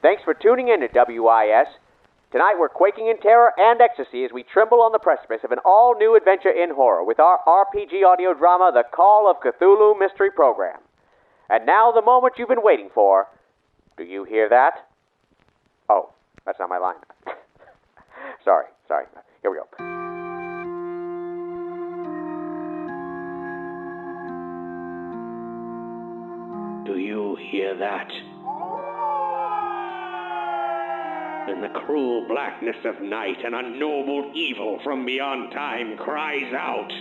Thanks for tuning in to WIS. Tonight we're quaking in terror and ecstasy as we tremble on the precipice of an all-new adventure in horror with our RPG audio drama, The Call of Cthulhu Mystery Program. And now the moment you've been waiting for. Do you hear that? Oh, that's not my line. Sorry. Here we go. Do you hear that? In the cruel blackness of night, an unknowable evil from beyond time cries out.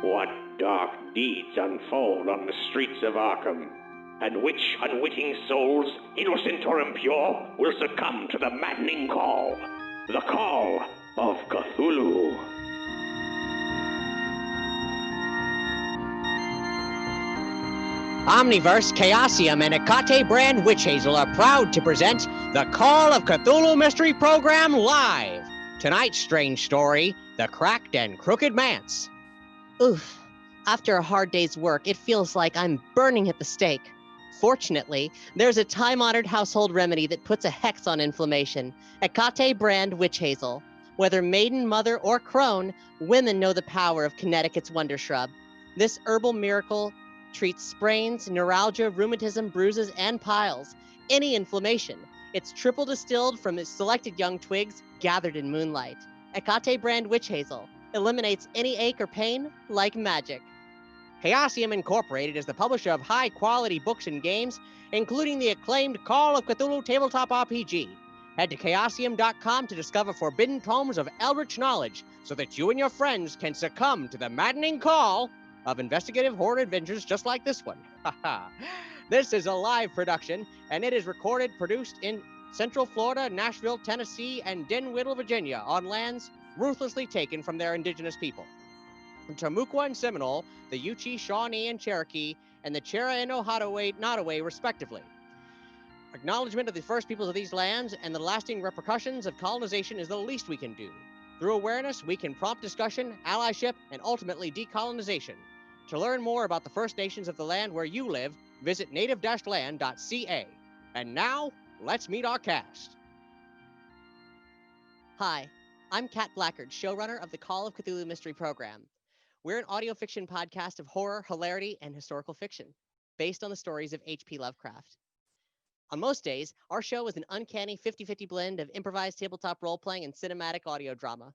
What dark deeds unfold on the streets of Arkham, and which unwitting souls, innocent or impure, will succumb to the maddening call, the call of Cthulhu. Omniverse, Chaosium, and Hecate brand Witch Hazel are proud to present the Call of Cthulhu Mystery Program live. Tonight's strange story, The Cracked and Crook'd Manse. Oof. After a hard day's work, it feels like I'm burning at the stake. Fortunately, there's a time-honored household remedy that puts a hex on inflammation. Hecate brand Witch Hazel. Whether maiden, mother, or crone, women know the power of Connecticut's wonder shrub. This herbal miracle treats sprains, neuralgia, rheumatism, bruises, and piles. Any inflammation. It's triple distilled from selected young twigs gathered in moonlight. Hecate brand Witch Hazel eliminates any ache or pain like magic. Chaosium Incorporated is the publisher of high-quality books and games, including the acclaimed Call of Cthulhu tabletop RPG. Head to chaosium.com to discover forbidden tomes of eldritch knowledge so that you and your friends can succumb to the maddening call of investigative horror adventures just like this one. This is a live production, and it is recorded, produced in Central Florida, Nashville, Tennessee, and Dinwiddle, Virginia, on lands ruthlessly taken from their indigenous people. The Timucua and Seminole, the Yuchi, Shawnee, and Cherokee, and the Chera-Ino-Nottoway, respectively. Acknowledgement of the first peoples of these lands and the lasting repercussions of colonization is the least we can do. Through awareness, we can prompt discussion, allyship, and ultimately decolonization. To learn more about the First Nations of the land where you live, visit native-land.ca. And now, let's meet our cast. Hi, I'm Kat Blackard, showrunner of the Call of Cthulhu Mystery Program. We're an audio fiction podcast of horror, hilarity, and historical fiction, based on the stories of H.P. Lovecraft. On most days, our show is an uncanny 50-50 blend of improvised tabletop role-playing and cinematic audio drama.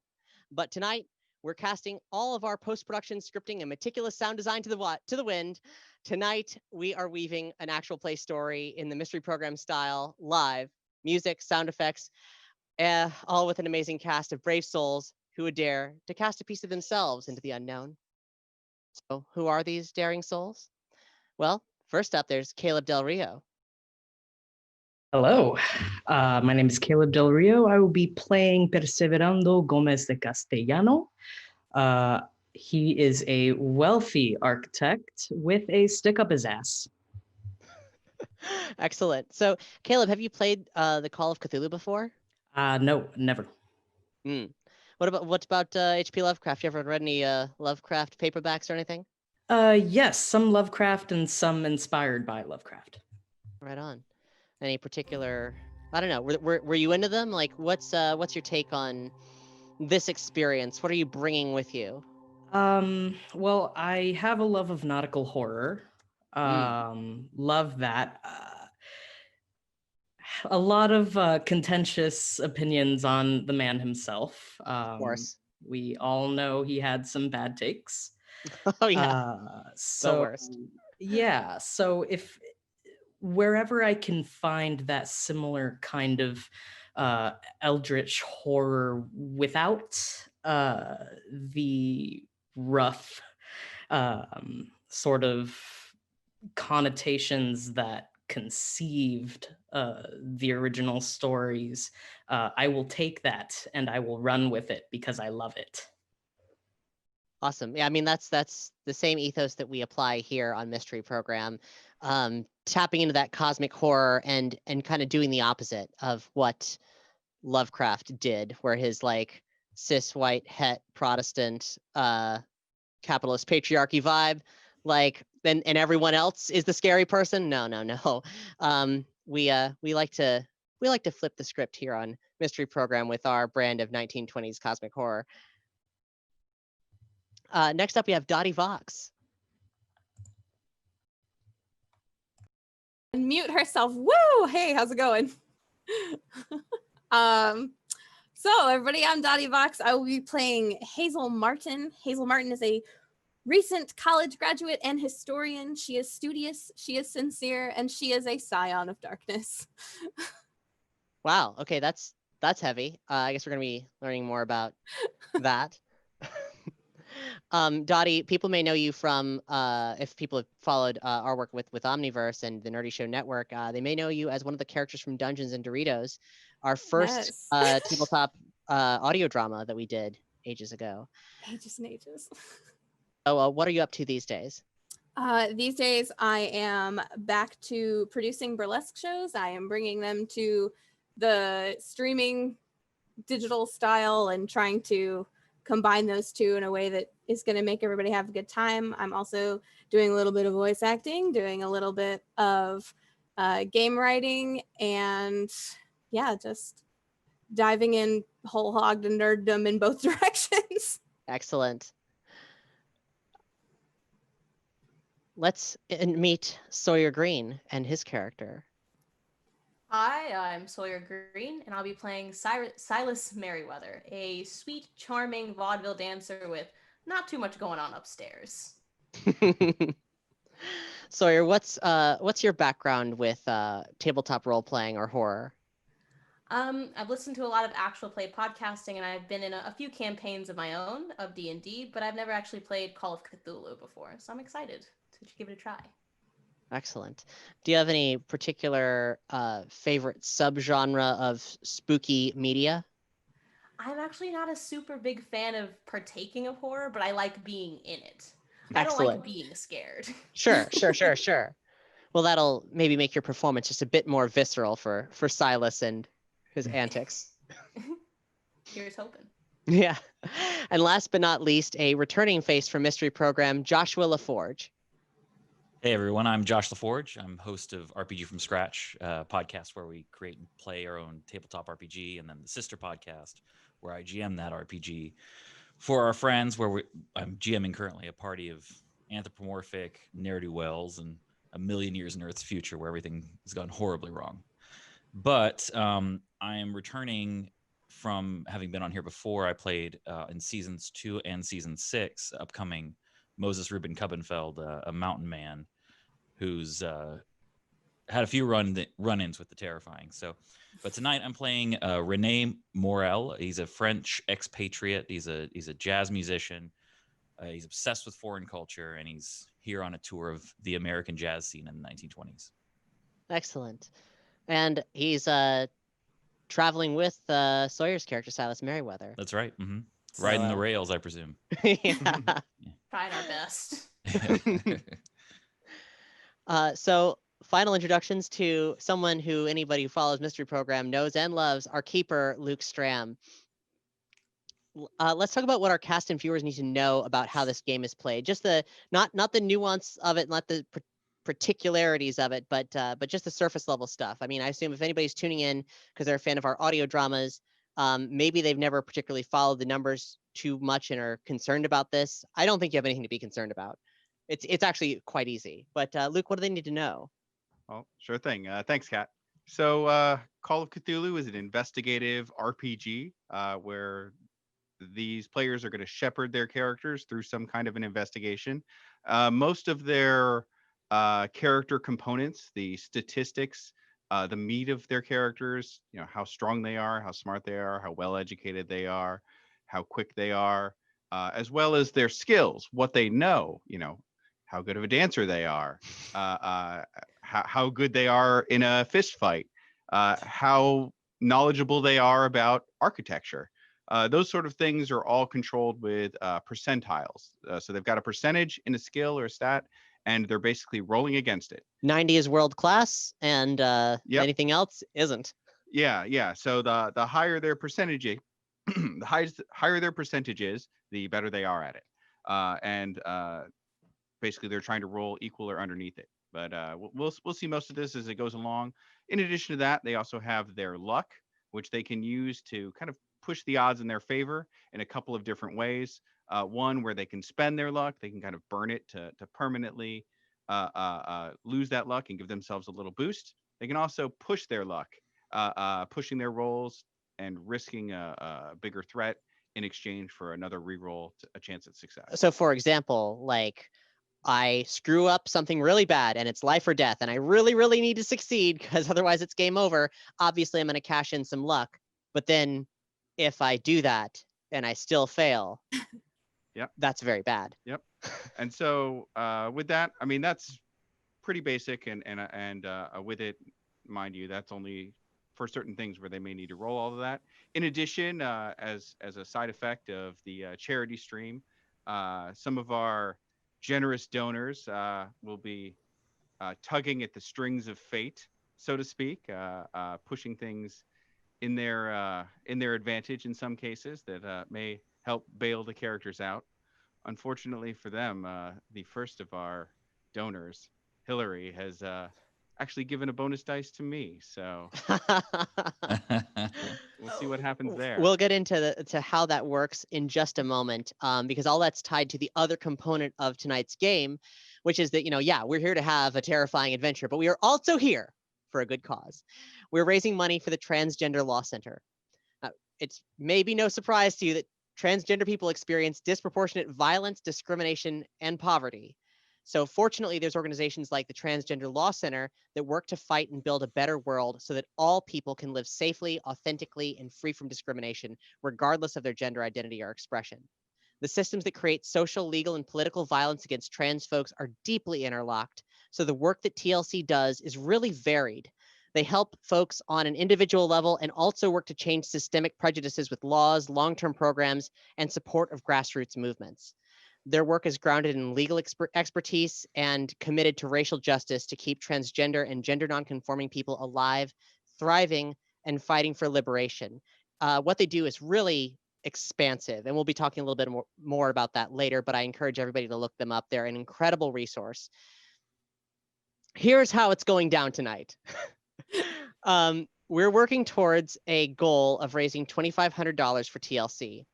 But tonight, we're casting all of our post-production scripting and meticulous sound design to the wind. Tonight, we are weaving an actual play story in the Mystery Program style, live, music, sound effects, all with an amazing cast of brave souls who would dare to cast a piece of themselves into the unknown. So, who are these daring souls? Well, first up, there's Caleb Del Rio. Hello, my name is Caleb Del Rio. I will be playing Perseverando Gomez de Castellano. He is a wealthy architect with a stick up his ass. Excellent. So, Caleb, have you played the Call of Cthulhu before? No, never. What about H.P. Lovecraft? You ever read any Lovecraft paperbacks or anything? Yes, some Lovecraft and some inspired by Lovecraft. Right on. Any particular, I don't know, were you into them? Like, what's your take on this experience? What are you bringing with you? Well, I have a love of nautical horror. Love that. A lot of contentious opinions on the man himself. Of course. We all know he had some bad takes. Oh, yeah. The worst. Yeah, so if wherever I can find that similar kind of eldritch horror without the rough sort of connotations that conceived the original stories, I will take that and I will run with it because I love it. Awesome. Yeah, I mean, that's the same ethos that we apply here on Mystery Program. Tapping into that cosmic horror and kind of doing the opposite of what Lovecraft did, where his like cis white het Protestant capitalist patriarchy vibe, like and everyone else is the scary person. No. we like to flip the script here on Mystery Program with our brand of 1920s cosmic horror. Next up, we have Dottie Vox. Mute herself. Woo! Hey, how's it going? So everybody, I'm Dottie Vox. I will be playing Hazel Martin. Hazel Martin is a recent college graduate and historian. She is studious, she is sincere, and she is a scion of darkness. Wow. Okay, that's heavy. I guess we're gonna be learning more about that. Dottie, people may know you from if people have followed our work with Omniverse and the Nerdy Show Network, they may know you as one of the characters from Dungeons and Doritos, our first tabletop audio drama that we did ages ago. Ages and ages. So, what are you up to these days? These days, I am back to producing burlesque shows. I am bringing them to the streaming digital style and trying to combine those two in a way that is going to make everybody have a good time. I'm also doing a little bit of voice acting, doing a little bit of game writing, and yeah, just diving in whole hog and nerddom in both directions. Excellent. Let's meet Sawyer Greene and his character. Hi, I'm Sawyer Greene, and I'll be playing Silas Merriweather, a sweet, charming vaudeville dancer with not too much going on upstairs. Sawyer, what's your background with tabletop role playing or horror? I've listened to a lot of actual play podcasting, and I've been in a few campaigns of my own of D&D, but I've never actually played Call of Cthulhu before, so I'm excited to give it a try. Excellent. Do you have any particular favorite subgenre of spooky media? I'm actually not a super big fan of partaking of horror, but I like being in it. Excellent. I don't like being scared. Sure. Well, that'll maybe make your performance just a bit more visceral for Silas and his antics. Here's hoping. Yeah. And last but not least, a returning face from Mystery Program, Joshua LaForge. Hey everyone, I'm Josh LaForge. I'm host of RPG from Scratch, a podcast where we create and play our own tabletop RPG, and then the sister podcast where I GM that RPG for our friends, where I'm GMing currently a party of anthropomorphic ne'er-do-wells and a million years in Earth's future where everything has gone horribly wrong. But I am returning from having been on here before. I played in seasons 2 and season 6, upcoming Moses Rubin Cubbenfeld, a mountain man who's had a few run-ins with the terrifying. But tonight I'm playing René Morel. He's a French expatriate. He's a jazz musician. He's obsessed with foreign culture, and he's here on a tour of the American jazz scene in the 1920s. Excellent. And he's traveling with Sawyer's character, Silas Merriweather. That's right. Mm-hmm. Riding the rails, I presume. Yeah. Trying our best. So final introductions to someone who anybody who follows Mystery Program knows and loves, our keeper, Luke Stram. Let's talk about what our cast and viewers need to know about how this game is played. Just the not the nuance of it, not the particularities of it, but just the surface level stuff. I mean, I assume if anybody's tuning in because they're a fan of our audio dramas, maybe they've never particularly followed the numbers too much and are concerned about this. I don't think you have anything to be concerned about. It's actually quite easy. But Luke, what do they need to know? Oh, sure thing. Thanks, Kat. So Call of Cthulhu is an investigative RPG where these players are going to shepherd their characters through some kind of an investigation. Most of their character components, the statistics, the meat of their characters, how strong they are, how smart they are, how well educated they are, how quick they are, as well as their skills, what they know, how good of a dancer they are, how good they are in a fist fight, how knowledgeable they are about architecture. Those sort of things are all controlled with percentiles. So they've got a percentage in a skill or a stat, and they're basically rolling against it. 90 is world class, and anything else isn't. Yeah. So the higher their percentage, higher their percentage is, the better they are at it. And basically, they're trying to roll equal or underneath it. But we'll see most of this as it goes along. In addition to that, they also have their luck, which they can use to kind of push the odds in their favor in a couple of different ways. One where they can spend their luck, they can kind of burn it to permanently lose that luck and give themselves a little boost. They can also push their luck, pushing their rolls and risking a bigger threat in exchange for another reroll, a chance at success. So, for example, like I screw up something really bad and it's life or death, and I really, really need to succeed because otherwise it's game over. Obviously, I'm going to cash in some luck. But then if I do that and I still fail, yep, that's very bad. Yep. And so with that, I mean, that's pretty basic. And with it, mind you, that's only for certain things where they may need to roll all of that. In addition, as a side effect of the charity stream, some of our generous donors will be tugging at the strings of fate, so to speak, pushing things in their advantage in some cases that may help bail the characters out. Unfortunately for them, the first of our donors, Hillary, has actually given a bonus dice to me. So we'll see what happens there. We'll get into how that works in just a moment, because all that's tied to the other component of tonight's game, which is that, we're here to have a terrifying adventure, but we are also here for a good cause. We're raising money for the Transgender Law Center. It's maybe no surprise to you that transgender people experience disproportionate violence, discrimination, and poverty. So fortunately, there's organizations like the Transgender Law Center that work to fight and build a better world so that all people can live safely, authentically, and free from discrimination, regardless of their gender identity or expression. The systems that create social, legal, and political violence against trans folks are deeply interlocked, so the work that TLC does is really varied. They help folks on an individual level and also work to change systemic prejudices with laws, long-term programs, and support of grassroots movements. Their work is grounded in legal expertise and committed to racial justice to keep transgender and gender nonconforming people alive, thriving, and fighting for liberation. What they do is really expansive, and we'll be talking a little bit more about that later, but I encourage everybody to look them up. They're an incredible resource. Here's how it's going down tonight. We're working towards a goal of raising $2,500 for TLC.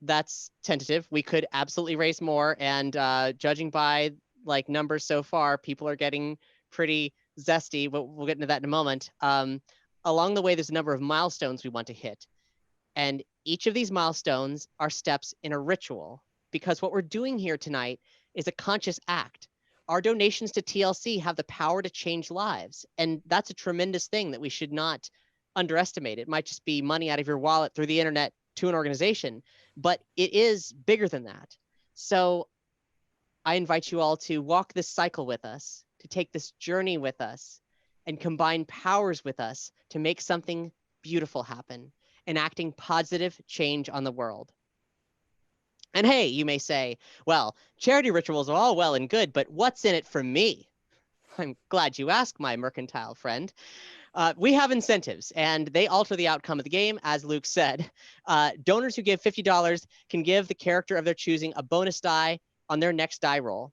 That's tentative. We could absolutely raise more, and judging by numbers so far, people are getting pretty zesty, but we'll get into that in a moment. Along the way, there's a number of milestones we want to hit, and each of these milestones are steps in a ritual, because what we're doing here tonight is a conscious act. Our donations to TLC have the power to change lives, and that's a tremendous thing that we should not underestimate. It might just be money out of your wallet through the internet to an organization, but it is bigger than that. So I invite you all to walk this cycle with us, to take this journey with us, and combine powers with us to make something beautiful happen, enacting positive change on the world. And hey, you may say, well, charity rituals are all well and good, but what's in it for me? I'm glad you asked, my mercantile friend. We have incentives, and they alter the outcome of the game, as Luke said. Donors who give $50 can give the character of their choosing a bonus die on their next die roll.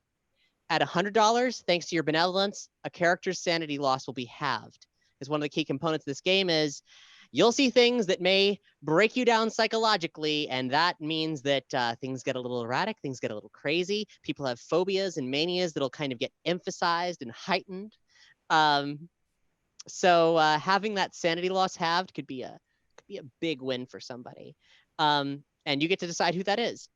At $100, thanks to your benevolence, a character's sanity loss will be halved. Because one of the key components of this game is you'll see things that may break you down psychologically, and that means that things get a little erratic, things get a little crazy. People have phobias and manias that'll kind of get emphasized and heightened. So having that sanity loss halved could be a big win for somebody. And you get to decide who that is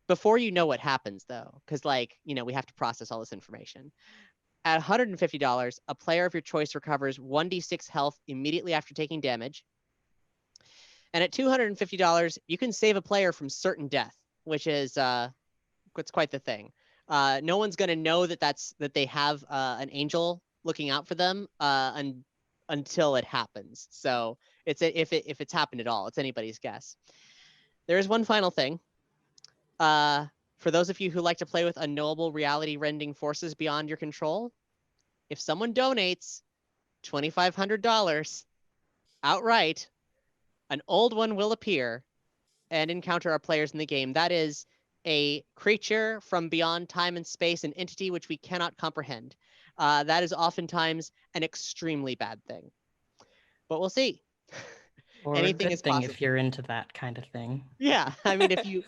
before you know what happens, though, because we have to process all this information. At $150, a player of your choice recovers 1d6 health immediately after taking damage. And at $250, you can save a player from certain death, which is it's quite the thing. No one's going to know that they have an angel looking out for them until it happens. So if it's happened at all, it's anybody's guess. There is one final thing. For those of you who like to play with unknowable reality-rending forces beyond your control, if someone donates $2,500 outright, an old one will appear and encounter our players in the game. That is a creature from beyond time and space, an entity which we cannot comprehend. That is oftentimes an extremely bad thing. But we'll see. Or Anything a good is thing possible. if you're into that kind of thing. Yeah, I mean, if you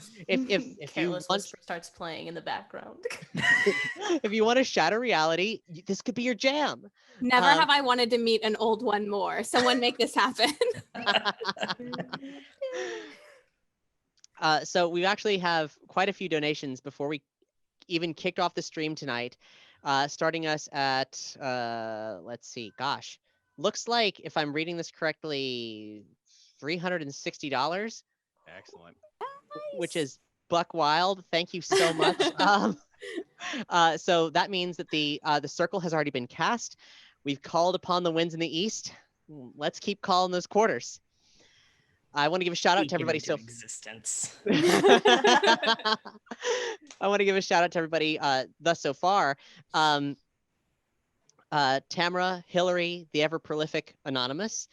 Careless want Whisper starts playing in the background. if you want to shatter reality, this could be your jam. Never have I wanted to meet an old one more. Someone make this happen. So we actually have quite a few donations before we even kicked off the stream tonight, starting us at, let's see, gosh, looks like, if I'm reading this correctly, $360, Excellent. which is buck wild. Thank you so much. So that means that the circle has already been cast. We've called upon the winds in the east. Let's keep calling those quarters. I want to give a shout out to everybody. So existence. I want to give a shout out to everybody thus so far. Tamara, Hillary, the ever prolific Anonymous,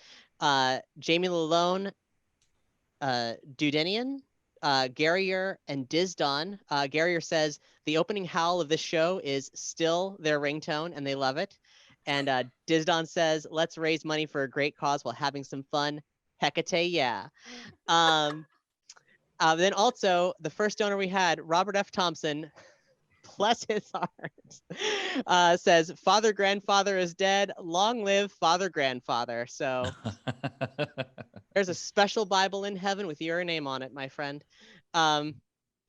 Jamie Lalone, Dudenian, Garrier, and Dizdon. Garrier says the opening howl of this show is still their ringtone and they love it. And Dizdon says, let's raise money for a great cause while having some fun. Hecate, yeah. Then also, the first donor we had, Robert F. Thompson, bless his heart, says, Father Grandfather is dead. Long live Father Grandfather. So there's a special Bible in heaven with your name on it, my friend.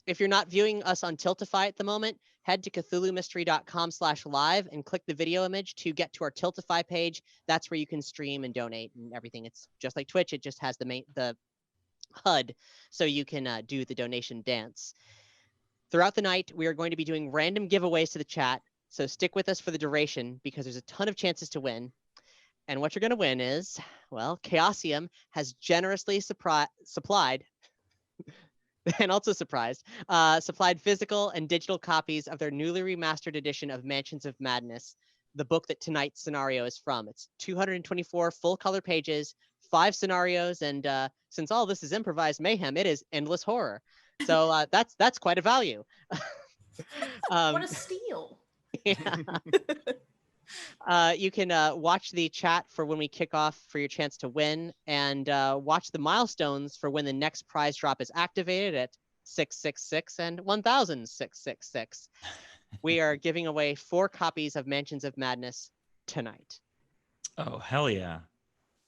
If you're not viewing us on Tiltify at the moment, head to CthulhuMystery.com/live and click the video image to get to our Tiltify page. That's where you can stream and donate and everything. It's just like Twitch. It just has the HUD, so you can do the donation dance. Throughout the night, we are going to be doing random giveaways to the chat. So stick with us for the duration because there's a ton of chances to win. And what you're going to win is, well, Chaosium has generously supplied and also supplied physical and digital copies of their newly remastered edition of Mansions of Madness, the book that tonight's scenario is from. It's 224 full color pages, 5 scenarios, and since all this is improvised mayhem, it is endless horror. So that's quite a value. What a steal. Yeah. You can watch the chat for when we kick off for your chance to win, and watch the milestones for when the next prize drop is activated at 666 and 100666. We are giving away 4 copies of Mansions of Madness tonight. Oh, hell yeah.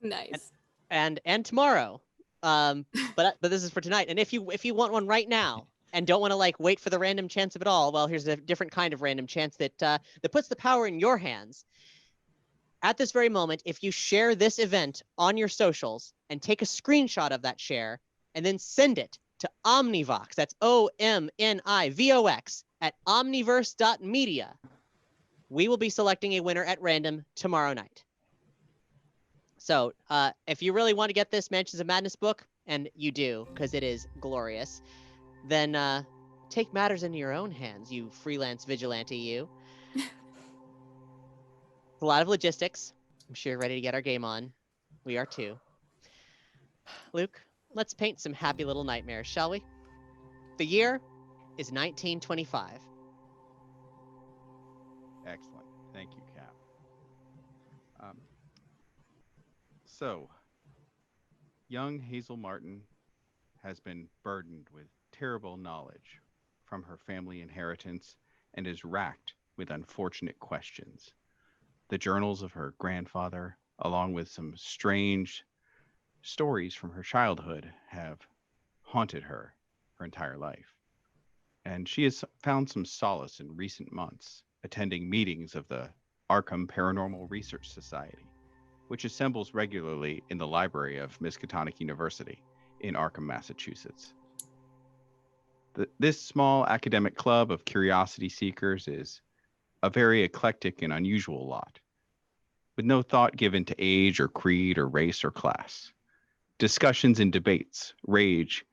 Nice. And tomorrow. But this is for tonight. And if you want one right now and don't want to like wait for the random chance of it all, well, here's a different kind of random chance that puts the power in your hands. At this very moment, if you share this event on your socials and take a screenshot of that share and then send it to Omnivox, that's OMNIVOX at omniverse.media, we will be selecting a winner at random tomorrow night. So if you really want to get this Mansions of Madness book, and you do, because it is glorious, then take matters into your own hands, you freelance vigilante, you. It's a lot of logistics. I'm sure you're ready to get our game on. We are too. Luke, let's paint some happy little nightmares, shall we? The year is 1925. Excellent. Thank you, Cap. So, young Hazel Martin has been burdened with terrible knowledge from her family inheritance and is racked with unfortunate questions. The journals of her grandfather, along with some strange stories from her childhood, have haunted her entire life. And she has found some solace in recent months attending meetings of the Arkham Paranormal Research Society, which assembles regularly in the library of Miskatonic University in Arkham, Massachusetts. This small academic club of curiosity seekers is a very eclectic and unusual lot, with no thought given to age or creed or race or class. Discussions and debates rage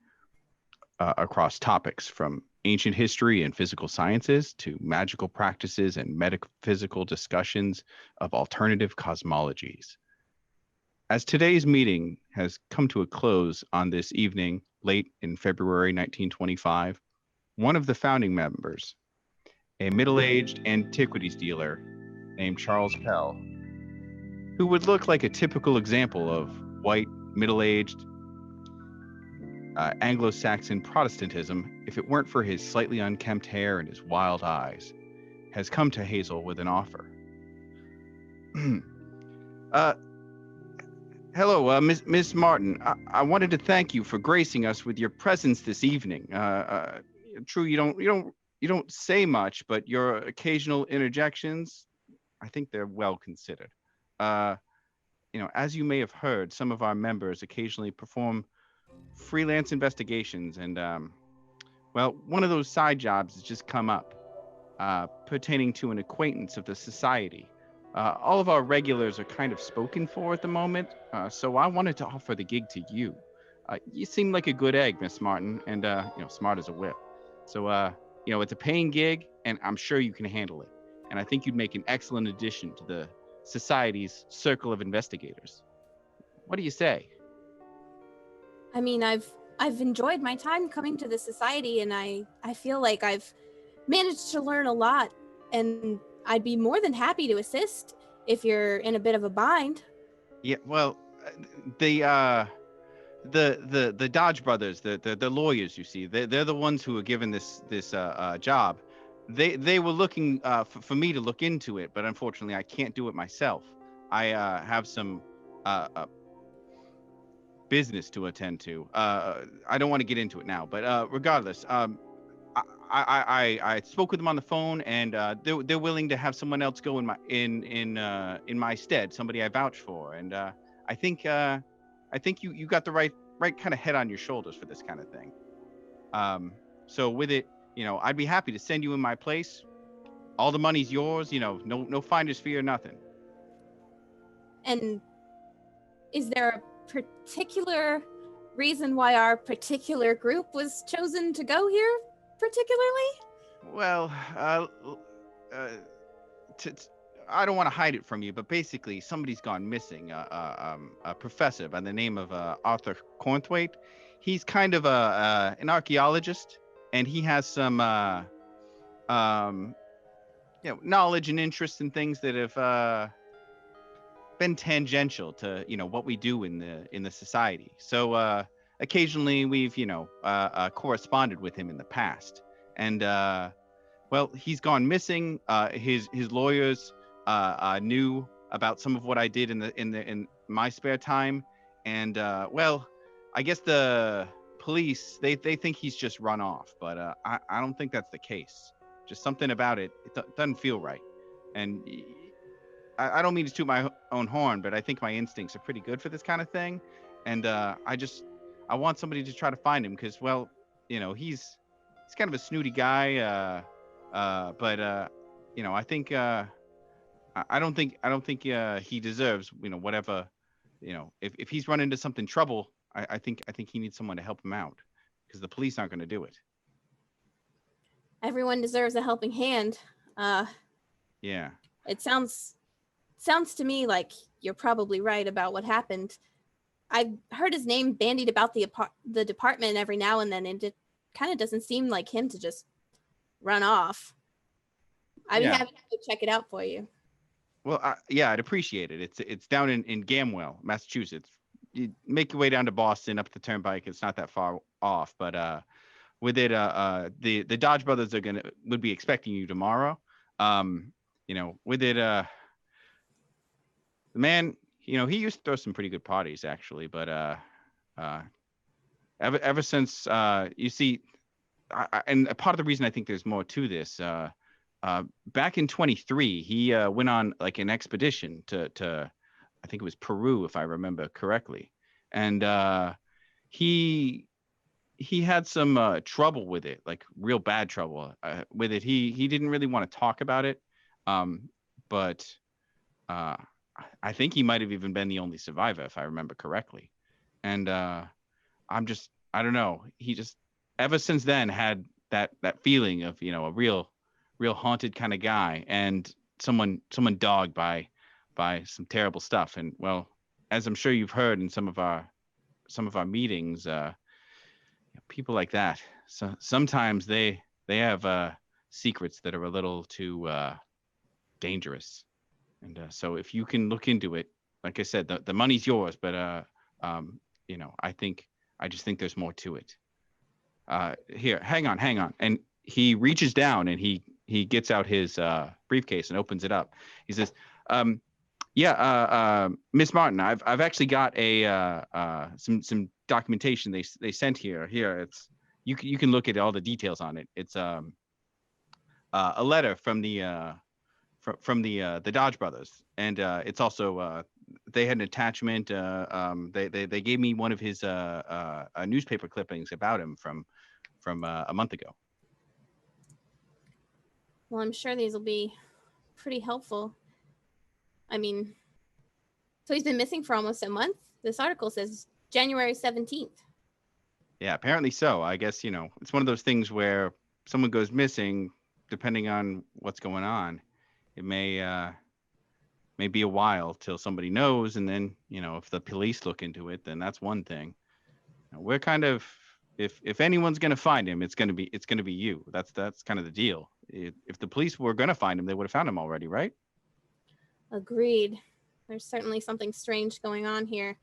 across topics from ancient history and physical sciences to magical practices and metaphysical discussions of alternative cosmologies. As today's meeting has come to a close on this evening, late in February 1925, one of the founding members, a middle-aged antiquities dealer named Charles Pell, who would look like a typical example of white, middle-aged, Anglo-Saxon Protestantism if it weren't for his slightly unkempt hair and his wild eyes, has come to Hazel with an offer. Hello, Miss Martin. I wanted to thank you for gracing us with your presence this evening. True, you don't say much, but your occasional interjections, I think they're well considered. As you may have heard, some of our members occasionally perform freelance investigations, and one of those side jobs has just come up, pertaining to an acquaintance of the society. All of our regulars are kind of spoken for at the moment, so I wanted to offer the gig to you. You seem like a good egg, Miss Martin, and smart as a whip. So it's a paying gig, and I'm sure you can handle it. And I think you'd make an excellent addition to the society's circle of investigators. What do you say? I mean, I've enjoyed my time coming to the society, and I feel like I've managed to learn a lot, and I'd be more than happy to assist if you're in a bit of a bind. Yeah, well, the Dodge brothers, the lawyers, you see, they're the ones who are given this job. They were looking for me to look into it, but unfortunately I can't do it myself. I have some business to attend to. I don't want to get into it now, but regardless, I spoke with them on the phone, and they're willing to have someone else go in my stead, somebody I vouch for, and I think you got the right kind of head on your shoulders for this kind of thing. So with it, I'd be happy to send you in my place. All the money's yours, no finder's fee or nothing. And is there a particular reason why our particular group was chosen to go here particularly? Well, I don't want to hide it from you, but basically somebody's gone missing. A professor by the name of Arthur Cornthwaite. He's kind of an archaeologist, and he has some knowledge and interest in things that have been tangential to what we do in the society. So occasionally we've corresponded with him in the past, and he's gone missing. His lawyers knew about some of what I did in my spare time, and I guess the police they think he's just run off, but I don't think that's the case. Just something about it doesn't feel right, and I don't mean to toot my own horn, but I think my instincts are pretty good for this kind of thing, and I want somebody to try to find him, because he's kind of a snooty guy, but I think I don't think he deserves whatever, if he's run into something trouble. I think he needs someone to help him out, because the police aren't going to do it. Everyone deserves a helping hand. Yeah. It sounds to me like you're probably right about what happened. I've heard his name bandied about the department every now and then, and it kind of doesn't seem like him to just run off. I'd be happy to check it out for you. Well, I'd appreciate it. It's down in Gamwell, Massachusetts. You make your way down to Boston up the turnpike. It's not that far off, but with it, the Dodge brothers would be expecting you tomorrow. With it, the man, he used to throw some pretty good parties actually, but ever since you see, and part of the reason I think there's more to this, back in 23, he went on like an expedition to I think it was Peru, if I remember correctly, and he had some trouble with it, like real bad trouble with it. He didn't really want to talk about it, but I think he might have even been the only survivor, if I remember correctly. And I don't know. He just ever since then had that feeling of a real haunted kind of guy, and someone dogged by some terrible stuff. And well, as I'm sure you've heard in some of our meetings, people like that, so sometimes they they have secrets that are a little too dangerous. And so if you can look into it, like I said, the money's yours, but I just think there's more to it. Here, hang on. And he reaches down and he gets out his briefcase and opens it up. He says, Miss Martin, I've actually got some documentation they sent here. Here, it's you can look at all the details on it. It's a letter from the Dodge brothers, and it's also they had an attachment. They gave me one of his newspaper clippings about him from a month ago. Well, I'm sure these will be pretty helpful. I mean, so he's been missing for almost a month. This article says January 17th. Yeah, apparently so. I guess, it's one of those things where someone goes missing, depending on what's going on. It may be a while till somebody knows, and then, if the police look into it, then that's one thing. We're kind of, if anyone's going to find him, it's going to be you. That's kind of the deal. If the police were going to find him, they would have found him already, right? Agreed. There's certainly something strange going on here.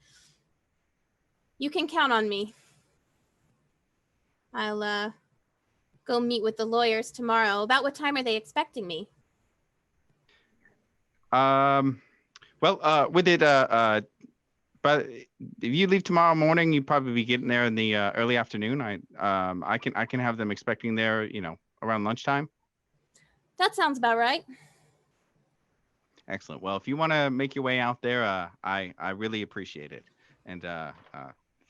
You can count on me. I'll go meet with the lawyers tomorrow. About what time are they expecting me? With it, but if you leave tomorrow morning, you'd probably be getting there in the early afternoon. I can have them expecting there, around lunchtime. That sounds about right. Excellent. Well, if you want to make your way out there, I really appreciate it. And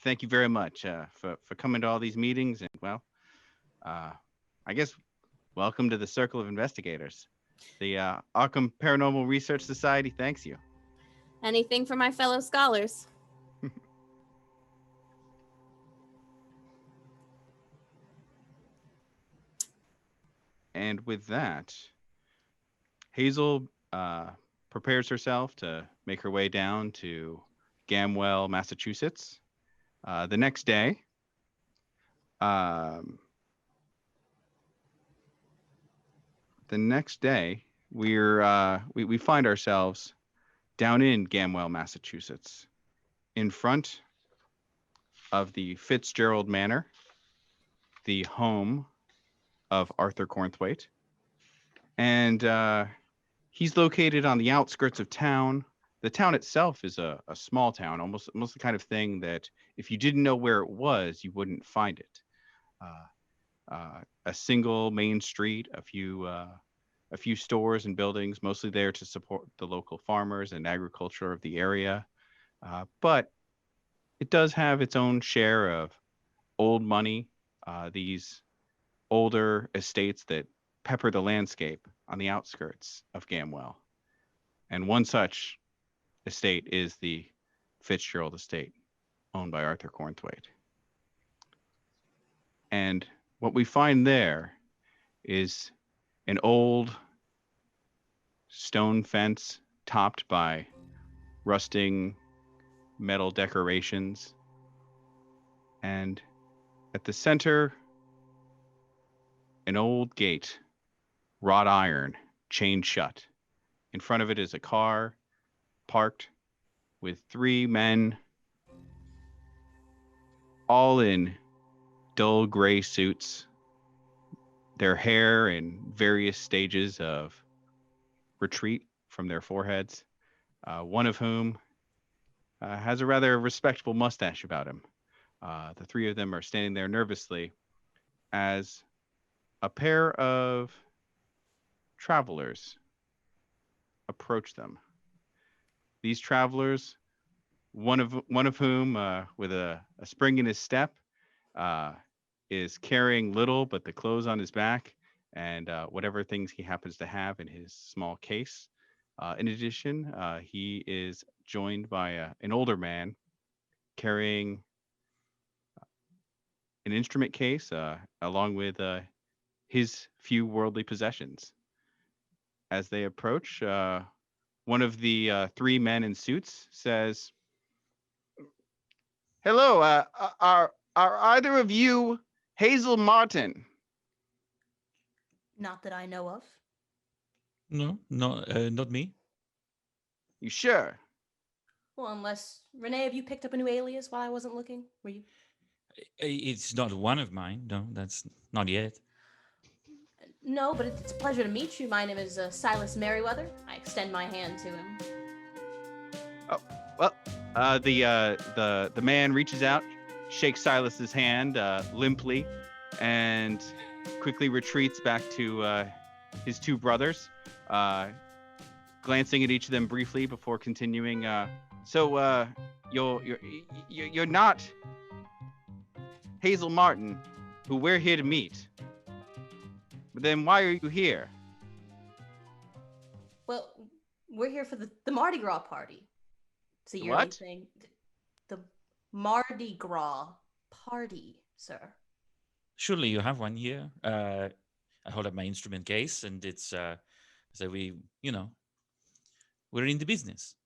thank you very much for coming to all these meetings. And, I guess welcome to the Circle of Investigators. The Arkham Paranormal Research Society thanks you. Anything for my fellow scholars. And with that, Hazel prepares herself to make her way down to Gamwell, Massachusetts. The next day, we find ourselves down in Gamwell, Massachusetts, in front of the Fitzgerald Manor, the home of Arthur Cornthwaite. And he's located on the outskirts of town. The town itself is a small town, almost the kind of thing that if you didn't know where it was, you wouldn't find it. A single main street, a few stores and buildings, mostly there to support the local farmers and agriculture of the area. But it does have its own share of old money, these older estates that pepper the landscape on the outskirts of Gamwell. And one such estate is the Fitzgerald estate, owned by Arthur Cornthwaite. And what we find there is an old stone fence topped by rusting metal decorations. And at the center, an old gate, wrought iron, chained shut. In front of it is a car parked with 3 men, all in dull gray suits, their hair in various stages of retreat from their foreheads, one of whom has a rather respectable mustache about him. The 3 of them are standing there nervously as a pair of travelers approach them. These travelers, one of whom, with a spring in his step, is carrying little but the clothes on his back and whatever things he happens to have in his small case. In addition, he is joined by an older man carrying an instrument case along with his few worldly possessions. As they approach, one of the 3 men in suits says, "Hello, are either of you Hazel Martin?" Not that I know of. No, not me. You sure? Well, unless Renee, have you picked up a new alias while I wasn't looking? Were you? It's not one of mine. No, that's not yet. No, but it's a pleasure to meet you. My name is Silas Merriweather. I extend my hand to him. Oh, well, the man reaches out, shakes Silas's hand limply, and quickly retreats back to his two brothers, glancing at each of them briefly before continuing. So you're not Hazel Martin, who we're here to meet. But then why are you here? Well, we're here for the Mardi Gras party. It's a yearly What? thing. The Mardi Gras party, sir. Surely you have one here. I hold up my instrument case, and it's so we're in the business.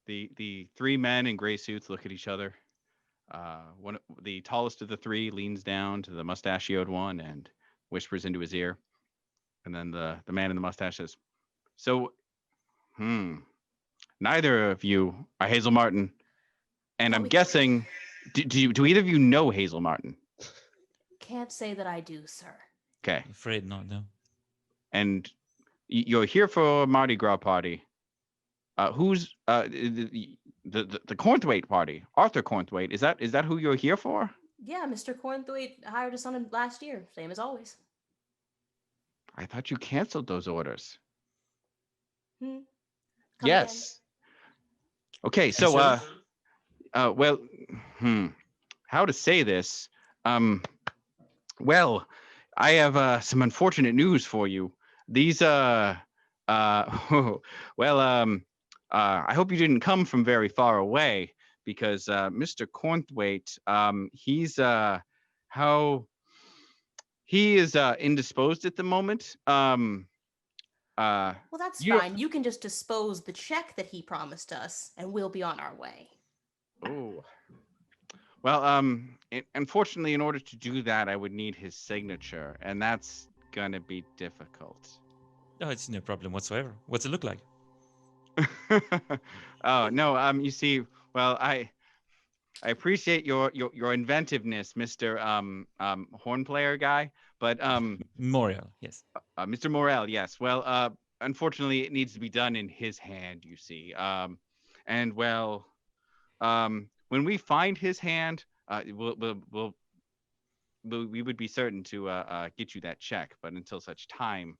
The three men in gray suits look at each other. The tallest of the three leans down to the mustachioed one and whispers into his ear. And then the man in the mustache says, "So, neither of you are Hazel Martin. And I'm guessing, do either of you know Hazel Martin?" Can't say that I do, sir. Okay. I'm afraid not, no. And you're here for a Mardi Gras party. Who's the Cornthwaite party? Arthur Cornthwaite. Is that who you're here for? Yeah, Mr. Cornthwaite hired us on last year, same as always. I thought you canceled those orders. Come Yes. Okay, so well, how to say this? Well, I have some unfortunate news for you. These I hope you didn't come from very far away, because Mr. Cornthwaite, he is indisposed at the moment. Well, that's fine. You can just dispose the check that he promised us, and we'll be on our way. Oh. Well, unfortunately, in order to do that, I would need his signature, and that's gonna be difficult. No, it's no problem whatsoever. What's it look like? Oh no, you see, well, I appreciate your inventiveness, Mr. Horn player guy, but Morel, yes. Mr. Morel, yes. Well, unfortunately, it needs to be done in his hand, you see. And well, when we find his hand, we would be certain to get you that check. But until such time,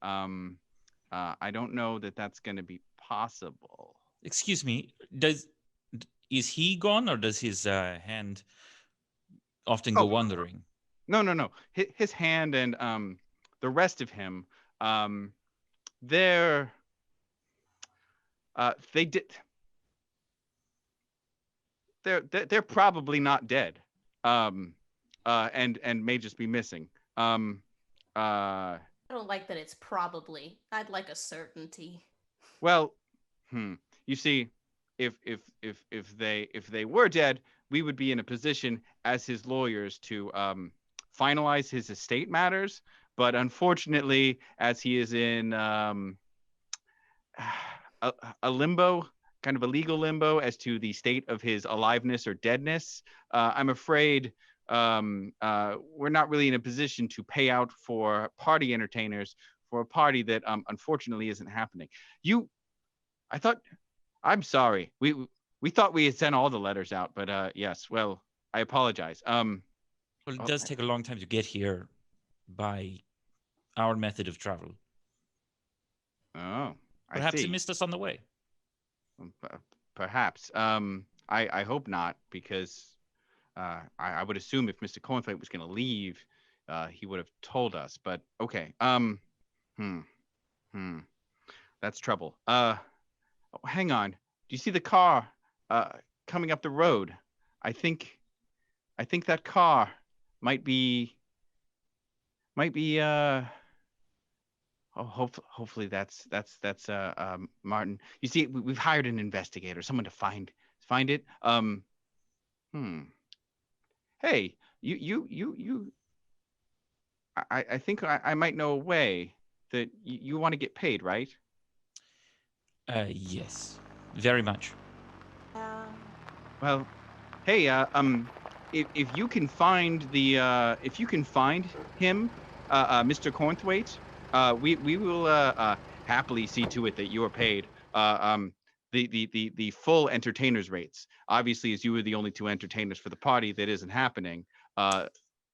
I don't know that that's going to be possible. Excuse me, is he gone, or does his hand often go wandering? No. His hand and the rest of him, they're probably not dead, and may just be missing. I don't like that it's probably. I'd like a certainty. Well, you see, if they were dead, we would be in a position as his lawyers to finalize his estate matters. But unfortunately, as he is in a limbo, kind of a legal limbo as to the state of his aliveness or deadness, I'm afraid we're not really in a position to pay out for party entertainers for a party that unfortunately isn't happening. I'm sorry. We thought we had sent all the letters out, but yes, well, I apologize. Well, it does take a long time to get here by our method of travel. Oh, Perhaps I see. he missed us on the way. Perhaps. I hope not, because I would assume if Mr. Cornthwaite was going to leave, he would have told us. But okay. That's trouble. Hang on. Do you see the car coming up the road? I think that car might be hopefully that's Martin. You see, we've hired an investigator, someone to find it. Hey, you I think I might know a way that you want to get paid, right? Yes, very much. Well, hey, if you can find him, Mr. Cornthwaite, we will happily see to it that you are paid the full entertainers rates. Obviously, as you were the only two entertainers for the party, that isn't happening.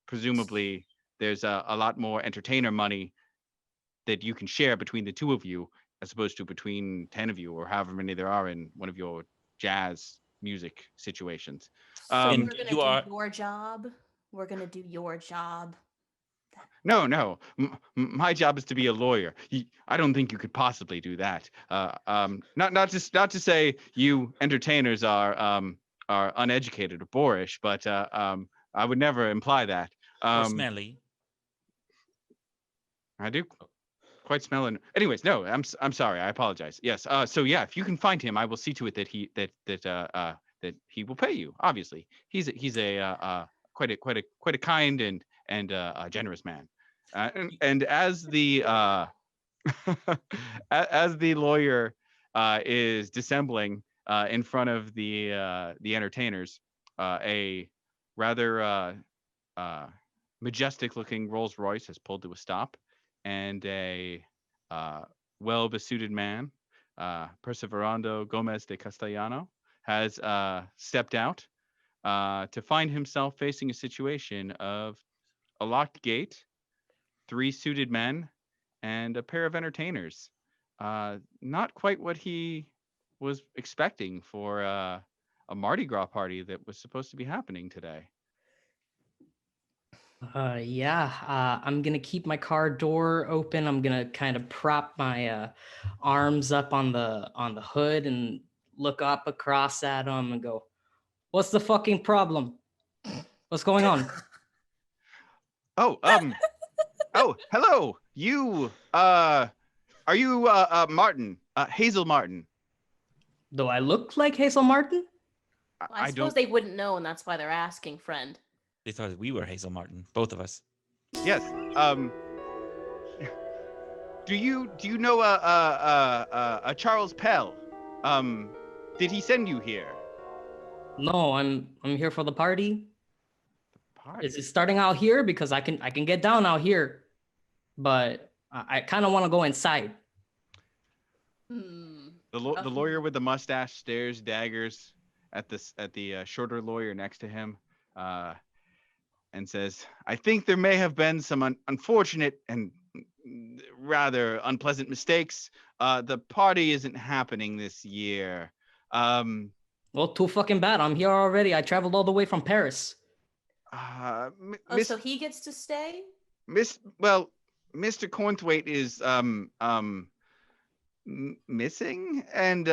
Presumably, there's a lot more entertainer money that you can share between the two of you, as opposed to between 10 of you or however many there are in one of your jazz music situations. So And we're gonna you do are- your job. We're gonna do your job. No. My job is to be a lawyer. I don't think you could possibly do that. Not to say you entertainers are uneducated or boorish, but I would never imply that. or smelly. I do quite smell it. Anyways, no, I'm sorry. I apologize. Yes. So yeah, if you can find him, I will see to it that he will pay you. Obviously, he's quite a kind and a generous man. And as the as the lawyer is dissembling in front of the entertainers, a rather majestic-looking Rolls Royce has pulled to a stop, and a well-besuited man, Perseverando Gomez de Castellano, has stepped out to find himself facing a situation of a locked gate, 3 suited men, and a pair of entertainers. Not quite what he was expecting for a Mardi Gras party that was supposed to be happening today. I'm gonna keep my car door open. I'm gonna kind of prop my arms up on the hood and look up across at him and go, "What's the fucking problem? What's going on?" Oh, hello. You, are you Martin? Hazel Martin? Do I look like Hazel Martin? I suppose don't. they wouldn't know, and that's why they're asking, friend. They thought we were Hazel Martin, both of us. Yes. Do you know a Charles Pell? Did he send you here? No, I'm here for the party. Party? Is it starting out here? Because I can get down out here, but I kind of want to go inside. The lawyer with the mustache stares daggers at the shorter lawyer next to him, and says, "I think there may have been some unfortunate and rather unpleasant mistakes. The party isn't happening this year." Well, too fucking bad. I'm here already. I traveled all the way from Paris. So he gets to stay? Mr. Cornthwaite is missing, and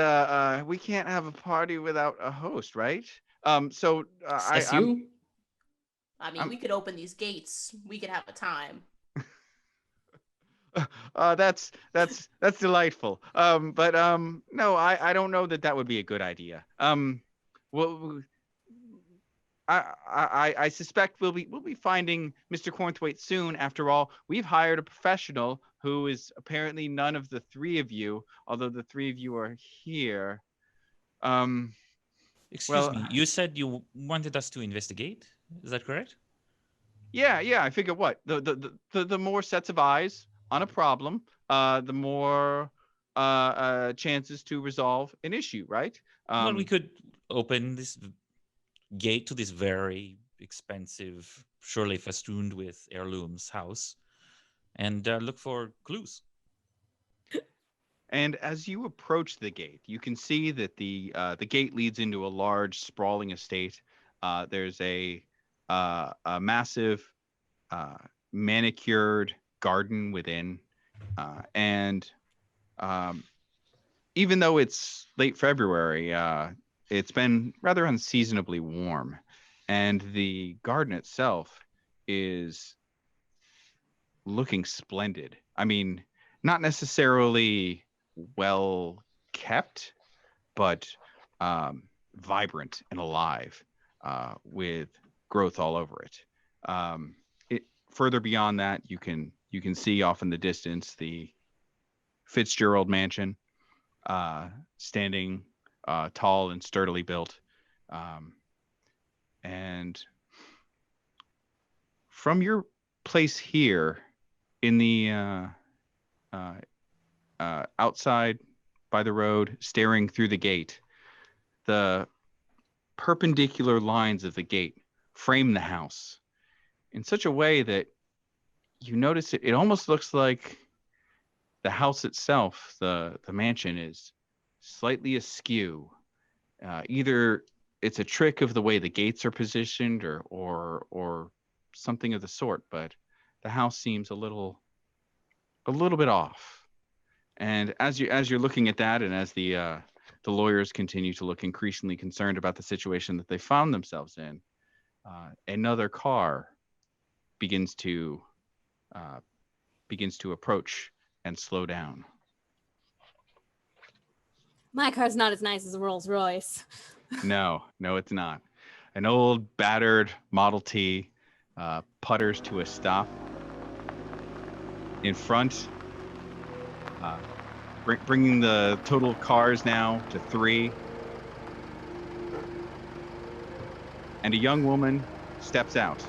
we can't have a party without a host, right? So That's you? I mean, we could open these gates. We could have a time. That's delightful. But no, I don't know that would be a good idea. Well, I suspect we'll be finding Mr. Cornthwaite soon. After all, we've hired a professional who is apparently none of the 3 of you, although the 3 of you are here. Excuse me, you said you wanted us to investigate? Is that correct? Yeah. I figure what the more sets of eyes on a problem, the more chances to resolve an issue, right? Well, we could open this gate to this very expensive, surely festooned with heirlooms house, and look for clues. And as you approach the gate, you can see that the gate leads into a large, sprawling estate. There's a massive manicured garden within, and even though it's late February, it's been rather unseasonably warm, and the garden itself is looking splendid. I mean, not necessarily well kept, but vibrant and alive, with growth all over it. further beyond that, you can see off in the distance the Fitzgerald mansion, standing tall and sturdily built. And from your place here in the outside by the road, staring through the gate, the perpendicular lines of the gate frame the house in such a way that you notice it almost looks like the house itself, the mansion, is slightly askew. Either it's a trick of the way the gates are positioned or something of the sort, but the house seems a little bit off. And as you're looking at that, and as the lawyers continue to look increasingly concerned about the situation that they found themselves in, another car begins to approach and slow down. My car's not as nice as a Rolls Royce. No, it's not. An old, battered Model T putters to a stop in front, bringing the total cars now to 3. And a young woman steps out.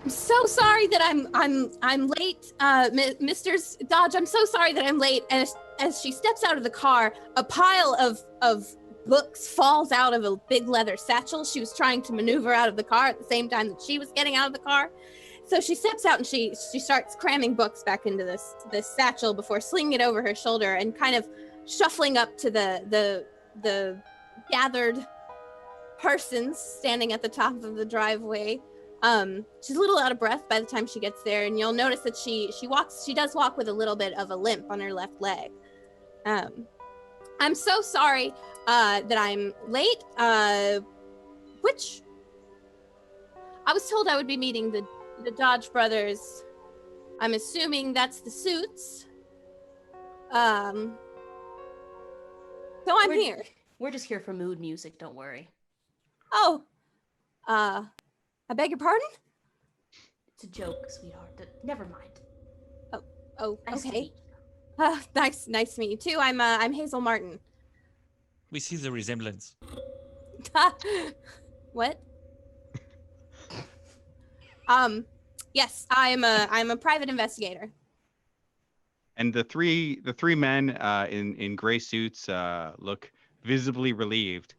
I'm so sorry that I'm late, Mr. Dodge. I'm so sorry that I'm late. And as she steps out of the car, a pile of books falls out of a big leather satchel. She was trying to maneuver out of the car at the same time that she was getting out of the car. So she steps out and she starts cramming books back into this satchel before slinging it over her shoulder and kind of shuffling up to the gathered persons standing at the top of the driveway. She's a little out of breath by the time she gets there, and you'll notice that she does walk with a little bit of a limp on her left leg. I'm so sorry that I'm late. Which I was told I would be meeting the Dodge brothers. I'm assuming that's the Suits. So I'm here. We're just here for mood music, don't worry. Oh, I beg your pardon? It's a joke, sweetheart. Never mind. Oh, Nice to okay. meet you. Nice to meet you too. I'm Hazel Martin. We see the resemblance. What? Yes, I'm a private investigator. And the three men in gray suits look visibly relieved.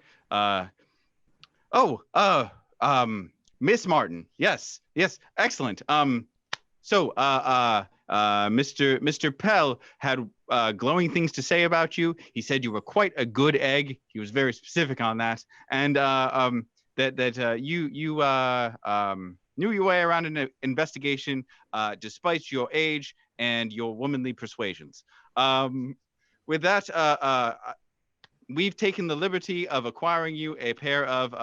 Miss Martin. Yes, excellent. So Mr. Pell had glowing things to say about you. He said you were quite a good egg. He was very specific on that, and that you knew your way around an investigation despite your age and your womanly persuasions. With that, we've taken the liberty of acquiring you a pair of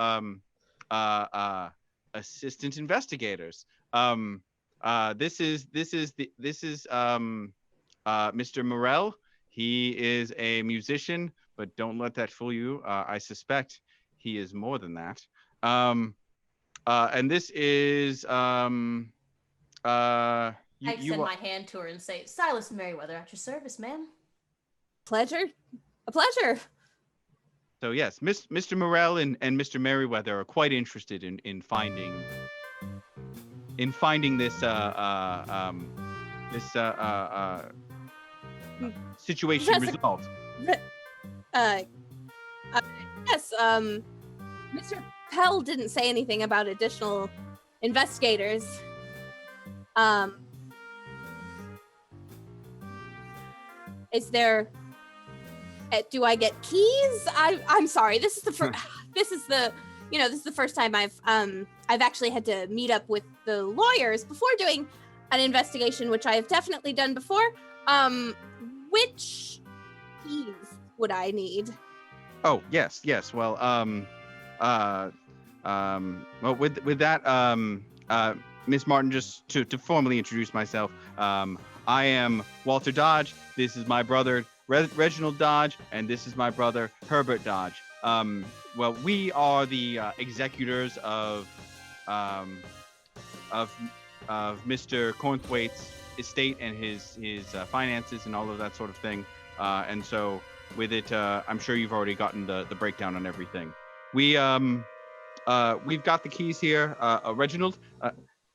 assistant investigators. This is Mr. Morel. He is a musician, but don't let that fool you. I suspect he is more than that. And this is I extend my hand to her and say, Silas Merriweather, at your service, ma'am. A pleasure. So yes, Mr. Morel and Mr. Merriweather are quite interested in finding this situation resolved. Yes. Mr. Pell didn't say anything about additional investigators. Is there? Do I get keys? I'm sorry. This is the first. This is the first time I've actually had to meet up with the lawyers before doing an investigation, which I have definitely done before. Which keys would I need? Oh, yes. Well, with that, Miss Martin, just to formally introduce myself, I am Walter Dodge. This is my brother Reginald Dodge, and this is my brother Herbert Dodge. Well, we are the executors of Mr. Cornthwaite's estate and his finances and all of that sort of thing. And so with it, I'm sure you've already gotten the breakdown on everything. We've got the keys here. Reginald,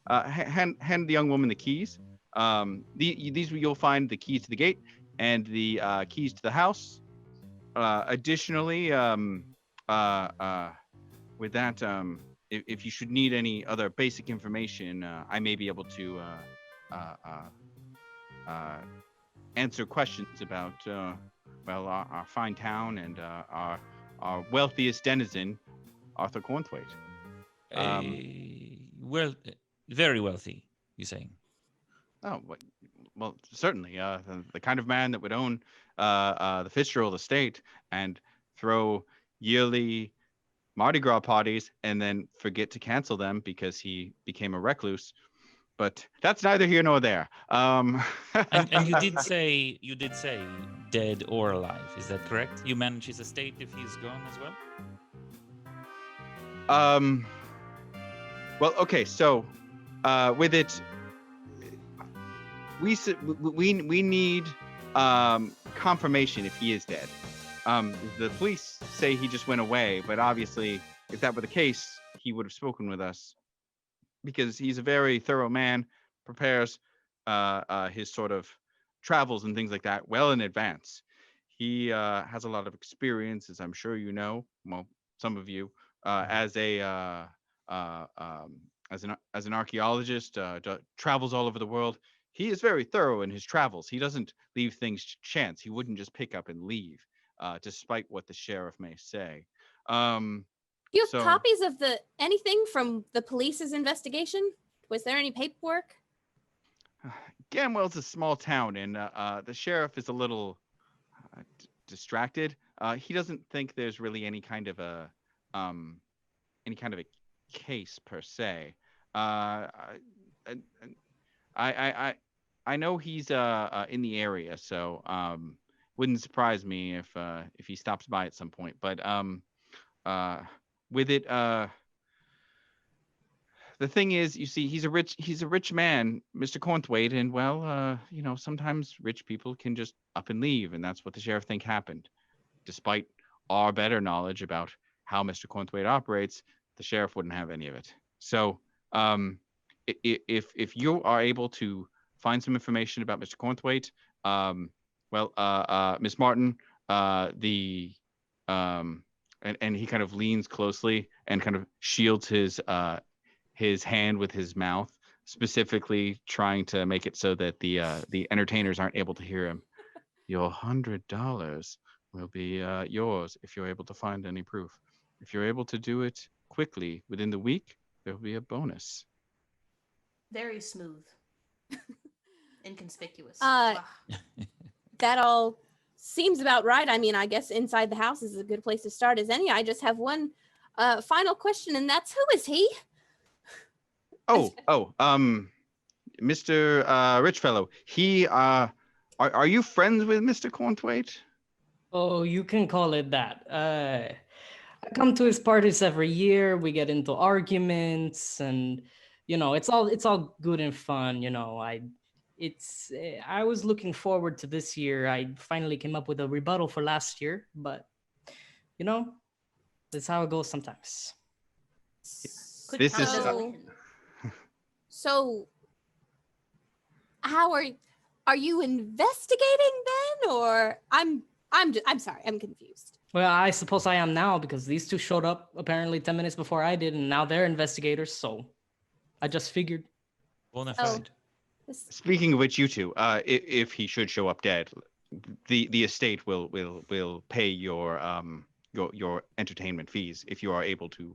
hand the young woman the keys. These you'll find the keys to the gate and the keys to the house. Additionally, with that, if you should need any other basic information, I may be able to answer questions about our fine town and our wealthiest denizen, Arthur Cornthwaite. Well, very wealthy, you're saying? Oh, well, certainly. The kind of man that would own the Fitzgerald estate and throw yearly Mardi Gras parties and then forget to cancel them because he became a recluse. But that's neither here nor there. And you did say dead or alive. Is that correct? You manage his estate if he's gone as well? Well, okay. So, with it, we need confirmation if he is dead. The police say he just went away, but obviously, if that were the case, he would have spoken with us, because he's a very thorough man, prepares his sort of travels and things like that well in advance. He has a lot of experience, as I'm sure you know. Well, some of you, as an archaeologist, travels all over the world. He is very thorough in his travels. He doesn't leave things to chance. He wouldn't just pick up and leave, despite what the sheriff may say. You have copies of anything from the police's investigation? Was there any paperwork? Gamwell's a small town, and the sheriff is a little distracted. He doesn't think there's really any kind of a case per se. I know he's in the area, so wouldn't surprise me if he stops by at some point. But with it, the thing is, you see, he's a rich man, Mr. Cornthwaite, and well, sometimes rich people can just up and leave, and that's what the sheriff think happened. Despite our better knowledge about how Mr. Cornthwaite operates, the sheriff wouldn't have any of it. So, if you are able to find some information about Mr. Cornthwaite, Miss Martin, and he kind of leans closely and kind of shields his hand with his mouth, specifically trying to make it so that the entertainers aren't able to hear him. Your $100 will be yours if you're able to find any proof. If you're able to do it quickly within the week, there will be a bonus. Very smooth. Inconspicuous. That all seems about right. I mean, I guess inside the house is a good place to start as any. I just have one final question, and that's, who is he? Mr. Richfellow. He, are you friends with Mr. Cornthwaite? Oh, you can call it that. I come to his parties every year. We get into arguments, and it's all good and fun. I was looking forward to this year. I finally came up with a rebuttal for last year, but that's how it goes sometimes. So how are you investigating then, or I'm sorry, I'm confused. Well, I suppose I am now, because these two showed up apparently 10 minutes before I did, and now they're investigators, so I just figured. Speaking of which, you two, if he should show up dead, the estate will pay your entertainment fees if you are able to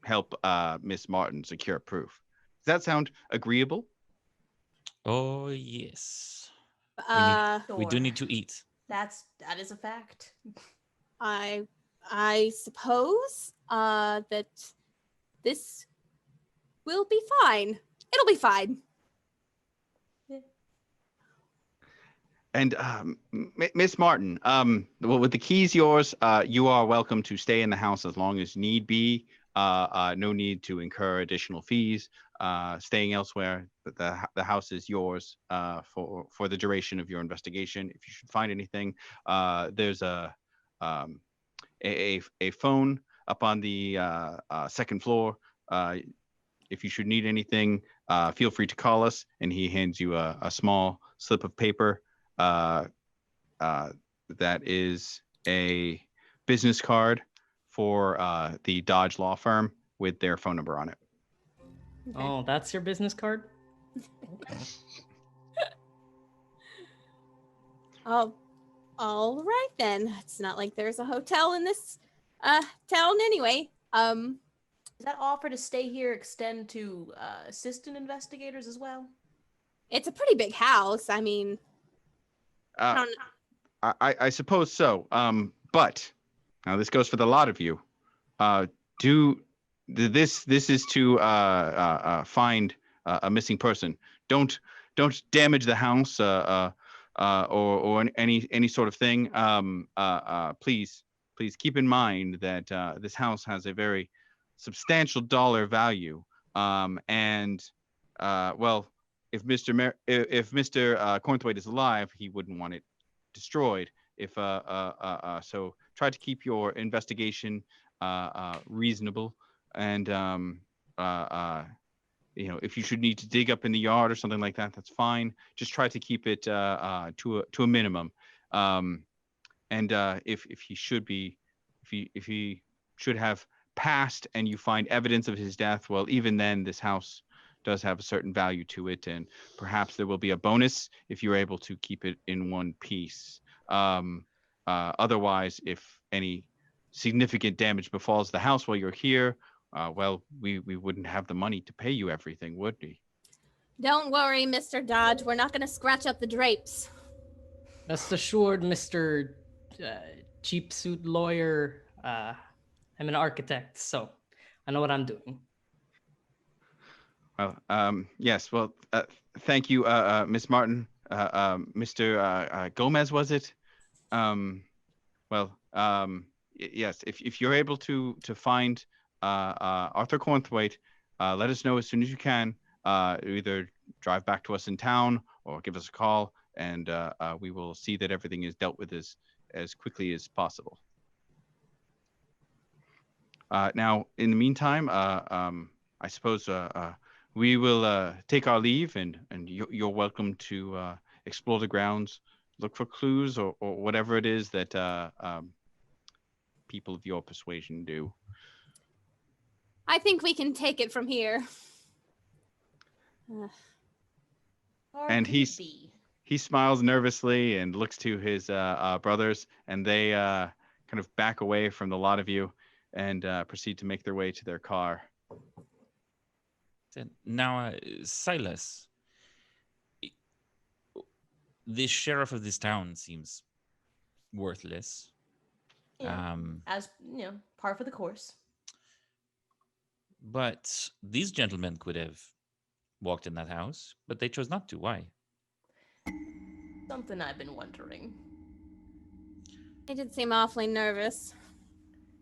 help Miss Martin secure proof. Does that sound agreeable? Oh yes. We do need to eat. That is a fact. I suppose that this will be fine. It'll be fine. And Miss Martin, with the keys yours, you are welcome to stay in the house as long as need be. No need to incur additional fees. staying elsewhere, but the house is yours for the duration of your investigation. If you should find anything, there's a phone up on the second floor. If you should need anything, feel free to call us. And he hands you a small slip of paper that is a business card for the Dodge law firm with their phone number on it. Okay. Oh, that's your business card? Oh, all right then. It's not like there's a hotel in this town anyway. Does that offer to stay here extend to assistant investigators as well? It's a pretty big house. I mean, I suppose so. But now this goes for the lot of you. This is to find a missing person. Don't damage the house or any sort of thing. Please keep in mind that this house has a very substantial dollar value. And if Mr. Cornthwaite is alive, he wouldn't want it destroyed. So try to keep your investigation reasonable. And if you should need to dig up in the yard or something like that, that's fine. Just try to keep it to a minimum. If he should have passed and you find evidence of his death, well, even then, this house does have a certain value to it, and perhaps there will be a bonus if you're able to keep it in one piece. Otherwise, if any significant damage befalls the house while you're here, we wouldn't have the money to pay you everything, would we? Don't worry, Mr. Dodge. We're not going to scratch up the drapes. Rest assured, Mr. Cheap Suit Lawyer, I'm an architect, so I know what I'm doing. Well, yes. Well, thank you, Miss Martin. Mr. Gomez, was it? Yes. If you're able to find Arthur Cornthwaite, let us know as soon as you can. Either drive back to us in town or give us a call, and we will see that everything is dealt with as quickly as possible. Now, in the meantime, I suppose we will take our leave, and you're welcome to explore the grounds, look for clues or whatever it is that people of your persuasion do. I think we can take it from here. And he smiles nervously and looks to his brothers, and they kind of back away from the lot of you and proceed to make their way to their car. Now, Silas, the sheriff of this town seems worthless. Yeah, as par for the course. But these gentlemen could have walked in that house, but they chose not to. Why? Something I've been wondering. They did seem awfully nervous.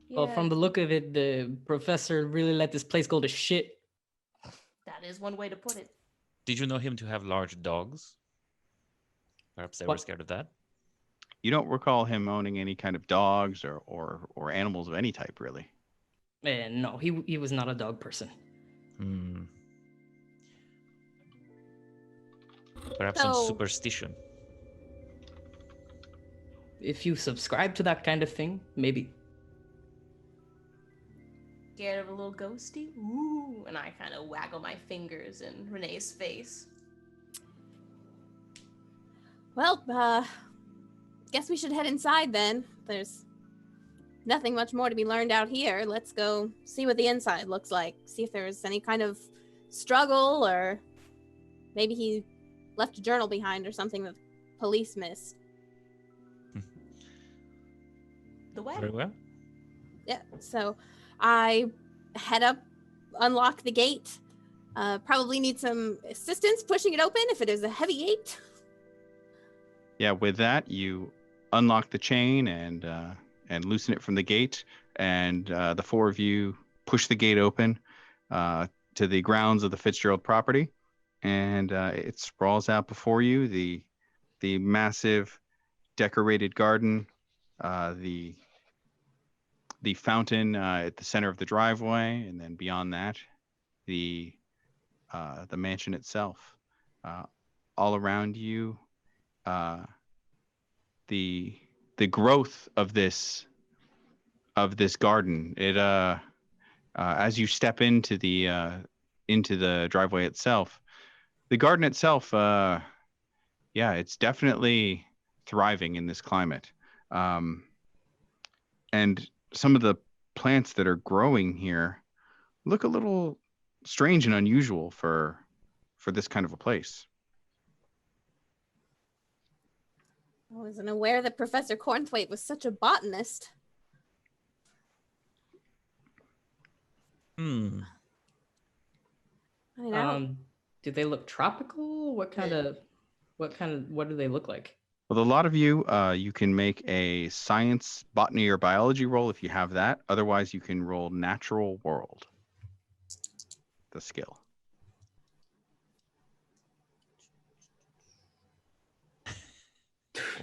Yeah. Well, from the look of it, the professor really let this place go to shit. That is one way to put it. Did you know him to have large dogs? Perhaps they were scared of that? You don't recall him owning any kind of dogs or animals of any type, really? No, he was not a dog person. Perhaps some superstition. If you subscribe to that kind of thing, maybe. Scared of a little ghosty? Ooh, and I kind of waggle my fingers in Renee's face. Well, guess we should head inside then. There's nothing much more to be learned out here. Let's go see what the inside looks like. See if there's any kind of struggle, or maybe he left a journal behind or something that police missed. The way. Very well. Yeah, so I head up, unlock the gate. Probably need some assistance pushing it open if it is a heavy gate. Yeah, with that, you unlock the chain and loosen it from the gate, and the four of you push the gate open. to the grounds of the Fitzgerald property, and it sprawls out before you. The massive decorated garden, the fountain at the center of the driveway, and then beyond that, the mansion itself. All around you, the growth of this garden. It as you step into the driveway itself, the garden itself, it's definitely thriving in this climate. And some of the plants that are growing here look a little strange and unusual for this kind of a place. I wasn't aware that Professor Cornthwaite was such a botanist. I mean, do they look tropical? What do they look like? Well, a lot of you, you can make a science, botany, or biology roll if you have that. Otherwise, you can roll natural world, the skill.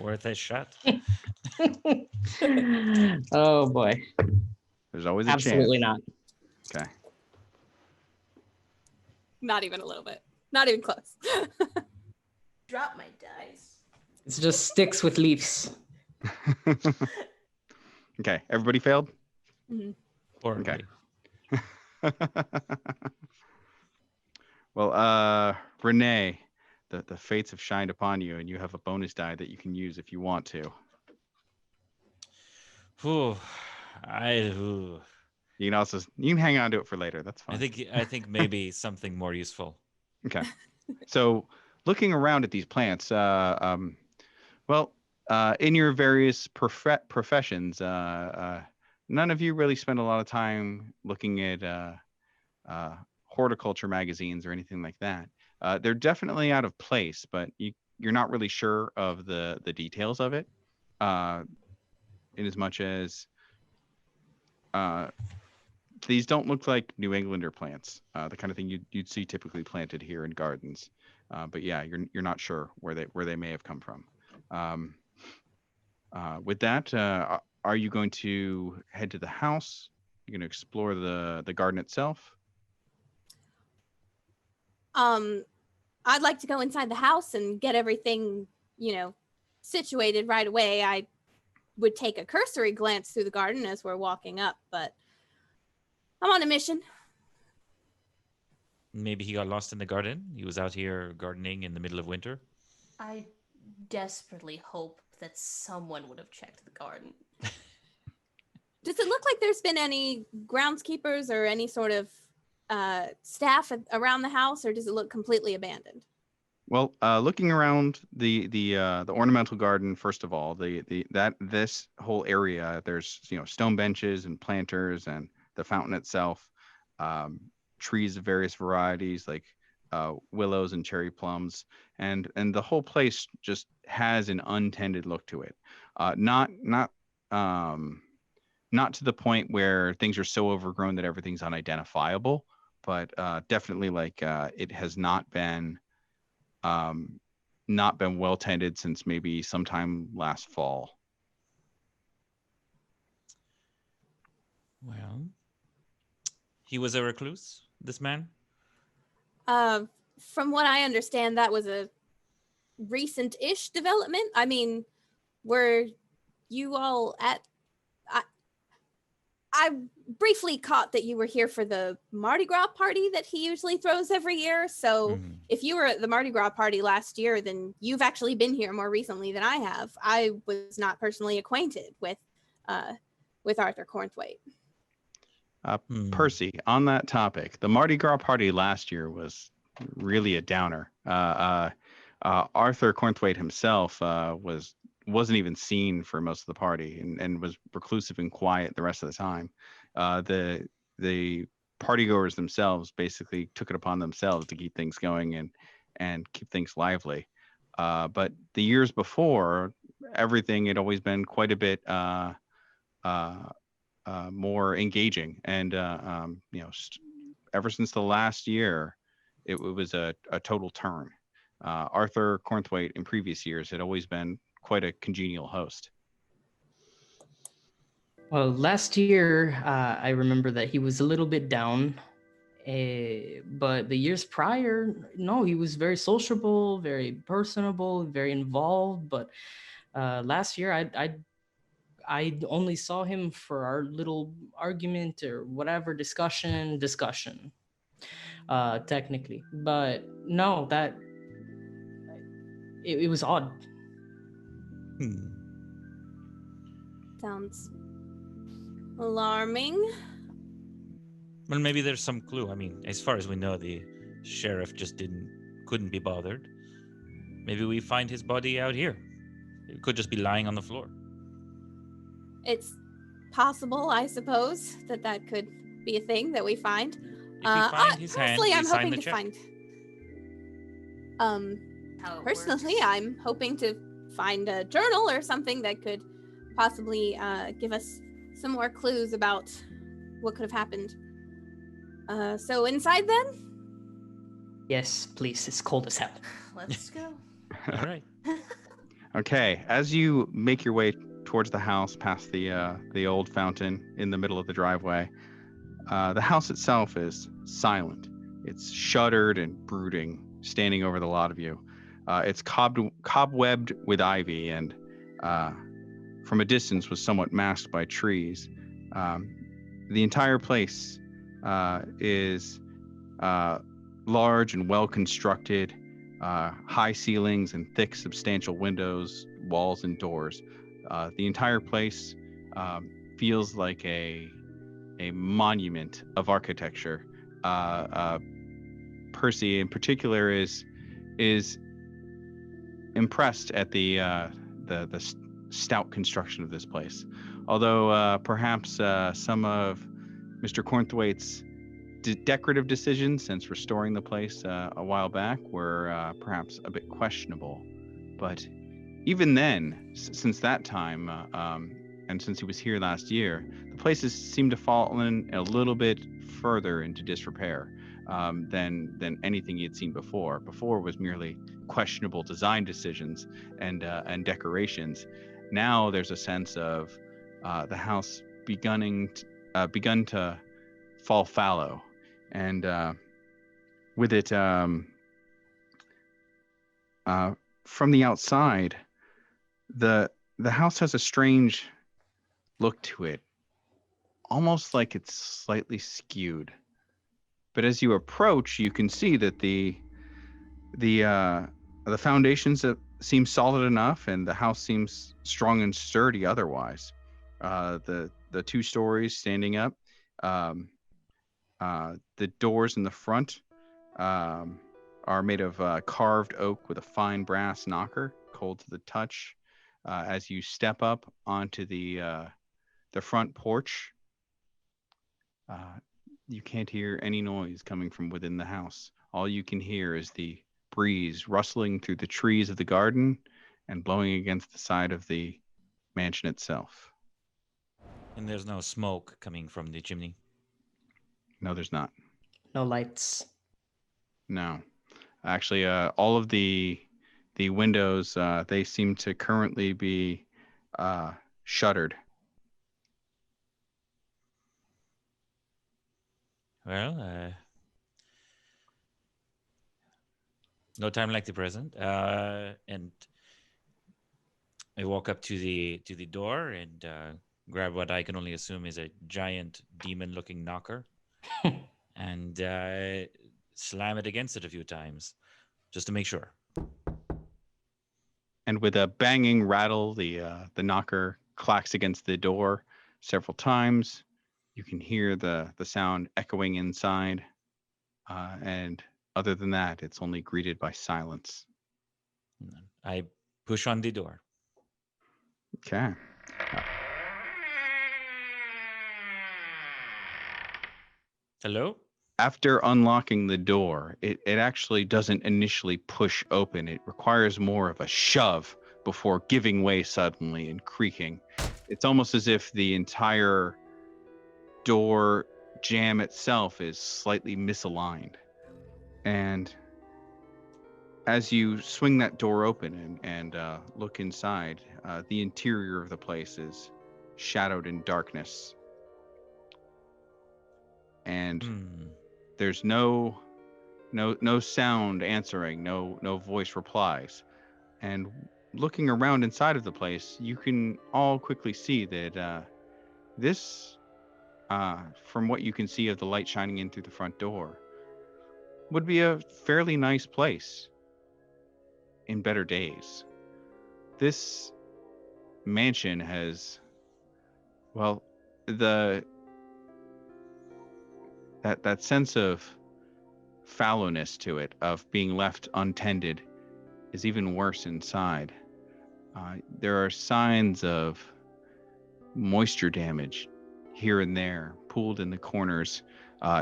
Worth a shot. Oh boy. There's always a Absolutely chance. not. Okay. Not even a little bit. Not even close. Drop my dice. It's just sticks with leaves. Okay, everybody failed? Mm-hmm. Okay. Well, Renee, the fates have shined upon you, and you have a bonus die that you can use if you want to. Ooh, You can hang on to it for later. That's fine. I think maybe something more useful. Okay. So, looking around at these plants, in your various professions, none of you really spend a lot of time looking at horticulture magazines or anything like that. They're definitely out of place, but you're not really sure of the details of it, in as much as these don't look like New Englander plants, the kind of thing you'd see typically planted here in gardens. But yeah, you're not sure where they may have come from. With that, are you going to head to the house? You're going to explore the garden itself? I'd like to go inside the house and get everything, situated right away. I would take a cursory glance through the garden as we're walking up, but I'm on a mission. Maybe he got lost in the garden. He was out here gardening in the middle of winter. I desperately hope that someone would have checked the garden. Does it look like there's been any groundskeepers or any sort of staff around the house, or does it look completely abandoned? Well, looking around the ornamental garden, first of all, this whole area, there's stone benches and planters and the fountain itself, trees of various varieties like willows and cherry plums, and the whole place just has an untended look to it. Not to the point where things are so overgrown that everything's unidentifiable, but definitely like it has not been well tended since maybe sometime last fall. Well, he was a recluse, this man? From what I understand, that was a recent-ish development. I mean, were you all at... I briefly caught that you were here for the Mardi Gras party that he usually throws every year. So if you were at the Mardi Gras party last year, then you've actually been here more recently than I have. I was not personally acquainted with Arthur Cornthwaite. Percy, on that topic, the Mardi Gras party last year was really a downer. Arthur Cornthwaite himself wasn't even seen for most of the party and was reclusive and quiet the rest of the time. The partygoers themselves basically took it upon themselves to keep things going and keep things lively. But the years before, everything had always been quite a bit more engaging and ever since the last year, it was a total turn. Arthur Cornthwaite in previous years had always been quite a congenial host. Well, last year, I remember that he was a little bit down. But the years prior, no, he was very sociable, very personable, very involved. But last year, I only saw him for our little argument or whatever discussion, technically. But no, that it was odd. Sounds alarming. Well, maybe there's some clue. I mean, as far as we know, the sheriff just couldn't be bothered. Maybe we find his body out here. It could just be lying on the floor. It's possible, I suppose, that could be a thing that we find. If we find his hand, personally, we I'm sign hoping the to check. find. How it Personally, works. I'm hoping to find a journal or something that could possibly give us some more clues about what could have happened. So inside then? Yes, please. It's cold as hell. Let's go. All right. Okay, as you make your way towards the house, past the old fountain in the middle of the driveway, the house itself is silent. It's shuttered and brooding, standing over the lot of you. It's cobwebbed with ivy, and from a distance was somewhat masked by trees. The entire place is large and well constructed, high ceilings and thick, substantial windows, walls, and doors. The entire place feels like a monument of architecture. Percy, in particular, is impressed at the stout construction of this place. Although perhaps some of Mr. Cornthwaite's decorative decisions since restoring the place a while back were perhaps a bit questionable. But even then, since that time, and since he was here last year, the place has seemed to fall in a little bit further into disrepair than anything he had seen before. Before was merely questionable design decisions and decorations. Now there's a sense of the house begun to fall fallow, and with it, from the outside, the house has a strange look to it, almost like it's slightly skewed. But as you approach, you can see that the foundations seem solid enough, and the house seems strong and sturdy otherwise. The 2 stories standing up, the doors in the front are made of carved oak with a fine brass knocker, cold to the touch. As you step up onto the front porch, you can't hear any noise coming from within the house. All you can hear is the breeze rustling through the trees of the garden and blowing against the side of the mansion itself. And there's no smoke coming from the chimney? No, there's not. No lights. No. Actually, all of the windows, they seem to currently be shuttered. Well, no time like the present. And I walk up to the door and grab what I can only assume is a giant demon-looking knocker, and slam it against it a few times, just to make sure. And with a banging rattle, the knocker clacks against the door several times. You can hear the sound echoing inside. And other than that, it's only greeted by silence. I push on the door. Okay. Hello? After unlocking the door, it actually doesn't initially push open. It requires more of a shove before giving way suddenly and creaking. It's almost as if the entire door jamb itself is slightly misaligned. And as you swing that door open and look inside, the interior of the place is shadowed in darkness. And there's no sound answering, no voice replies. And looking around inside of the place, you can all quickly see that this, from what you can see of the light shining in through the front door, would be a fairly nice place in better days. This mansion has, well, that sense of fallowness to it, of being left untended, is even worse inside. There are signs of moisture damage here and there, pooled in the corners.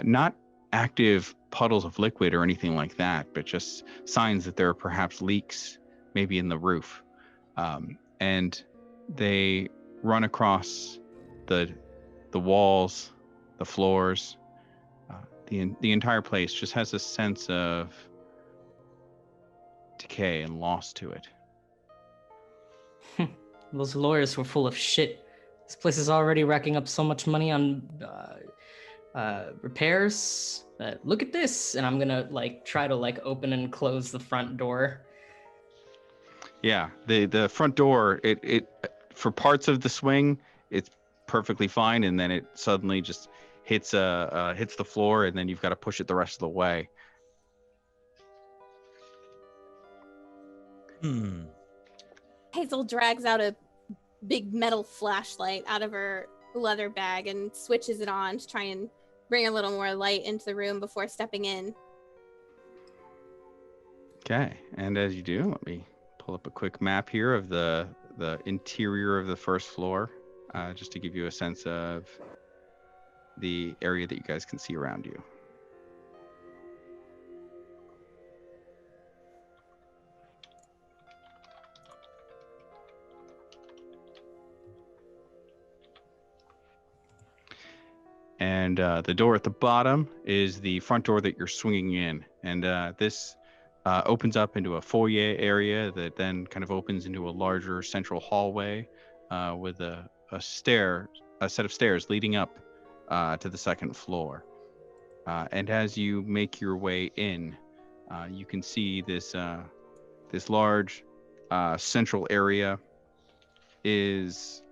Not active puddles of liquid or anything like that, but just signs that there are perhaps leaks, maybe in the roof. And they run across the walls, the floors. The entire place just has a sense of decay and loss to it. Those lawyers were full of shit. This place is already racking up so much money on repairs. Look at this, and I'm gonna try to open and close the front door. Yeah, the front door, it for parts of the swing, it's perfectly fine, and then it suddenly just hits the floor, and then you've got to push it the rest of the way. Hazel drags out a big metal flashlight out of her leather bag and switches it on to try and bring a little more light into the room before stepping in. Okay, and as you do, let me pull up a quick map here of the interior of the first floor, just to give you a sense of the area that you guys can see around you. And the door at the bottom is the front door that you're swinging in. And this opens up into a foyer area that then kind of opens into a larger central hallway with a set of stairs leading up to the second floor. And as you make your way in, you can see this large central area is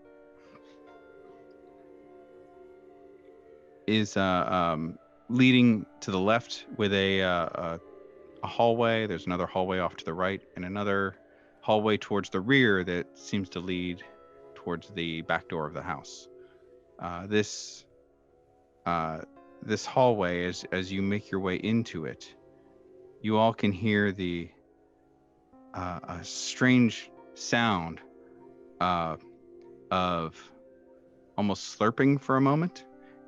leading to the left with a hallway. There's another hallway off to the right, and another hallway towards the rear that seems to lead towards the back door of the house. This hallway, as you make your way into it, you all can hear a strange sound of almost slurping for a moment,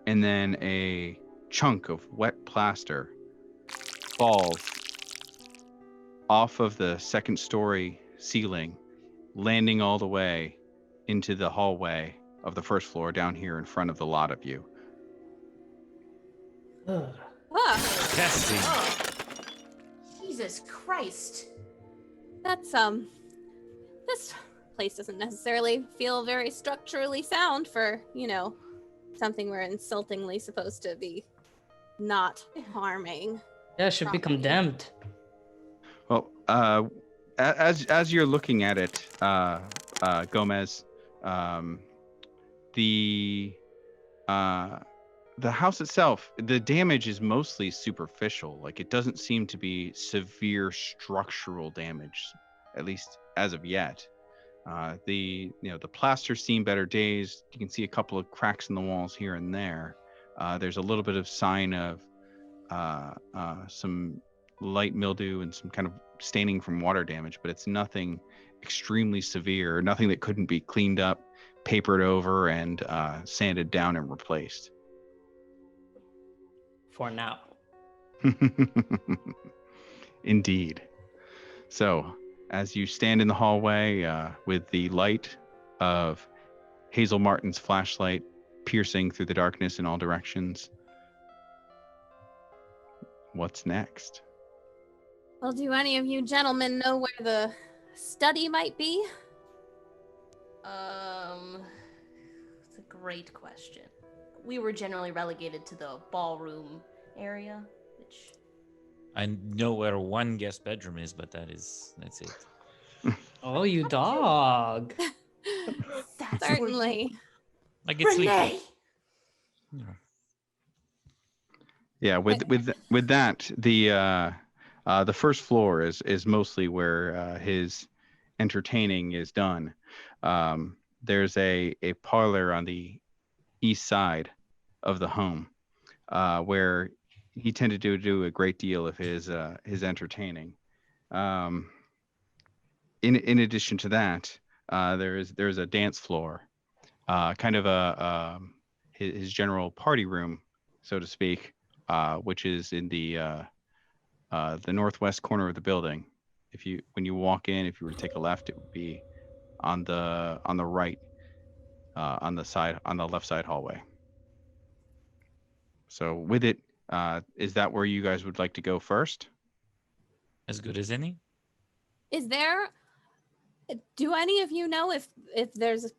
and then a chunk of wet plaster falls off of the second story ceiling, landing all the way into the hallway of the first floor down here in front of the lot of you. Testing. Oh. Jesus Christ. That's this place doesn't necessarily feel very structurally sound for, something we're insultingly supposed to be not harming. Yeah, it should be condemned. Well, as you're looking at it, Gomez, the house itself, the damage is mostly superficial. It doesn't seem to be severe structural damage, at least as of yet. The plaster's seen better days. You can see a couple of cracks in the walls here and there. There's a little bit of sign of some light mildew and some kind of staining from water damage, but it's nothing extremely severe, nothing that couldn't be cleaned up, papered over, and sanded down and replaced. For now. Indeed. So, as you stand in the hallway with the light of Hazel Martin's flashlight piercing through the darkness in all directions, what's next? Well, do any of you gentlemen know where the study might be? It's a great question. We were generally relegated to the ballroom area, which... I know where one guest bedroom is, but that's it. Oh, you dog. That's Certainly. I get sleepy. Renee! You know. Yeah, with that, the first floor is mostly where his entertaining is done. There's a parlor on the east side of the home, where he tended to do a great deal of his entertaining. In addition to that, there's a dance floor, kind of his general party room, so to speak, which is in the northwest corner of the building. When you walk in, if you were to take a left, it would be on the right, on the left side hallway. So with it, is that where you guys would like to go first? As good as any. Do any of you know if there's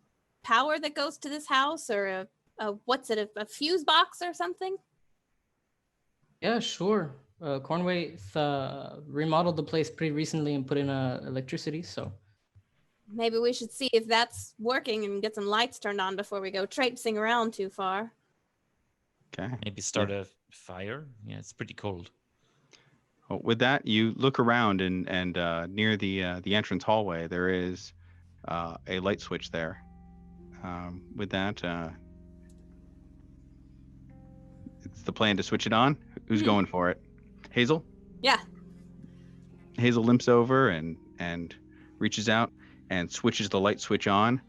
power that goes to this house, or a fuse box or something? Yeah, sure. Cornway remodeled the place pretty recently and put in electricity, so. Maybe we should see if that's working and get some lights turned on before we go traipsing around too far. Okay. Maybe start a fire. Yeah, it's pretty cold. Well, with that, you look around and near the entrance hallway, there is a light switch there. With that, it's the plan to switch it on. Who's going for it? Hazel? Yeah. Hazel limps over and reaches out and switches the light switch on.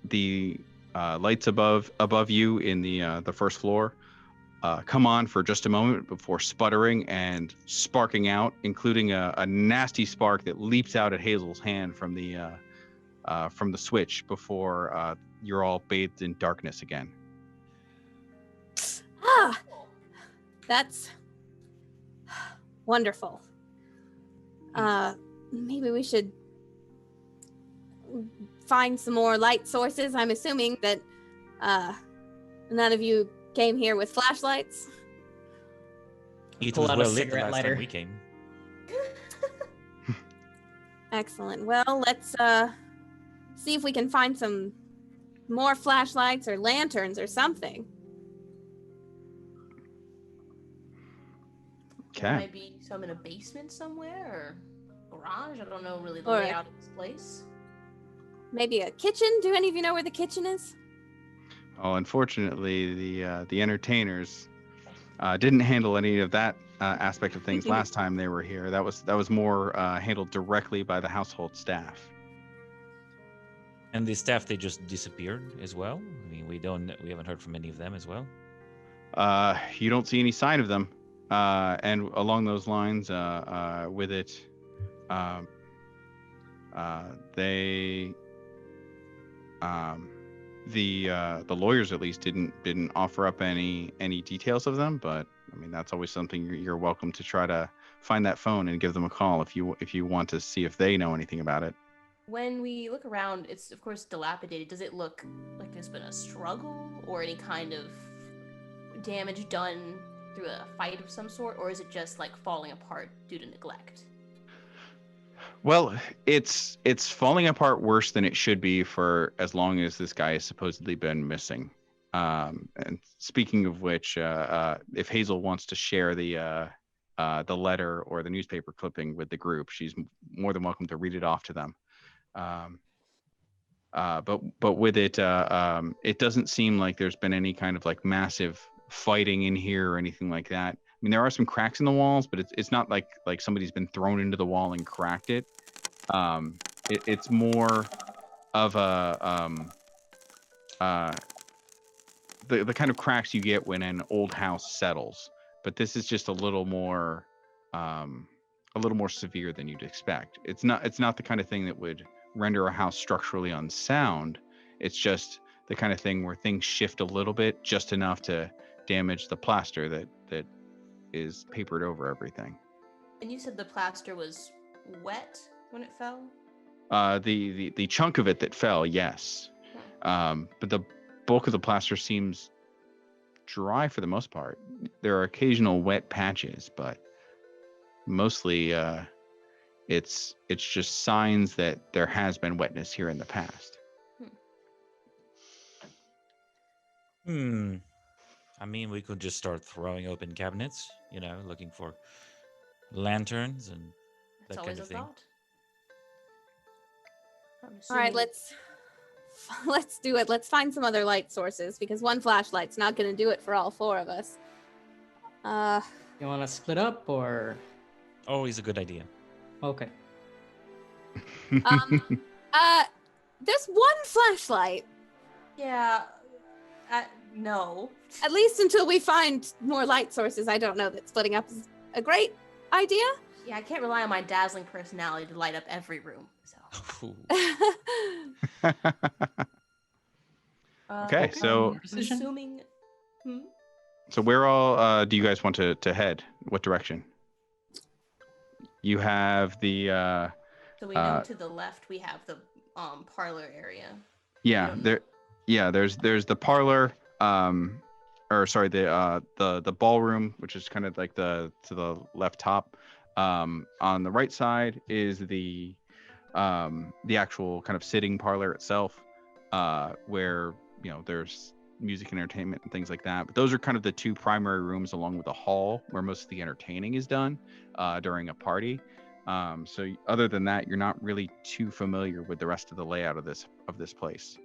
The lights above you in the first floor come on for just a moment before sputtering and sparking out, including a nasty spark that leaps out at Hazel's hand from the switch before you're all bathed in darkness again. Ah, that's wonderful. Maybe we should find some more light sources. I'm assuming that none of you came here with flashlights. It Pull was out a well lit the cigarette last lighter. time we came. Excellent. Well, let's see if we can find some more flashlights or lanterns or something. There Okay. might be some in a basement somewhere or garage. I don't know really the Or- layout of this place. Maybe a kitchen? Do any of you know where the kitchen is? Oh, unfortunately, the entertainers didn't handle any of that aspect of things last time they were here. That was more handled directly by the household staff. And the staff, they just disappeared as well. I mean, we haven't heard from any of them as well. You don't see any sign of them. And along those lines, with it, the lawyers at least didn't offer up any details of them. But I mean, that's always something you're welcome to try to find that phone and give them a call if you want to see if they know anything about it. When we look around, it's of course dilapidated. Does it look like there's been a struggle or any kind of damage done through a fight of some sort, or is it just like falling apart due to neglect? Well, it's falling apart worse than it should be for as long as this guy has supposedly been missing. And speaking of which, if Hazel wants to share the letter or the newspaper clipping with the group, she's more than welcome to read it off to them. But with it, it doesn't seem like there's been any kind of like massive fighting in here or anything like that. I mean, there are some cracks in the walls, but it's not like somebody's been thrown into the wall and cracked it. It's more of a the kind of cracks you get when an old house settles. But this is just a little more severe than you'd expect. It's not the kind of thing that would render a house structurally unsound. It's just the kind of thing where things shift a little bit, just enough to damage the plaster that is papered over everything. And you said the plaster was wet when it fell? The chunk of it that fell, yes. But the bulk of the plaster seems dry for the most part. There are occasional wet patches, but mostly it's just signs that there has been wetness here in the past. I mean, we could just start throwing open cabinets, looking for lanterns and that kind of thing. Thought. All right, let's do it. Let's find some other light sources because one flashlight's not going to do it for all four of us. You want to split up or? Always a good idea. Okay. There's one flashlight. Yeah. No. At least until we find more light sources. I don't know that splitting up is a great idea. Yeah, I can't rely on my dazzling personality to light up every room. So. Okay, so assuming. So where all do you guys want to head? What direction? You have the. So we know to the left we have the parlor area. Yeah, there. Yeah, there's the parlor. Or sorry, the ballroom, which is kind of like to the left top. On the right side is the actual kind of sitting parlor itself, where there's music and entertainment and things like that. But those are kind of the two primary rooms, along with the hall where most of the entertaining is done during a party. So other than that, you're not really too familiar with the rest of the layout of this place.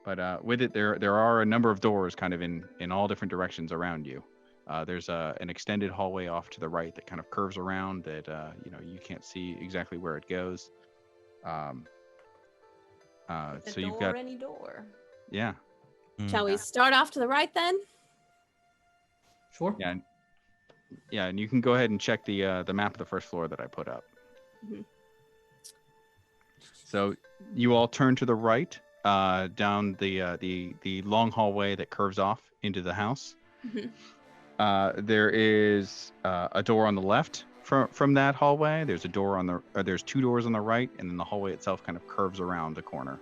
But with it, there are a number of doors kind of in all different directions around you. There's an extended hallway off to the right that kind of curves around that you can't see exactly where it goes. So you've got any door. Yeah. Shall we start off to the right then? Sure. Yeah, and you can go ahead and check the map of the first floor that I put up. Mm-hmm. So you all turn to the right, down the long hallway that curves off into the house. Mm-hmm. There is a door on the left from that hallway. There's a door there's two doors on the right, and then the hallway itself kind of curves around the corner.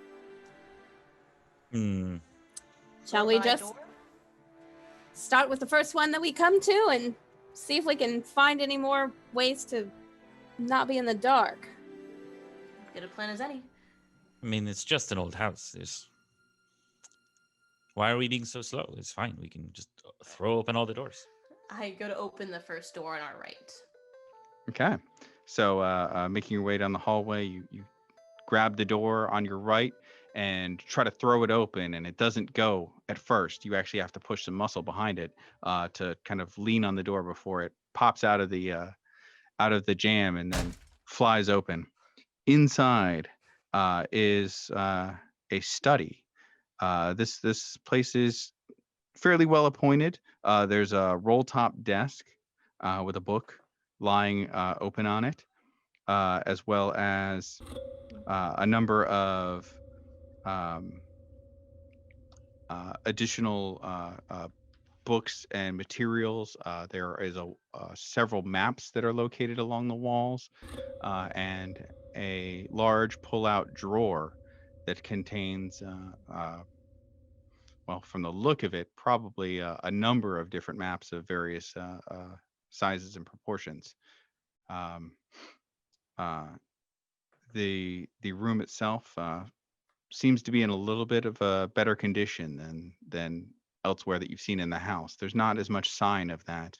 Shall we just start with the first one that we come to and see if we can find any more ways to not be in the dark? Good a plan as any. I mean, it's just an old house. Why are we being so slow? It's fine. We can just throw open all the doors. I go to open the first door on our right. Okay. So making your way down the hallway, you grab the door on your right and try to throw it open, and it doesn't go at first. You actually have to push some muscle behind it to kind of lean on the door before it pops out of the jam and then flies open. Inside is a study. This place is fairly well appointed. There's a roll top desk with a book lying open on it, as well as a number of additional books and materials. There is several maps that are located along the walls, and a large pull-out drawer that contains, well, from the look of it, probably a number of different maps of various sizes and proportions. The room itself seems to be in a little bit of a better condition than elsewhere that you've seen in the house. There's not as much sign of that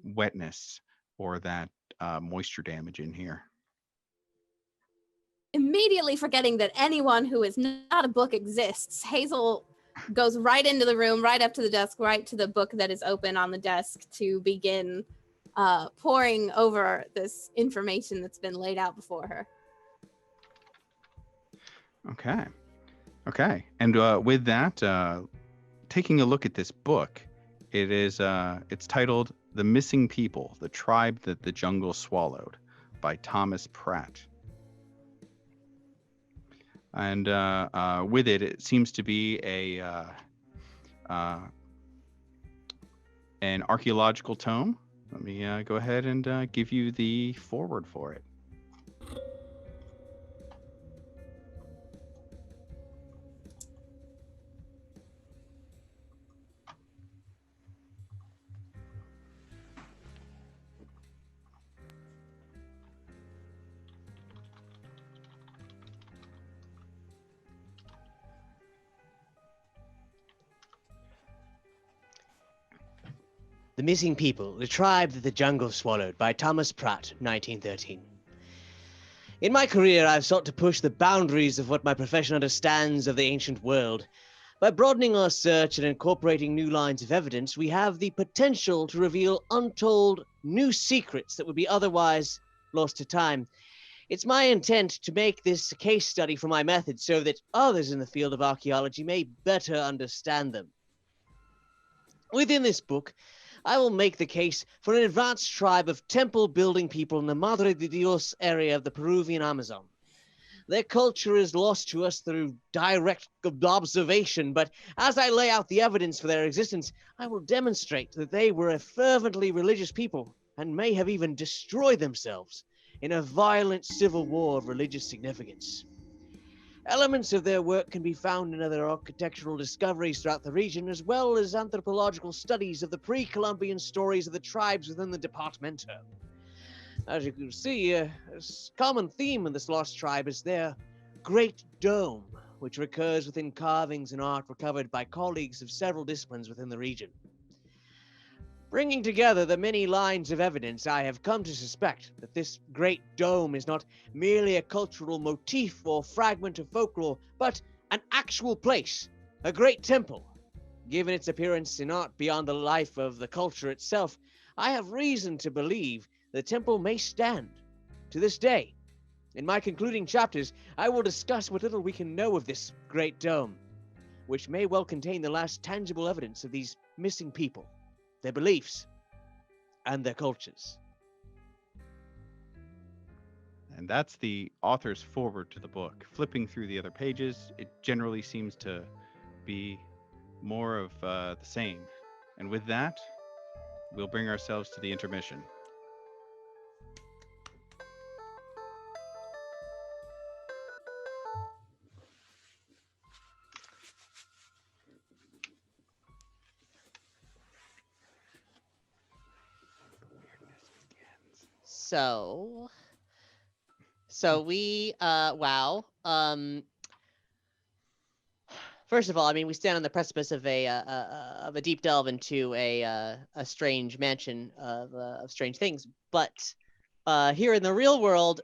wetness or that moisture damage in here. Immediately forgetting that anyone who is not a book exists, Hazel goes right into the room, right up to the desk, right to the book that is open on the desk to begin poring over this information that's been laid out before her. Okay. And with that, taking a look at this book, it's titled "The Missing People: The Tribe That the Jungle Swallowed" by Thomas Pratt. And with it seems to be an archaeological tome. Let me go ahead and give you the forward for it. The Missing People, the Tribe That the Jungle Swallowed by Thomas Pratt, 1913. In my career, I've sought to push the boundaries of what my profession understands of the ancient world. By broadening our search and incorporating new lines of evidence, we have the potential to reveal untold new secrets that would be otherwise lost to time. It's my intent to make this a case study for my method so that others in the field of archaeology may better understand them. Within this book, I will make the case for an advanced tribe of temple-building people in the Madre de Dios area of the Peruvian Amazon. Their culture is lost to us through direct observation, but as I lay out the evidence for their existence, I will demonstrate that they were a fervently religious people and may have even destroyed themselves in a violent civil war of religious significance. Elements of their work can be found in other architectural discoveries throughout the region, as well as anthropological studies of the pre-Columbian stories of the tribes within the departamento. As you can see, a common theme in this lost tribe is their Great Dome, which recurs within carvings and art recovered by colleagues of several disciplines within the region. Bringing together the many lines of evidence, I have come to suspect that this Great Dome is not merely a cultural motif or fragment of folklore, but an actual place, a great temple. Given its appearance in art beyond the life of the culture itself, I have reason to believe the temple may stand to this day. In my concluding chapters, I will discuss what little we can know of this Great Dome, which may well contain the last tangible evidence of these missing people, their beliefs, and their cultures. And that's the author's forward to the book. Flipping through the other pages, it generally seems to be more of the same. And with that, we'll bring ourselves to the intermission. So we wow. First of all, I mean, we stand on the precipice of a deep delve into a strange mansion of strange things. But here in the real world,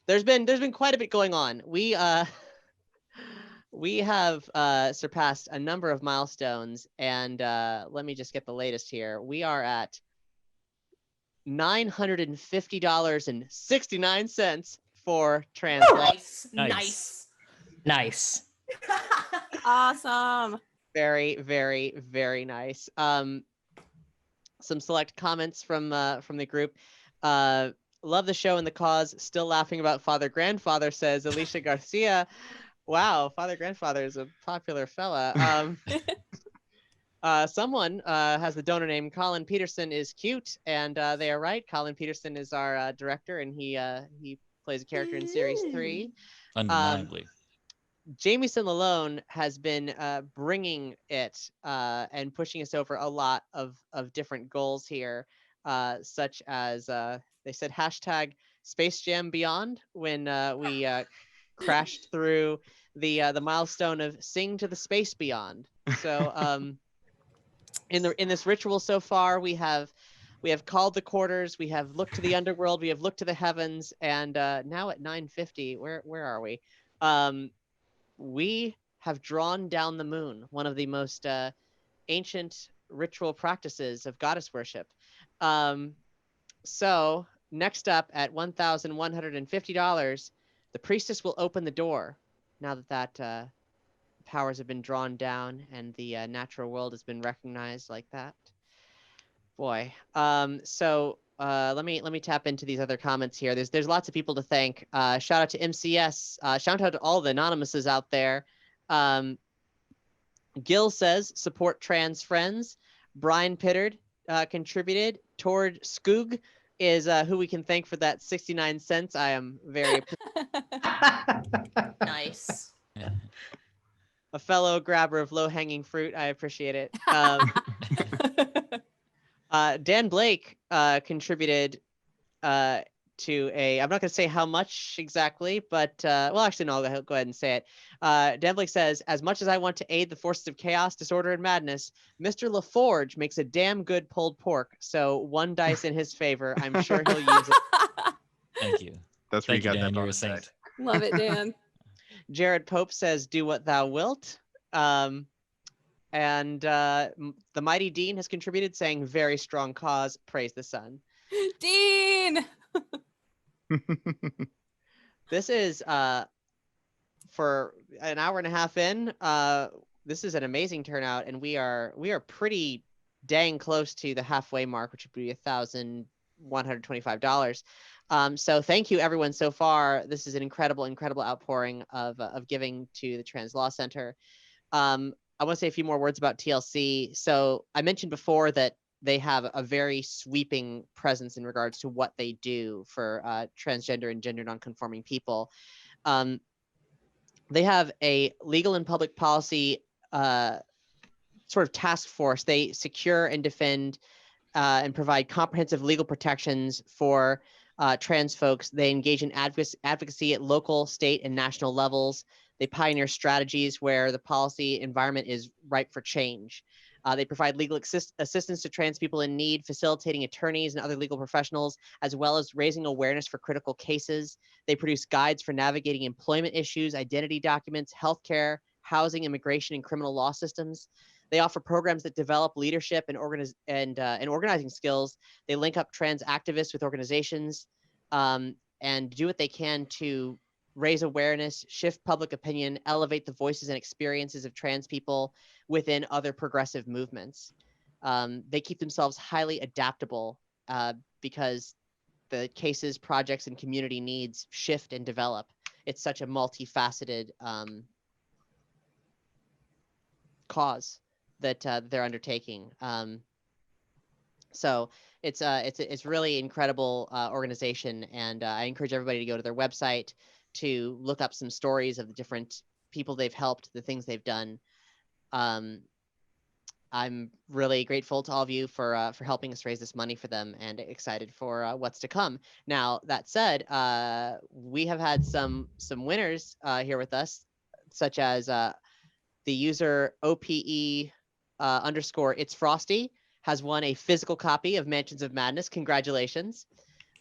there's been quite a bit going on. We have surpassed a number of milestones, and let me just get the latest here. We are at $950.69 for translation. Nice. Awesome. Very, very, very nice. Some select comments from the group. Love the show and the cause. Still laughing about Father Grandfather, says Alicia Garcia. Wow, Father Grandfather is a popular fella. Someone has the donor name Colin Peterson is cute, and they are right. Colin Peterson is our director, and he plays a character in series 3. Undeniably. Jamieson Lalone has been bringing it and pushing us over a lot of different goals here, such as they said hashtag Space Jam Beyond when we crashed through the milestone of Sing to the Space Beyond. So in this ritual so far, we have called the quarters, we have looked to the underworld, we have looked to the heavens, and now at 950, where are we? We have drawn down the moon, one of the most ancient ritual practices of goddess worship. So next up at $1,150, the priestess will open the door now that powers have been drawn down and the natural world has been recognized like that. Boy. So let me tap into these other comments here. There's lots of people to thank. Shout out to MCS. Shout out to all the anonymouses out there. Gil says support trans friends. Brian Pittard contributed. Tord Skoog is who we can thank for that 69 cents. I am very Nice. a fellow grabber of low-hanging fruit. I appreciate it. Dan Blake contributed to a, I'm not going to say how much exactly, but, well, actually, no, I'll go ahead and say it. Dan Blake says, as much as I want to aid the forces of chaos, disorder, and madness, Mr. LaForge makes a damn good pulled pork, so 1 dice in his favor. I'm sure he'll use it. Thank you. That's where you got Dan, that you're a bonus saint. dice. Love it, Dan. Jared Pope says, do what thou wilt. And the Mighty Dean has contributed, saying, very strong cause, praise the sun. Dean! This is for an hour and a half in. This is an amazing turnout, and we are pretty dang close to the halfway mark, which would be $1,125. So thank you everyone so far. This is an incredible outpouring of giving to the Trans Law Center. I want to say a few more words about TLC. So I mentioned before that they have a very sweeping presence in regards to what they do for transgender and gender nonconforming people. They have a legal and public policy sort of task force. They secure and defend and provide comprehensive legal protections for trans folks. They engage in advocacy at local, state, and national levels. They pioneer strategies where the policy environment is ripe for change. They provide legal assistance to trans people in need, facilitating attorneys and other legal professionals, as well as raising awareness for critical cases. They produce guides for navigating employment issues, identity documents, healthcare, housing, immigration, and criminal law systems. They offer programs that develop leadership and organizing skills. They link up trans activists with organizations and do what they can to raise awareness, shift public opinion, elevate the voices and experiences of trans people within other progressive movements. They keep themselves highly adaptable because the cases, projects, and community needs shift and develop. It's such a multifaceted cause that they're undertaking. So it's really incredible organization, and I encourage everybody to go to their website to look up some stories of the different people they've helped, the things they've done. I'm really grateful to all of you for helping us raise this money for them, and excited for what's to come. Now, that said, we have had some winners here with us, such as the user OPE _ It's Frosty has won a physical copy of Mansions of Madness. Congratulations.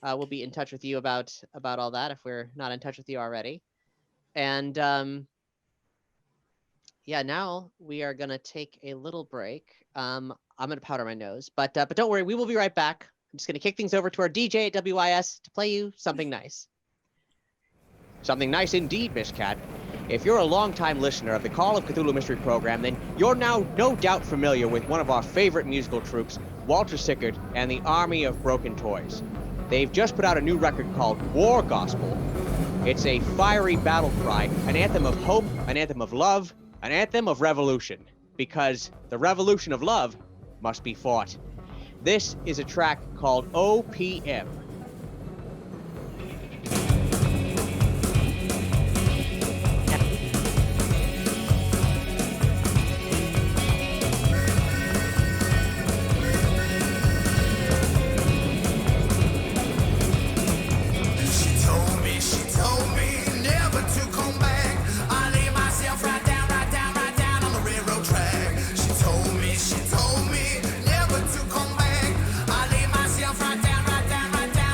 We'll be in touch with you about all that if we're not in touch with you already. And yeah, now we are gonna take a little break. I'm gonna powder my nose, but don't worry, we will be right back. I'm just gonna kick things over to our DJ at WIS to play you something nice. Something nice indeed, Miss Cat. If you're a longtime listener of the Call of Cthulhu Mystery Program, then you're now no doubt familiar with one of our favorite musical troops, Walter Sickert and the Army of Broken Toys. They've just put out a new record called War Gospel. It's a fiery battle cry, an anthem of hope, an anthem of love, an anthem of revolution, because the revolution of love must be fought. This is a track called OPM. Right down, right down.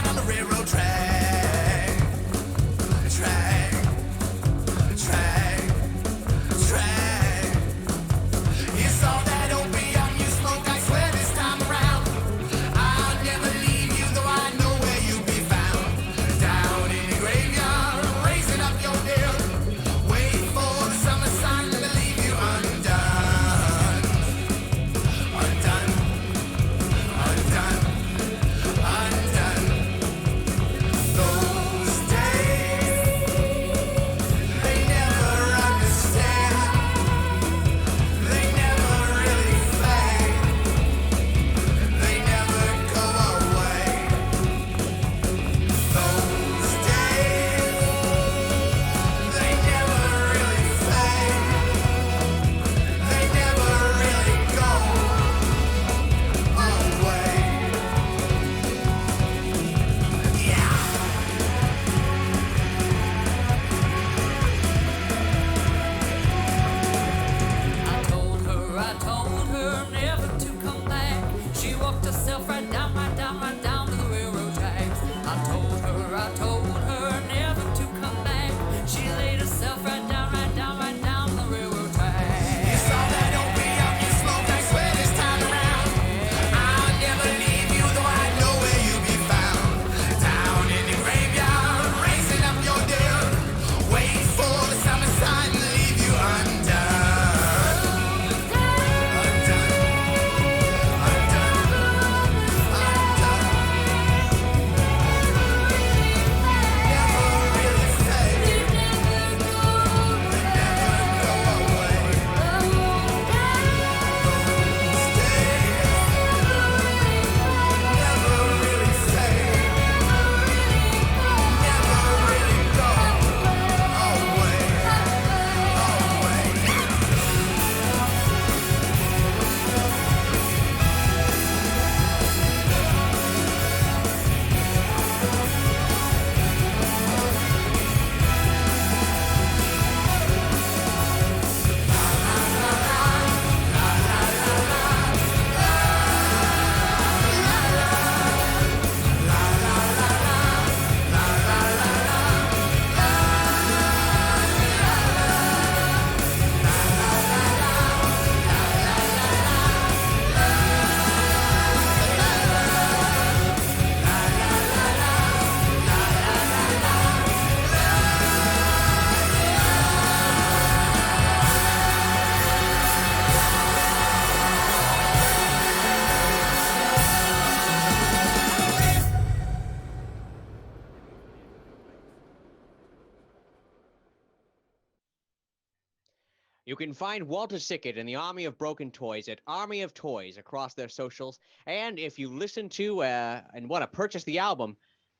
You can find Walter Sickett and the Army of Broken Toys at Army of Toys across their socials. And if you listen to and want to purchase the album,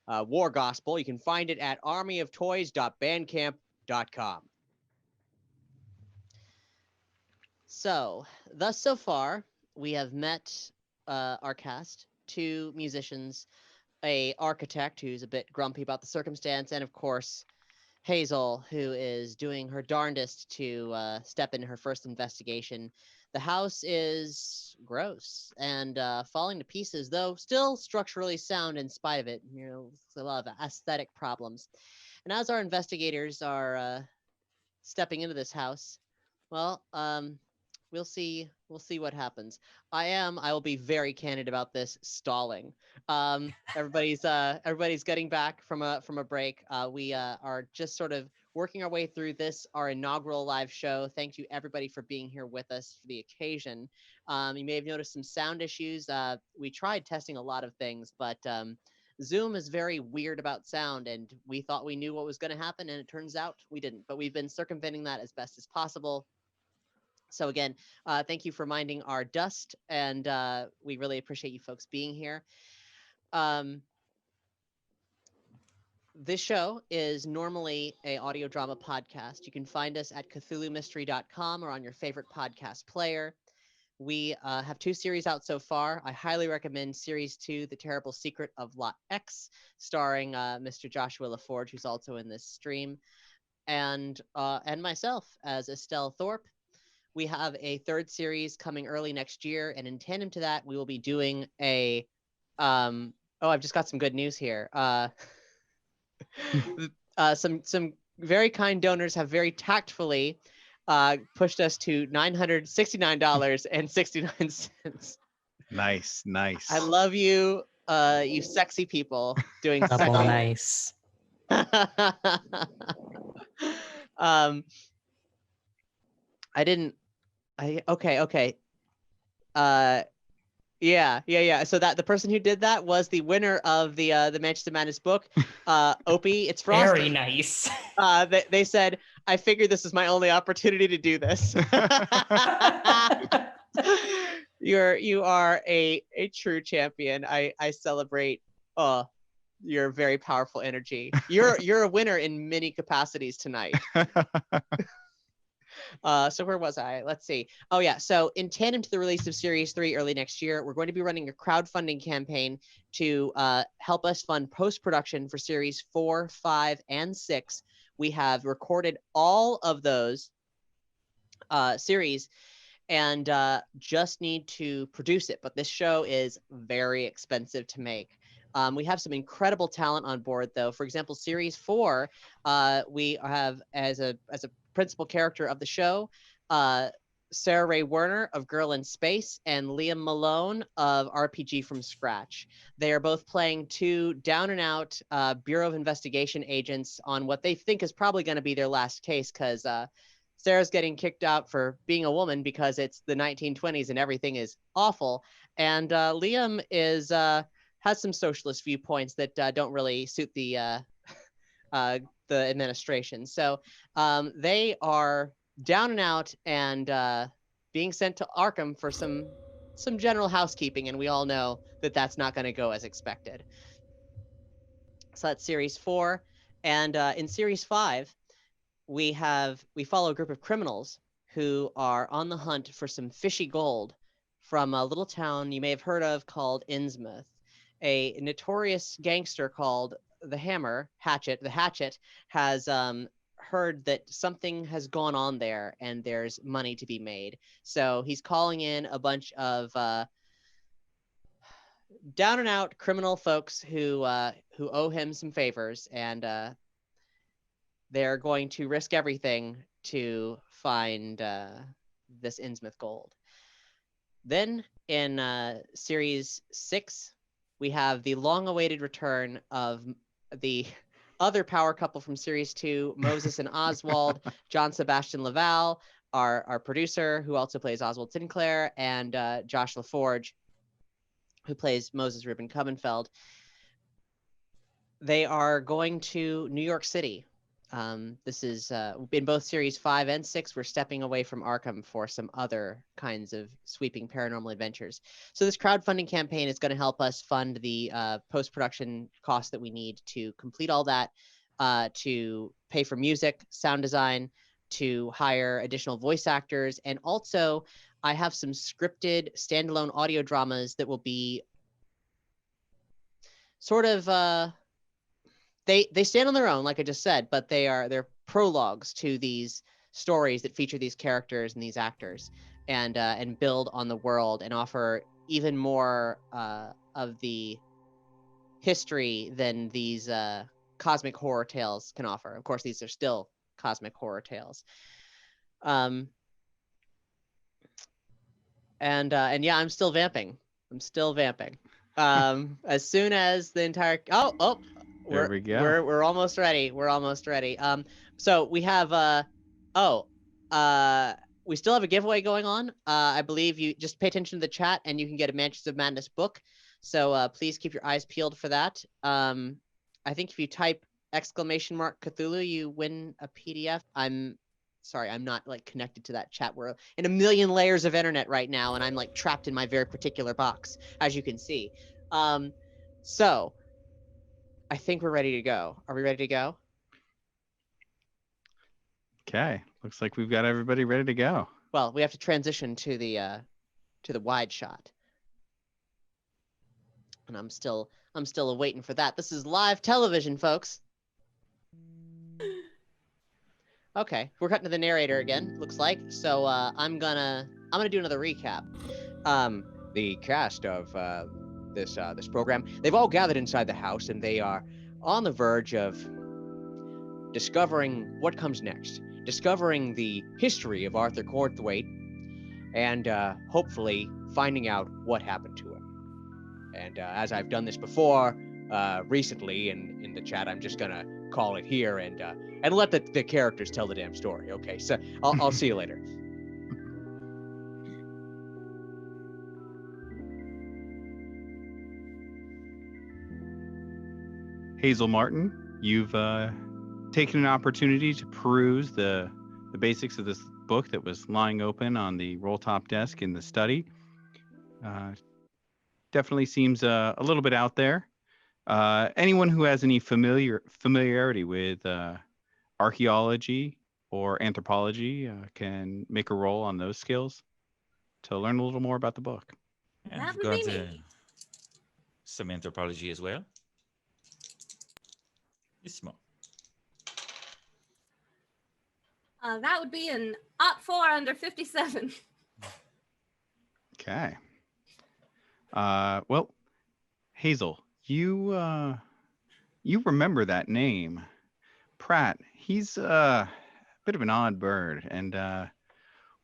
War Gospel, you can find it at armyoftoys.bandcamp.com. So, thus so far, we have met our cast, 2 musicians, a architect who's a bit grumpy about the circumstance, and of course, Hazel, who is doing her darndest to step into her first investigation. The house is gross and falling to pieces, though still structurally sound in spite of it. You know, a lot of aesthetic problems. And as our investigators are stepping into this house, well, we'll see what happens. I will be very candid about this, stalling. Everybody's getting back from a break. We are just sort of working our way through this, our inaugural live show. Thank you everybody for being here with us for the occasion. You may have noticed some sound issues. We tried testing a lot of things, but Zoom is very weird about sound, and we thought we knew what was going to happen, and it turns out we didn't. But we've been circumventing that as best as possible. So again, thank you for minding our dust, and we really appreciate you folks being here. This show is normally an audio drama podcast. You can find us at CthulhuMystery.com or on your favorite podcast player. We have 2 series out so far. I highly recommend Series 2, The Terrible Secret of Lot X, starring Mr. Joshua LaForge, who's also in this stream, and myself as Estelle Thorpe. We have a 3rd series coming early next year, and in tandem to that, we will be doing a I've just got some good news here. Some very kind donors have very tactfully pushed us to $969.69. Nice. I love you, you sexy people doing Double sexy. nice. Okay. Yeah. So that the person who did that was the winner of the Manchester Madness book, Opie. It's Frosty. Very nice. They said, I figured this is my only opportunity to do this. You are a true champion. I celebrate your very powerful energy. You're a winner in many capacities tonight. So where was I? Let's see. Oh yeah. So in tandem to the release of Series 3 early next year, we're going to be running a crowdfunding campaign to help us fund post-production for Series 4, 5, and 6. We have recorded all of those series and just need to produce it. But this show is very expensive to make. We have some incredible talent on board, though. For example, Series 4, we have as a principal character of the show, Sarah Ray Werner of Girl in Space and Liam Malone of RPG from Scratch. They are both playing 2 down-and-out Bureau of Investigation agents on what they think is probably going to be their last case, because Sarah's getting kicked out for being a woman because it's the 1920s and everything is awful. And Liam is has some socialist viewpoints that don't really suit the administration. So they are down and out and being sent to Arkham for some general housekeeping, and we all know that that's not going to go as expected. So that's Series 4. And in Series 5, we follow a group of criminals who are on the hunt for some fishy gold from a little town you may have heard of called Innsmouth. A notorious gangster called the Hatchet has heard that something has gone on there and there's money to be made. So he's calling in a bunch of down and out criminal folks who owe him some favors, and they're going to risk everything to find this Innsmouth gold. Then in Series 6, we have the long-awaited return of the other power couple from Series 2, Moses and Oswald, John Sebastian LaValle, our producer, who also plays Oswald Sinclair, and Josh LaForge, who plays Moses Rubin Kubenfeld. They are going to New York City This is in both series 5 and 6. We're stepping away from Arkham for some other kinds of sweeping paranormal adventures. So this crowdfunding campaign is going to help us fund the post-production costs that we need to complete all that, to pay for music, sound design, to hire additional voice actors, and also I have some scripted standalone audio dramas that will be sort of they stand on their own, like I just said, but they're prologues to these stories that feature these characters and these actors, and build on the world and offer even more of the history than these cosmic horror tales can offer. Of course, these are still cosmic horror tales. And yeah, I'm still vamping. As soon as the entire There we go. We're almost ready. So we have we still have a giveaway going on. I believe you just pay attention to the chat and you can get a Mansions of Madness book. So please keep your eyes peeled for that. I think if you type !Cthulhu, you win a PDF. I'm sorry, I'm not like connected to that chat. We're in a million layers of internet right now, and I'm like trapped in my very particular box, as you can see. So I think we're ready to go. Are we ready to go? Okay, looks like we've got everybody ready to go. Well, we have to transition to the wide shot, and I'm still waiting for that. This is live television, folks. Okay, we're cutting to the narrator again. Looks like. So I'm gonna do another recap. The cast of this program, they've all gathered inside the house, and they are on the verge of discovering what comes next, discovering the history of Arthur Cornthwaite, and hopefully finding out what happened to him. And as I've done this before recently in the chat, I'm just gonna call it here and let the characters tell the damn story. Okay, so I'll see you later. Hazel Martin, you've taken an opportunity to peruse the basics of this book that was lying open on the roll top desk in the study. Definitely seems a little bit out there. Anyone who has any familiarity with archaeology or anthropology can make a roll on those skills to learn a little more about the book. And That I've would got be me. some anthropology as well. It's small. That would be an up 4 under 57. Okay. Well, Hazel, you remember that name, Pratt. He's a bit of an odd bird, and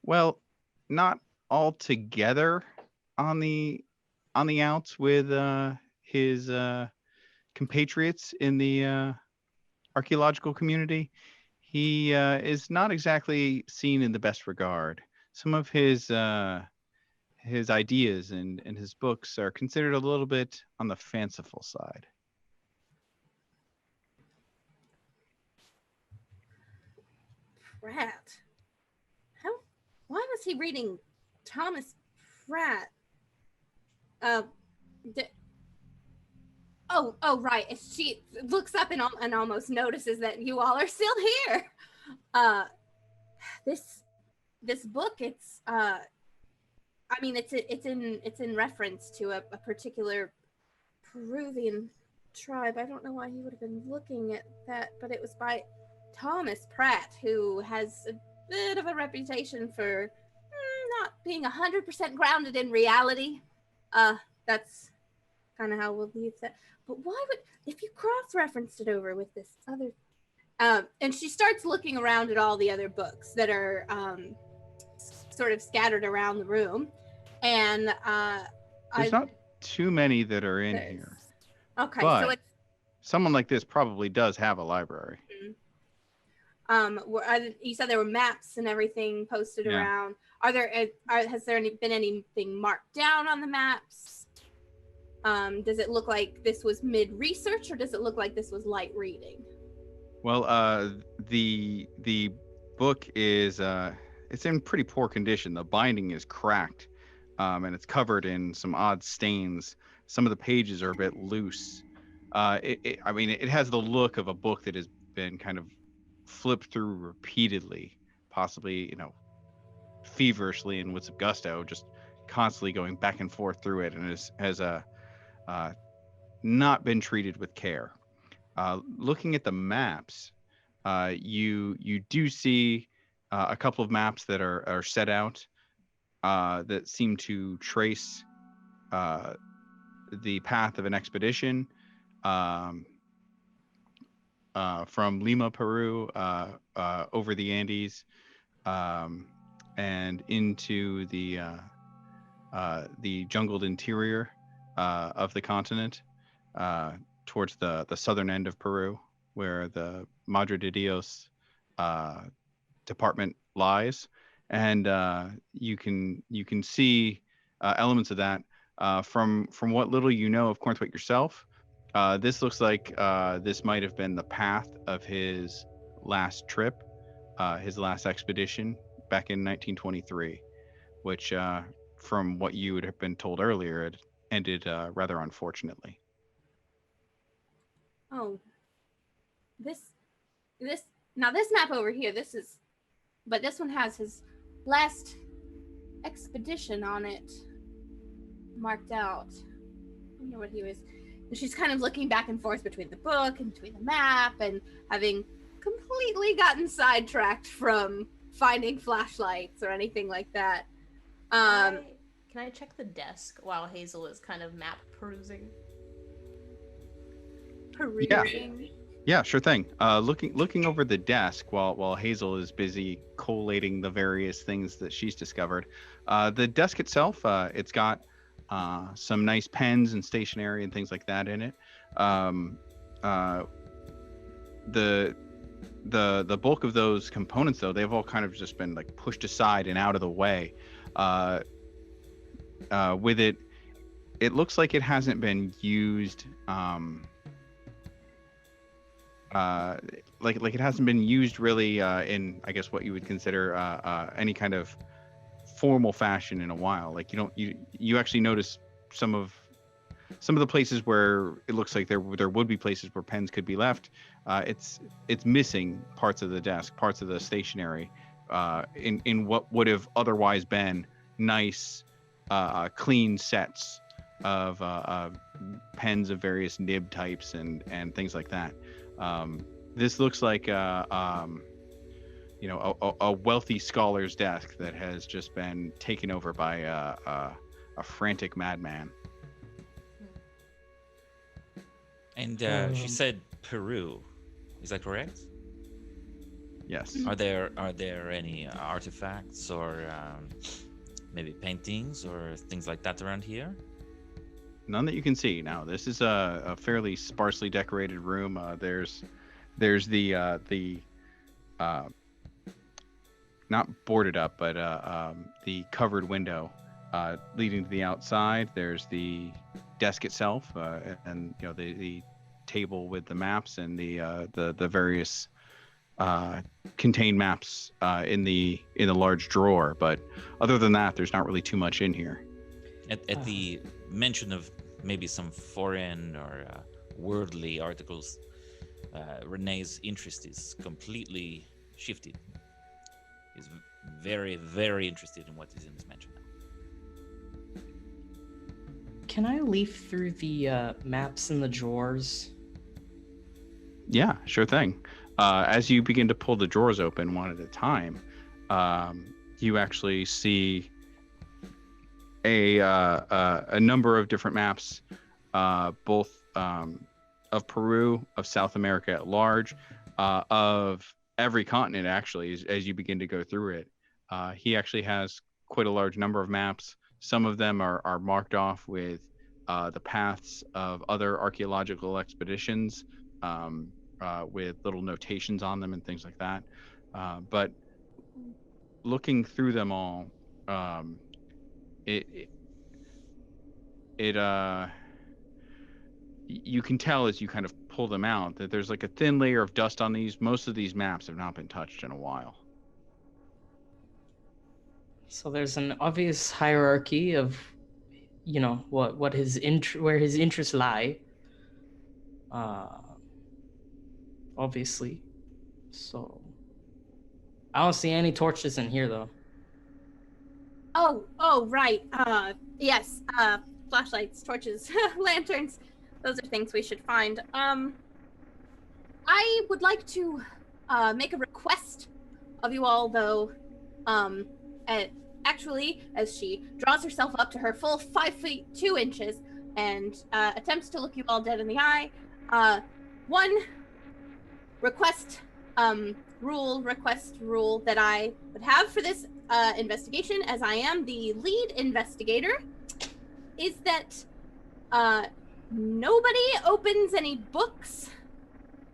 well, not altogether on the outs with his compatriots in the archaeological community. He is not exactly seen in the best regard. Some of his ideas and his books are considered a little bit on the fanciful side. Pratt. Why was he reading Thomas Pratt? Oh, right. She looks up and almost notices that you all are still here. This book, it's in reference to a particular Peruvian tribe. I don't know why he would have been looking at that, but it was by Thomas Pratt, who has a bit of a reputation for not being 100% grounded in reality. That's kind of how we'll leave that. But why would, if you cross-referenced it over with this other, and she starts looking around at all the other books that are sort of scattered around the room, and there's not too many that are in here. Okay, but so it's someone like this probably does have a library. you said there were maps and everything posted around. Has there been anything marked down on the maps? Does it look like this was mid-research, or does it look like this was light reading? Well, the book is it's in pretty poor condition. The binding is cracked, and it's covered in some odd stains. Some of the pages are a bit loose. I mean, it has the look of a book that has been kind of flipped through repeatedly, possibly, feverishly and with some gusto, just constantly going back and forth through it, and has not been treated with care. Looking at the maps, you do see a couple of maps that are set out that seem to trace the path of an expedition from Lima, Peru, over the Andes, and into the jungled interior of the continent, towards the southern end of Peru, where the Madre de Dios department lies, and you can see elements of that from what little you know of Cornthwaite yourself. This looks like this might have been the path of his last trip, his last expedition back in 1923, which, from what you would have been told earlier, it ended rather unfortunately. Oh, this now this map over here, but this one has his last expedition on it marked out. I wonder what he was. And she's kind of looking back and forth between the book and between the map, and having completely gotten sidetracked from finding flashlights or anything like that. Can I check the desk while Hazel is kind of map perusing? Yeah, sure thing. Looking over the desk while Hazel is busy collating the various things that she's discovered. The desk itself, it's got some nice pens and stationery and things like that in it. The bulk of those components, though, they've all kind of just been like pushed aside and out of the way. With it looks like it hasn't been used. Like it hasn't been used really in, I guess, what you would consider any kind of formal fashion in a while. Like you actually notice some of the places where it looks like there would be places where pens could be left. It's missing parts of the desk, parts of the stationery, in what would have otherwise been nice, clean sets of pens of various nib types and things like that. This looks like a wealthy scholar's desk that has just been taken over by a frantic madman. And she said Peru. Is that correct? Yes. Are there any artifacts or maybe paintings or things like that around here? None that you can see. Now, this is a fairly sparsely decorated room. There's the not boarded up, but the covered window leading to the outside. There's the desk itself, and the table with the maps and the various contained maps in the large drawer. But other than that, there's not really too much in here. At the mention of maybe some foreign or worldly articles, Renee's interest is completely shifted. He's very, very interested in what is in this mention now. Can I leaf through the maps in the drawers? Yeah, sure thing. As you begin to pull the drawers open one at a time, you actually see a number of different maps, both of Peru, of South America at large, of every continent actually, as you begin to go through it. He actually has quite a large number of maps. Some of them are marked off with the paths of other archaeological expeditions, with little notations on them and things like that. But looking through them all, you can tell as you kind of pull them out that there's like a thin layer of dust on these. Most of these maps have not been touched in a while. So there's an obvious hierarchy of, what where his interests lie. Obviously. So I don't see any torches in here though. Oh, right. Yes. Flashlights, torches, lanterns. Those are things we should find. I would like to make a request of you all, though. Actually, as she draws herself up to her full 5 feet 2 inches and attempts to look you all dead in the eye. One request rule that I would have for this investigation, as I am the lead investigator, is that nobody opens any books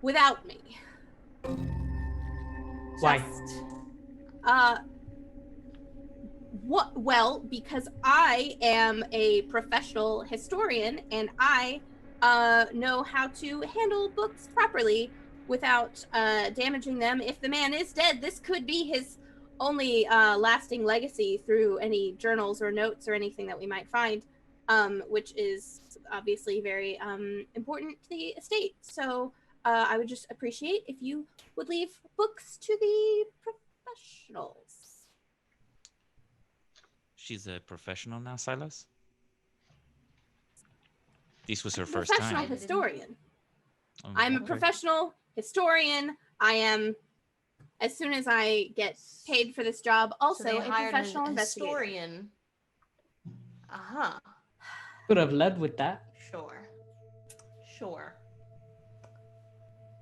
without me. Why? Well, because I am a professional historian and I know how to handle books properly without damaging them. If the man is dead, this could be his only lasting legacy through any journals or notes or anything that we might find, which is obviously very important to the estate. So I would just appreciate if you would leave books to the professionals. She's a professional now, Silas? This was her first time. Professional historian. Oh, I'm a okay. professional historian. I am, as soon as I get paid for this job, also So they a hired professional an investigator. historian. Uh-huh. Could have led with that. Sure.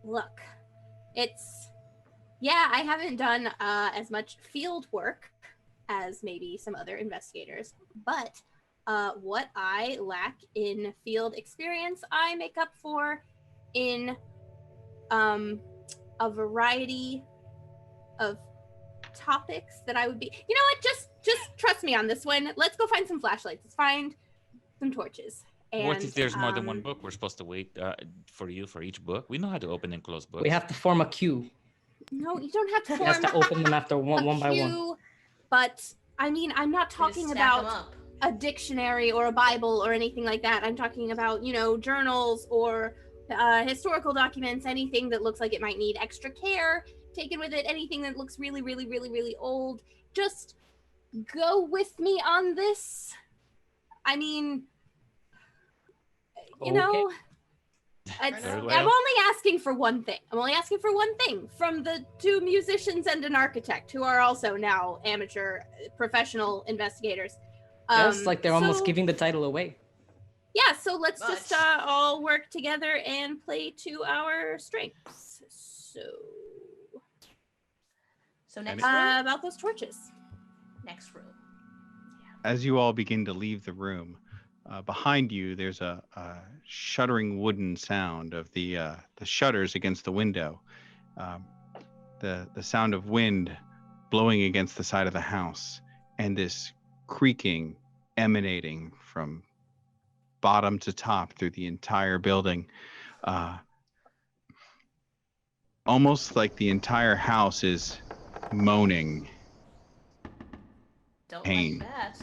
Look, I haven't done as much field work as maybe some other investigators, but what I lack in field experience, I make up for in a variety of topics that I would be. You know what? Just trust me on this one. Let's go find some flashlights. Let's find some torches. And, What if there's more than one book? We're supposed to wait for you for each book. We know how to open and close books. We have to form a queue. No, you don't have to We form have to open them after one by one. queue, but I mean, I'm not talking about a dictionary or a Bible or anything like that. I'm talking about, journals or historical documents, anything that looks like it might need extra care taken with it, anything that looks really, really, really, really old. Just go with me on this. I mean, Okay. I'm only asking for one thing. From the 2 musicians and an architect who are also now amateur professional investigators. Yes, like they're almost giving the title away. Yeah, so let's just all work together and play to our strengths. So next room? About those torches. Next room. As you all begin to leave the room, behind you, there's a shuddering wooden sound of the shutters against the window. The sound of wind blowing against the side of the house, and this creaking emanating from bottom to top through the entire building. Almost like the entire house is moaning. Don't pain. like that.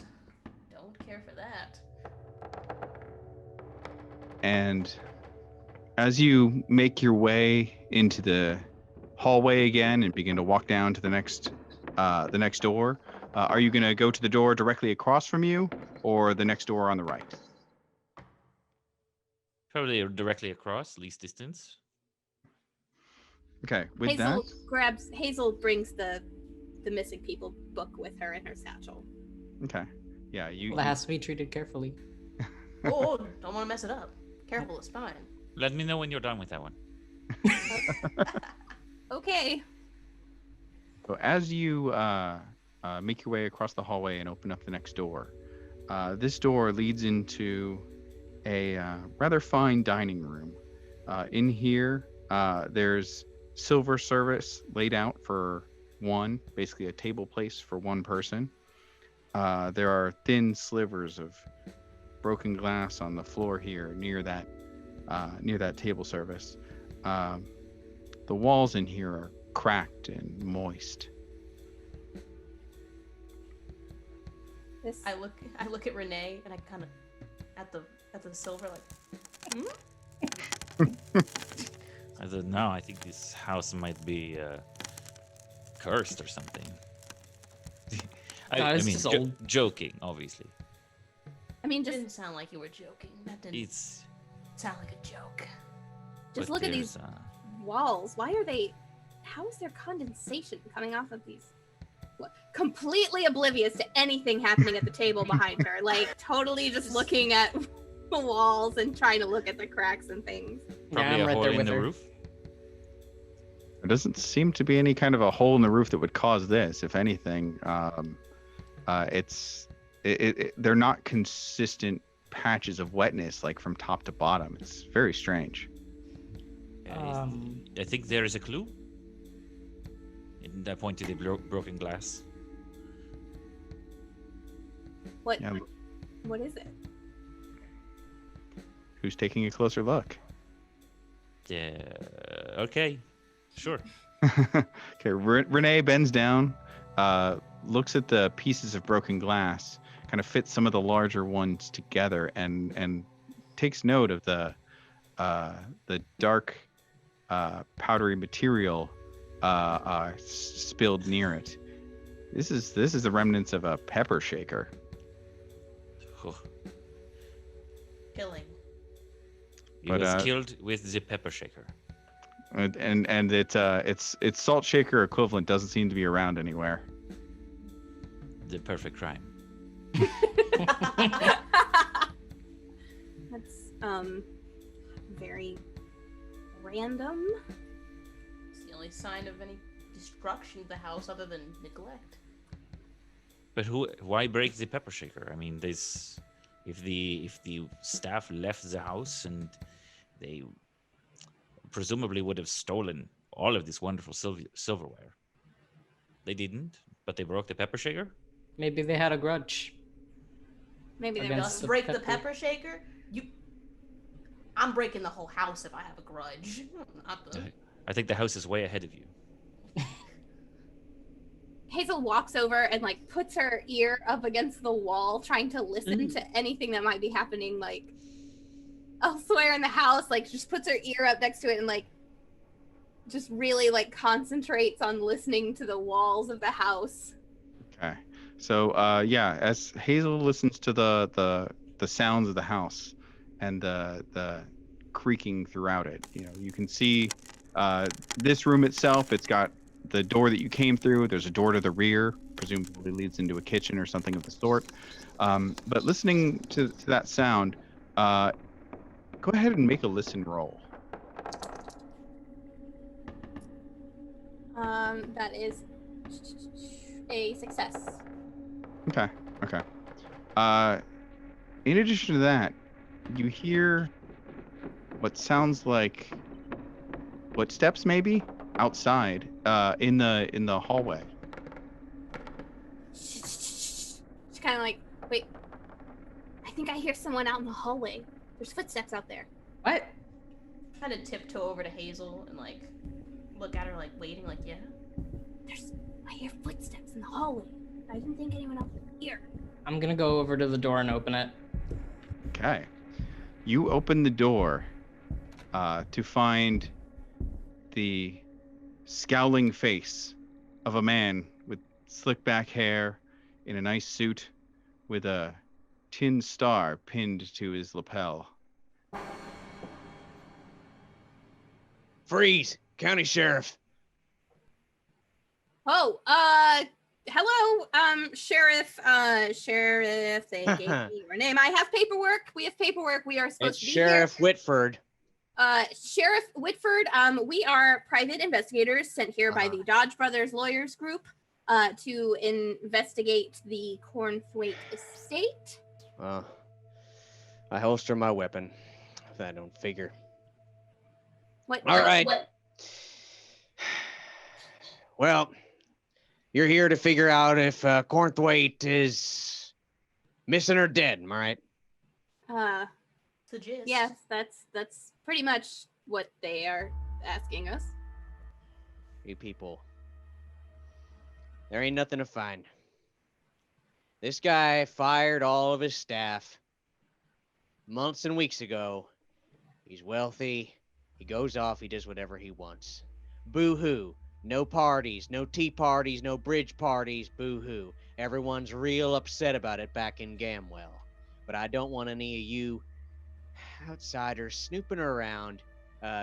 Don't care for that. And as you make your way into the hallway again and begin to walk down to the next door, are you going to go to the door directly across from you or the next door on the right? Probably directly across, least distance. Okay, with that. Hazel brings the missing people book with her in her satchel. Okay. Yeah, Well, it has to be treated carefully. Oh, don't want to mess it up. Careful, it's fine. Let me know when you're done with that one. Okay. So as you make your way across the hallway and open up the next door, this door leads into a rather fine dining room. In here, there's silver service laid out for one, basically a table place for one person. There are thin slivers of broken glass on the floor here near that near that table service. The walls in here are cracked and moist. I look at Renee and I kind of at the silver like. I don't know. I think this house might be cursed or something. I it's mean, just old. joking, obviously. I mean, It just didn't sound like you were joking. That didn't It's sound like a joke. just but look at these there's, walls. Why are they? How is there condensation coming off of these? What, completely oblivious to anything happening at the table behind her, like totally just looking at the walls and trying to look at the cracks and things. probably I'm a right hole there in with the her. roof. There doesn't seem to be any kind of a hole in the roof that would cause this. If anything, they're not consistent patches of wetness like from top to bottom. It's very strange. I think there is a clue. And I point to the broken glass. What? Yeah, What is it? who's taking a closer look? Yeah. Okay. Sure. Okay, Renee bends down, looks at the pieces of broken glass, kind of fits some of the larger ones together, and takes note of the dark powdery material spilled near it. This is the remnants of a pepper shaker. Oh, Killing. he But, was killed with the pepper shaker. And its salt shaker equivalent doesn't seem to be around anywhere. The perfect crime. That's very random. It's the only sign of any destruction of the house other than neglect. But why break the pepper shaker? I mean, if the staff left the house and they presumably would have stolen all of this wonderful silverware. They didn't, but they broke the pepper shaker? Maybe they had a grudge. Maybe they Against were Just the break the pepper. pepper shaker? I'm breaking the whole house if I have a grudge. Not the... I think the house is way ahead of you. Hazel walks over and like puts her ear up against the wall, trying to listen to anything that might be happening, like elsewhere in the house. Like just puts her ear up next to it and like just really like concentrates on listening to the walls of the house. Okay. So yeah, as Hazel listens to the sounds of the house and the creaking throughout it, you can see this room itself. It's got the door that you came through. There's a door to the rear, presumably leads into a kitchen or something of the sort. But listening to that sound, go ahead and make a listen roll. That is a success. Okay. In addition to that, you hear what sounds like footsteps, maybe outside, in the hallway. She's kind of like, wait, I think I hear someone out in the hallway. There's footsteps out there. What? Kind of tiptoe over to Hazel and like look at her like waiting, like, yeah. I hear footsteps in the hallway. I didn't think anyone else was here. I'm gonna go over to the door and open it. Okay. You open the door to find the scowling face of a man with slick back hair in a nice suit with a tin star pinned to his lapel. Freeze! County Sheriff. Oh, hello, Sheriff, they gave me your name. I have paperwork. We have paperwork. We are supposed It's to be Sheriff Whitford. here. Sheriff Whitford, we are private investigators sent here by the Dodge Brothers Lawyers Group, to investigate the Cornthwaite estate. I holster my weapon. If that don't figure. What? All right. What? Well, you're here to figure out if Cornthwaite is missing or dead, am I right? The gist. Yes, that's pretty much what they are asking us. You people. There ain't nothing to find. This guy fired all of his staff months and weeks ago. He's wealthy. He goes off. He does whatever he wants. Boo-hoo. No parties, no tea parties, no bridge parties. Boo-hoo. Everyone's real upset about it back in Gamwell. But I don't want any of you outsiders snooping around,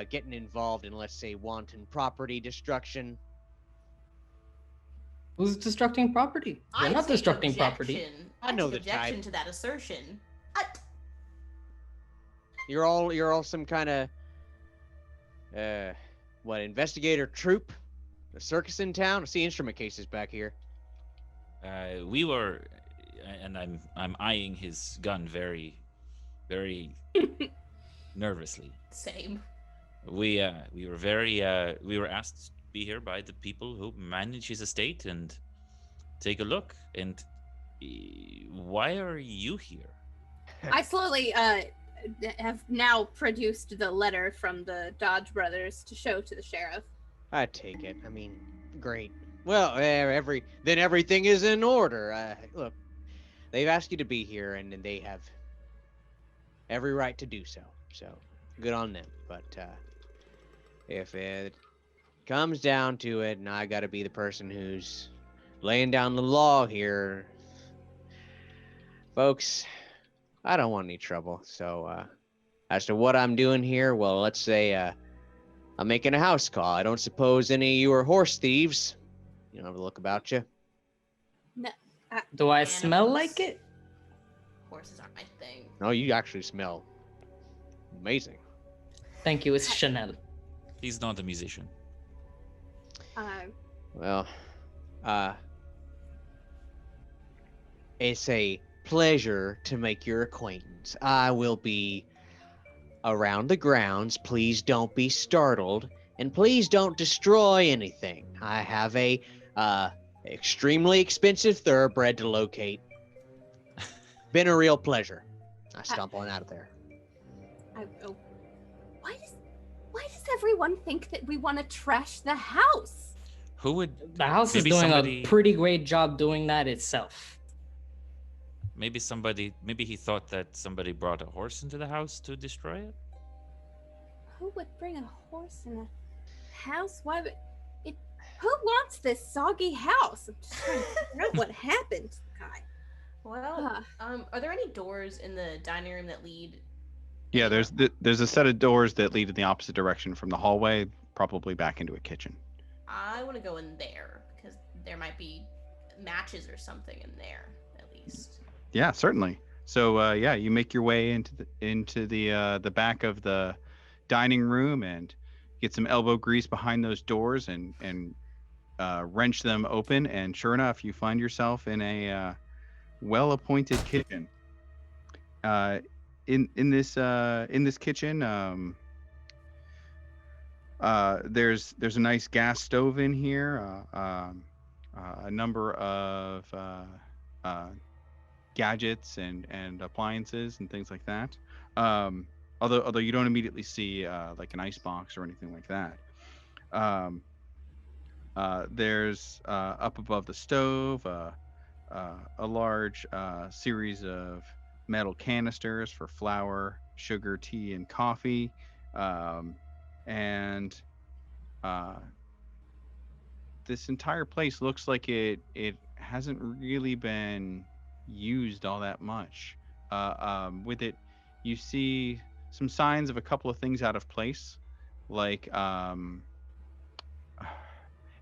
getting involved in, let's say, wanton property destruction. Who's destructing property? We're not destructing property. I know the objection type. to that assertion. You're all some kind of investigator troop? A circus in town? I see instrument cases back here. We were, and I'm eyeing his gun very, very nervously. Same. We were asked to be here by the people who manage his estate and take a look. And why are you here? I slowly have now produced the letter from the Dodge brothers to show to the sheriff. I take it. I mean, great. Well, then everything is in order. Look, they've asked you to be here, and they have every right to do so. So, good on them. But if it comes down to it, and I got to be the person who's laying down the law here, folks, I don't want any trouble. So, as to what I'm doing here, well, let's say I'm making a house call. I don't suppose any of you are horse thieves. You don't have a look about you. No. Do I Animals. smell like it? Horses aren't my thing. No, you actually smell amazing. Thank you, it's Chanel. He's not a musician. Well, it's a pleasure to make your acquaintance. I will be around the grounds. Please don't be startled, and please don't destroy anything. I have a extremely expensive thoroughbred to locate. Been a real pleasure. I stump on out of there. Why does everyone think that we want to trash the house? Who would? The house is maybe doing somebody- a pretty great job doing that itself. Maybe he thought that somebody brought a horse into the house to destroy it. Who would bring a horse in a house? Why would it? Who wants this soggy house? I'm just trying to figure out what happened to the guy. Well, are there any doors in the dining room that lead? Yeah, there's a set of doors that lead in the opposite direction from the hallway, probably back into a kitchen. I want to go in there because there might be matches or something in there at least. Yeah, certainly. So yeah, you make your way into the back of the dining room and get some elbow grease behind those doors and wrench them open. And sure enough, you find yourself in a well-appointed kitchen. In this kitchen, there's a nice gas stove in here. A number of gadgets and appliances and things like that. Although you don't immediately see like an ice box or anything like that. There's up above the stove a large series of metal canisters for flour, sugar, tea, and coffee, and this entire place looks like it hasn't really been used all that much. With it, you see some signs of a couple of things out of place, like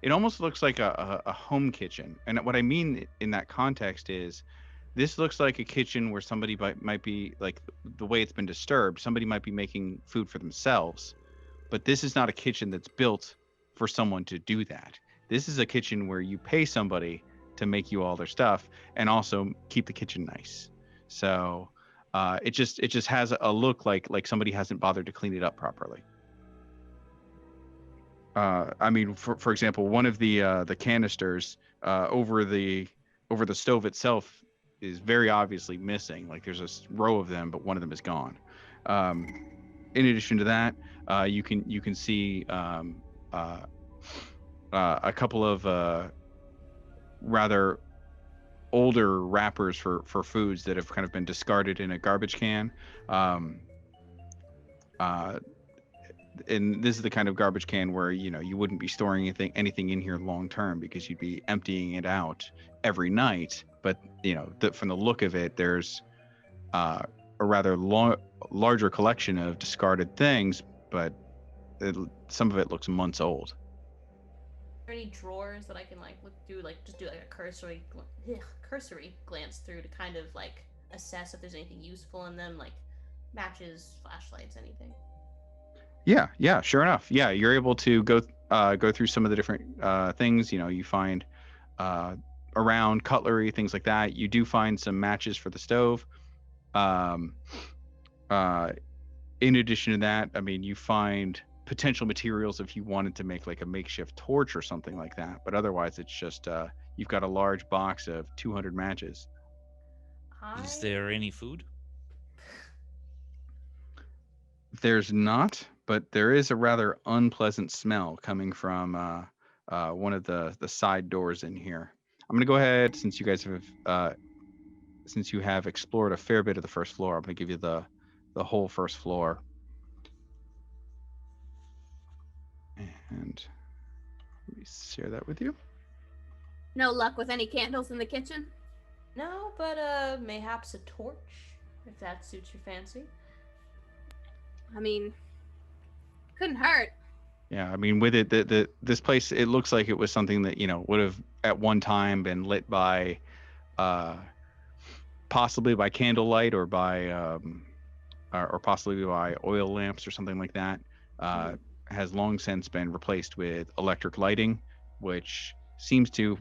it almost looks like a home kitchen. And what I mean in that context is this looks like a kitchen where somebody might be, like, the way it's been disturbed, somebody might be making food for themselves. But this is not a kitchen that's built for someone to do that. This is a kitchen where you pay somebody to make you all their stuff and also keep the kitchen nice. So it just has a look like somebody hasn't bothered to clean it up properly. I mean, for example, one of the canisters over the stove itself is very obviously missing. Like, there's a row of them, but one of them is gone. In addition to that, you can see a couple of rather older wrappers for foods that have kind of been discarded in a garbage can. And this is the kind of garbage can where you wouldn't be storing anything in here long term, because you'd be emptying it out every night. But from the look of it, there's a rather larger collection of discarded things, but some of it looks months old. Are there any drawers that I can look through, just do a cursory glance through to kind of assess if there's anything useful in them, like matches, flashlights, anything? Yeah, sure enough. Yeah, you're able to go through some of the different things. You find around cutlery, things like that. You do find some matches for the stove. In addition to that, you find potential materials if you wanted to make a makeshift torch or something like that. But otherwise, it's just you've got a large box of 200 matches. Is there any food? There's not, but there is a rather unpleasant smell coming from one of the side doors in here. I'm gonna go ahead, since you guys have explored a fair bit of the first floor. I'm gonna give you the whole first floor. And let me share that with you. No luck with any candles in the kitchen? No, but mayhaps a torch, if that suits your fancy. Couldn't hurt. Yeah, with it, this place, it looks like it was something that would have at one time been lit by, possibly by candlelight or by, or possibly by oil lamps or something like that. Has long since been replaced with electric lighting, which seems to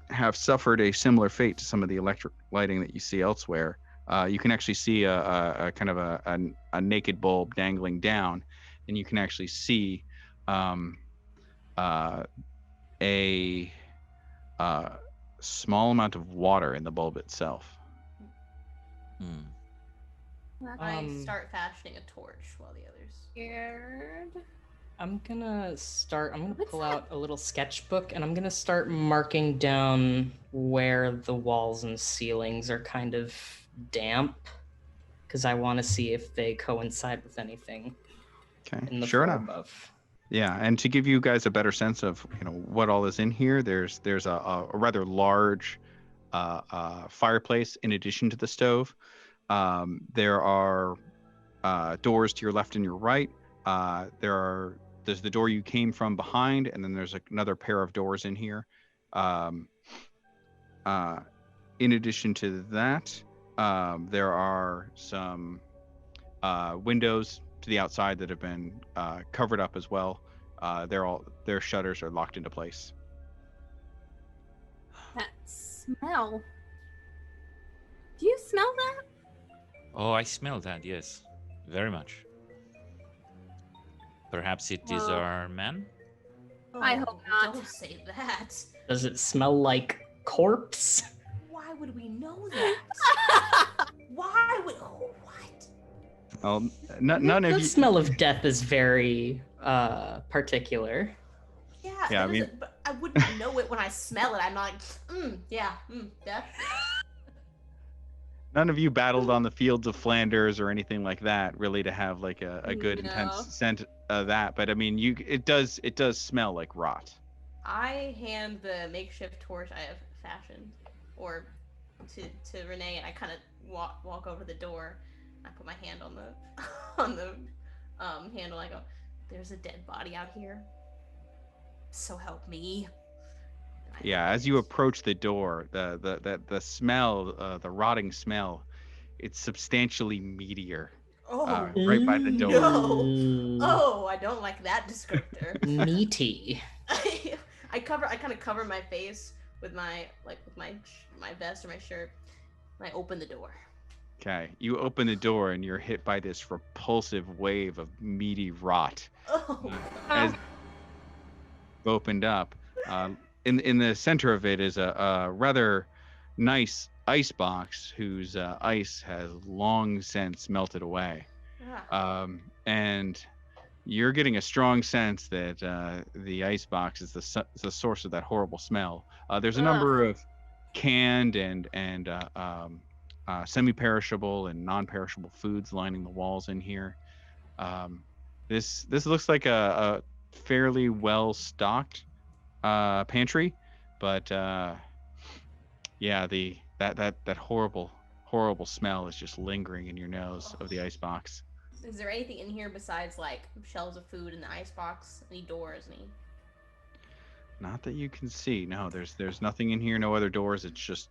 have suffered a similar fate to some of the electric lighting that you see elsewhere. You can actually see a kind of a naked bulb dangling down, and you can actually see a small amount of water in the bulb itself. I start fashioning a torch while the others. Scared. I'm gonna pull out a little sketchbook, and I'm gonna start marking down where the walls and ceilings are kind of damp, because I want to see if they coincide with anything. Okay, in the sure floor enough. above. Yeah, and to give you guys a better sense of what all is in here, there's a rather large fireplace in addition to the stove. There are doors to your left and your right. There's the door you came from behind, and then there's another pair of doors in here. In addition to that, there are some windows to the outside that have been covered up as well. Their shutters are locked into place. That smell. Do you smell that? Oh, I smell that, yes. Very much. Perhaps it is our man? I hope not. Don't say that. Does it smell like corpse? Why would we know that? Why would... Oh, what? Well, none of The you. smell of death is very particular. Yeah, but I wouldn't know it when I smell it. I'm like, death. None of you battled on the fields of Flanders or anything like that, really, to have like a good intense scent of that. But it does smell like rot. I hand the makeshift torch I have fashioned, or to Renee, and I kind of walk over the door. I put my hand on the handle. I go, "There's a dead body out here. So help me." Yeah, as you approach the door, the smell, the rotting smell, it's substantially meatier. Right by the door. No. Oh, I don't like that descriptor. Meaty. I kind of cover my face with my vest or my shirt, and I open the door. Okay, you open the door and you're hit by this repulsive wave of meaty rot. Oh. As opened up, in the center of it is a rather nice ice box whose ice has long since melted away. And you're getting a strong sense that the icebox is the source of that horrible smell. There's a number of canned and semi-perishable and non-perishable foods lining the walls in here. This looks like a fairly well-stocked pantry, but yeah, that horrible smell is just lingering in your nose of the icebox. Is there anything in here besides like shelves of food in the icebox? Any doors? Any? Not that you can see. No, there's nothing in here. No other doors. It's just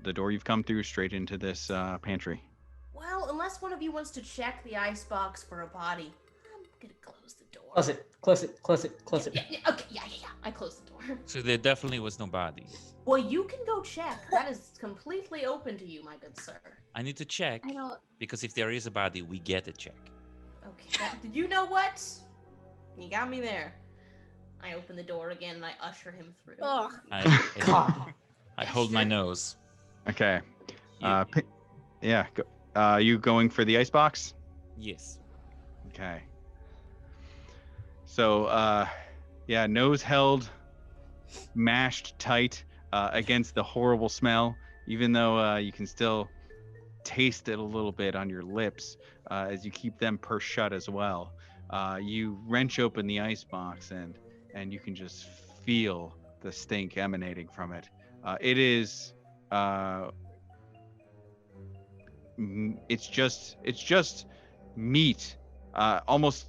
the door you've come through straight into this pantry. Well, unless one of you wants to check the icebox for a body, I'm gonna close the door. Close it. Yeah. Okay. Yeah. I closed the door. So there definitely was no body. Well, you can go check. That is completely open to you, my good sir. I need to check because if there is a body, we get a check. Okay. You know what? You got me there. I open the door again and I usher him through. Ugh. I hold my nose. Okay. Yeah. You going for the icebox? Yes. Okay. So, yeah, nose held, mashed tight against the horrible smell, even though you can still taste it a little bit on your lips as you keep them pursed shut as well. You wrench open the icebox and you can just feel the stink emanating from it. It is it's just meat, almost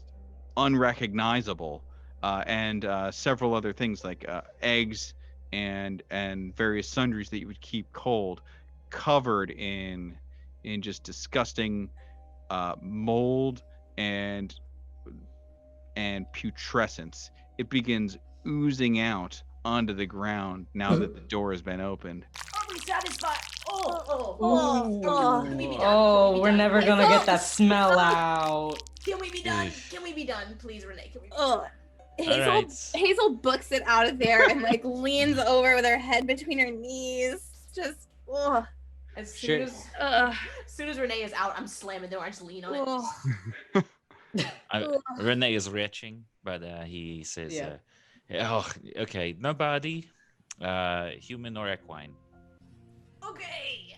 unrecognizable, and several other things like eggs and various sundries that you would keep cold, covered in just disgusting mold and putrescence. It begins oozing out onto the ground now that the door has been opened. Are we satisfied? We're never gonna get that smell out. Can we be done? Can we be done, please, Renee? Can we be done? Hazel books it out of there and like leans over with her head between her knees. Just As soon as Renee is out, I'm slamming the door. I just lean on it. Renee is retching, but he says, okay, no body, human or equine. Okay,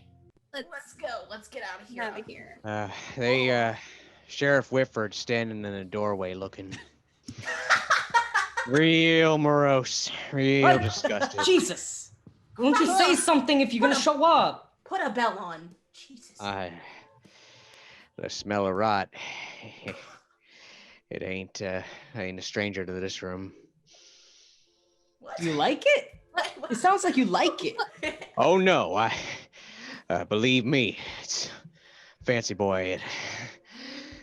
let's go. Let's get out of here. Sheriff Whitford standing in the doorway looking real morose, real disgusted. Jesus! Won't you say something if you're gonna show up? Put a bell on. Jesus. The smell of rot. It ain't I ain't a stranger to this room. What? You like it? It sounds like you like it. Oh no, I believe me, it's fancy boy.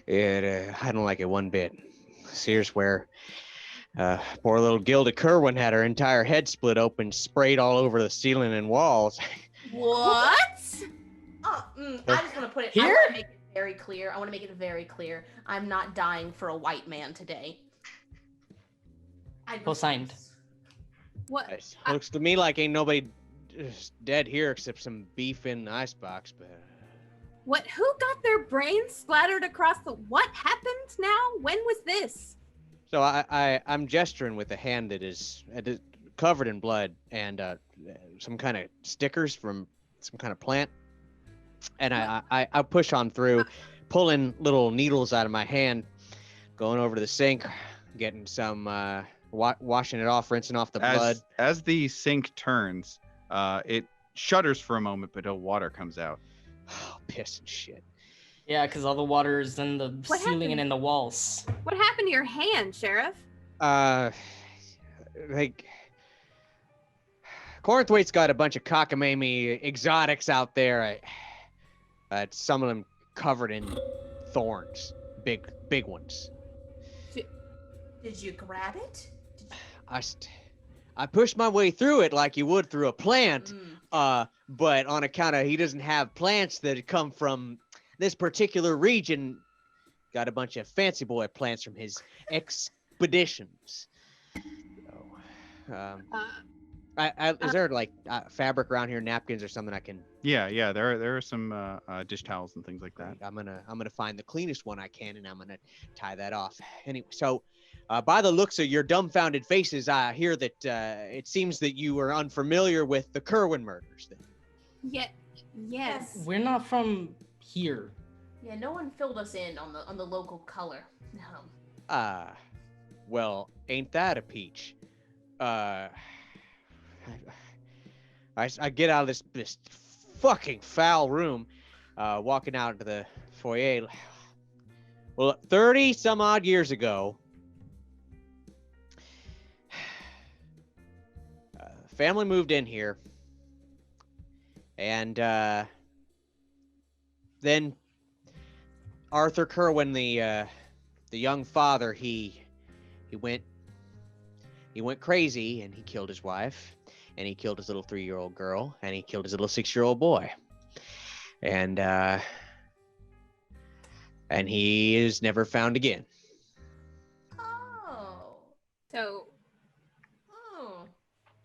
I don't like it one bit. Here's where poor little Gilda Kerwin had her entire head split open, sprayed all over the ceiling and walls. What? I just want to put it here. I want to make it very clear. I'm not dying for a white man today. Co-signed. What? It looks to me like ain't nobody dead here except some beef in the icebox, but. What? Who got their brains splattered across the? What happened now? When was this? So I'm gesturing with a hand that is covered in blood and some kind of stickers from some kind of plant, and I push on through, pulling little needles out of my hand, going over to the sink, getting some washing it off, rinsing off the blood. As the sink turns, it shudders for a moment, but no water comes out. Oh, piss and shit. Yeah, because all the water is in the ceiling and in the walls. What happened to your hand, Sheriff? Like, Corinthwaite's got a bunch of cockamamie exotics out there. Some of them covered in thorns, big ones. Did you grab it? I pushed my way through it like you would through a plant, but on account of he doesn't have plants that come from this particular region, got a bunch of fancy boy plants from his expeditions. So, Is there like fabric around here, napkins or something I can? Yeah. There are some dish towels and things like that. I'm gonna find the cleanest one I can, and I'm gonna tie that off. Anyway, so by the looks of your dumbfounded faces, I hear that it seems that you are unfamiliar with the Kerwin murders. Then. Yes. We're not from here. Yeah, no one filled us in on the local color. No. Well, ain't that a peach? I get out of this fucking foul room, walking out into the foyer. Well, 30 some odd years ago, family moved in here, and then Arthur Kerwin, the young father, he went crazy, and he killed his wife, and he killed his little 3-year-old girl, and he killed his little 6-year-old boy, and he is never found again. Oh. So. Oh.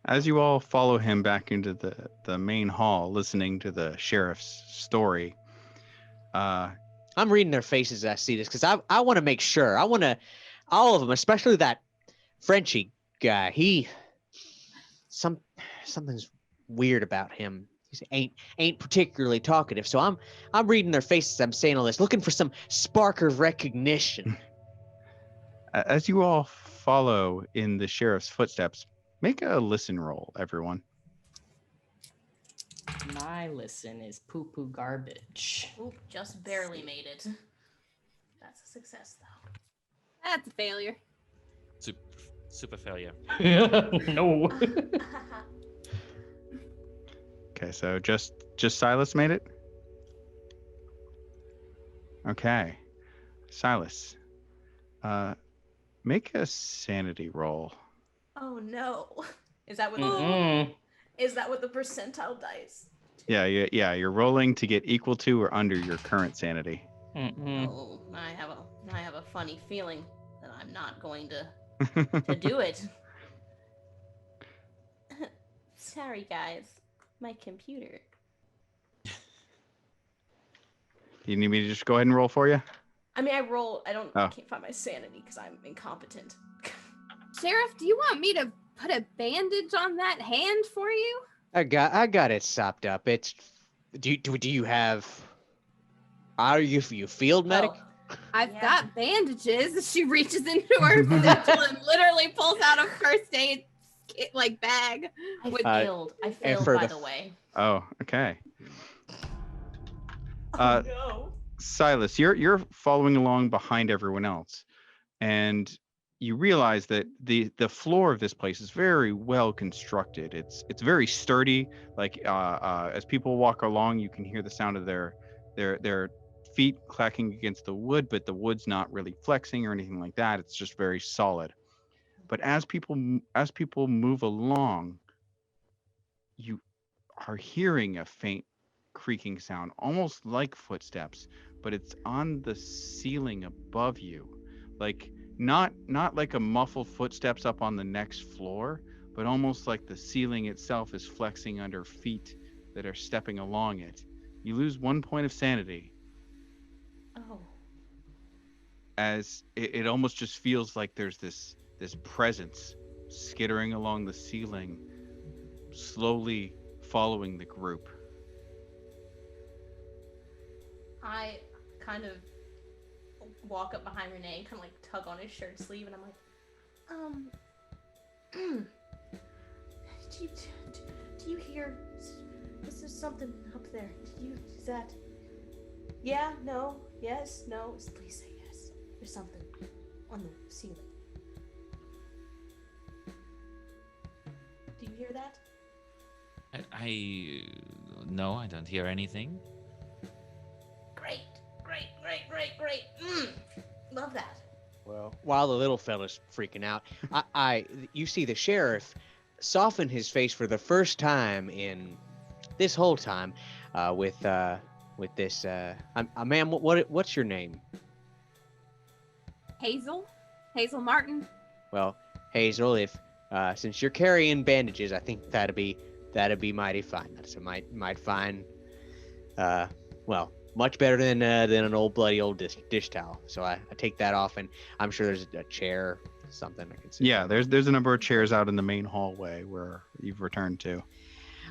As you all follow him back into the main hall, listening to the sheriff's story, I'm reading their faces as I see this, because I want to make sure. I want to, all of them, especially that Frenchie guy. Something's weird about him. He ain't particularly talkative. So I'm reading their faces. I'm saying all this, looking for some spark of recognition. As you all follow in the sheriff's footsteps, make a listen roll, everyone. My listen is poo-poo garbage. Oop, just barely made it. That's a success, though. That's a failure. Super failure. No. Okay, so just Silas made it? Okay. Silas, make a sanity roll. Oh no. Is that what the percentile dice? Yeah, you're rolling to get equal to or under your current sanity. Oh, I have a funny feeling that I'm not going to do it. Sorry guys, my computer. You need me to just go ahead and roll for you? I mean, I can't find my sanity because I'm incompetent. Sheriff, do you want me to put a bandage on that hand for you? I got it sopped up. It's do you have? Are you field medic? I've got bandages. She reaches into her satchel and literally pulls out a first aid bag. I failed by the way. Oh, okay. No. Silas, you're following along behind everyone else, and you realize that the floor of this place is very well constructed. It's very sturdy. Like as people walk along, you can hear the sound of their feet clacking against the wood, but the wood's not really flexing or anything like that. It's just very solid. But as people move along, you are hearing a faint creaking sound, almost like footsteps, but it's on the ceiling above you, like not like a muffled footsteps up on the next floor, but almost like the ceiling itself is flexing under feet that are stepping along it. You lose 1 point of sanity. Oh. As it almost just feels like there's this presence skittering along the ceiling, slowly following the group. I kind of walk up behind Renee and kind of like tug on his shirt sleeve, and I'm like, do you hear? Is there something up there? Is that? Yeah, no, yes, no. Please say yes. There's something on the ceiling. Do you hear that? No, I don't hear anything. Great. Love that. Well, while the little fella's freaking out, you see the sheriff soften his face for the first time in this whole time, with this. Ma'am, what's your name? Hazel Martin. Well, Hazel, if Since you're carrying bandages, I think that'd be mighty fine. That's a might fine. Well, much better than an old bloody old dish towel. So I take that off, and I'm sure there's a chair, something I can see. Yeah, there's a number of chairs out in the main hallway where you've returned to.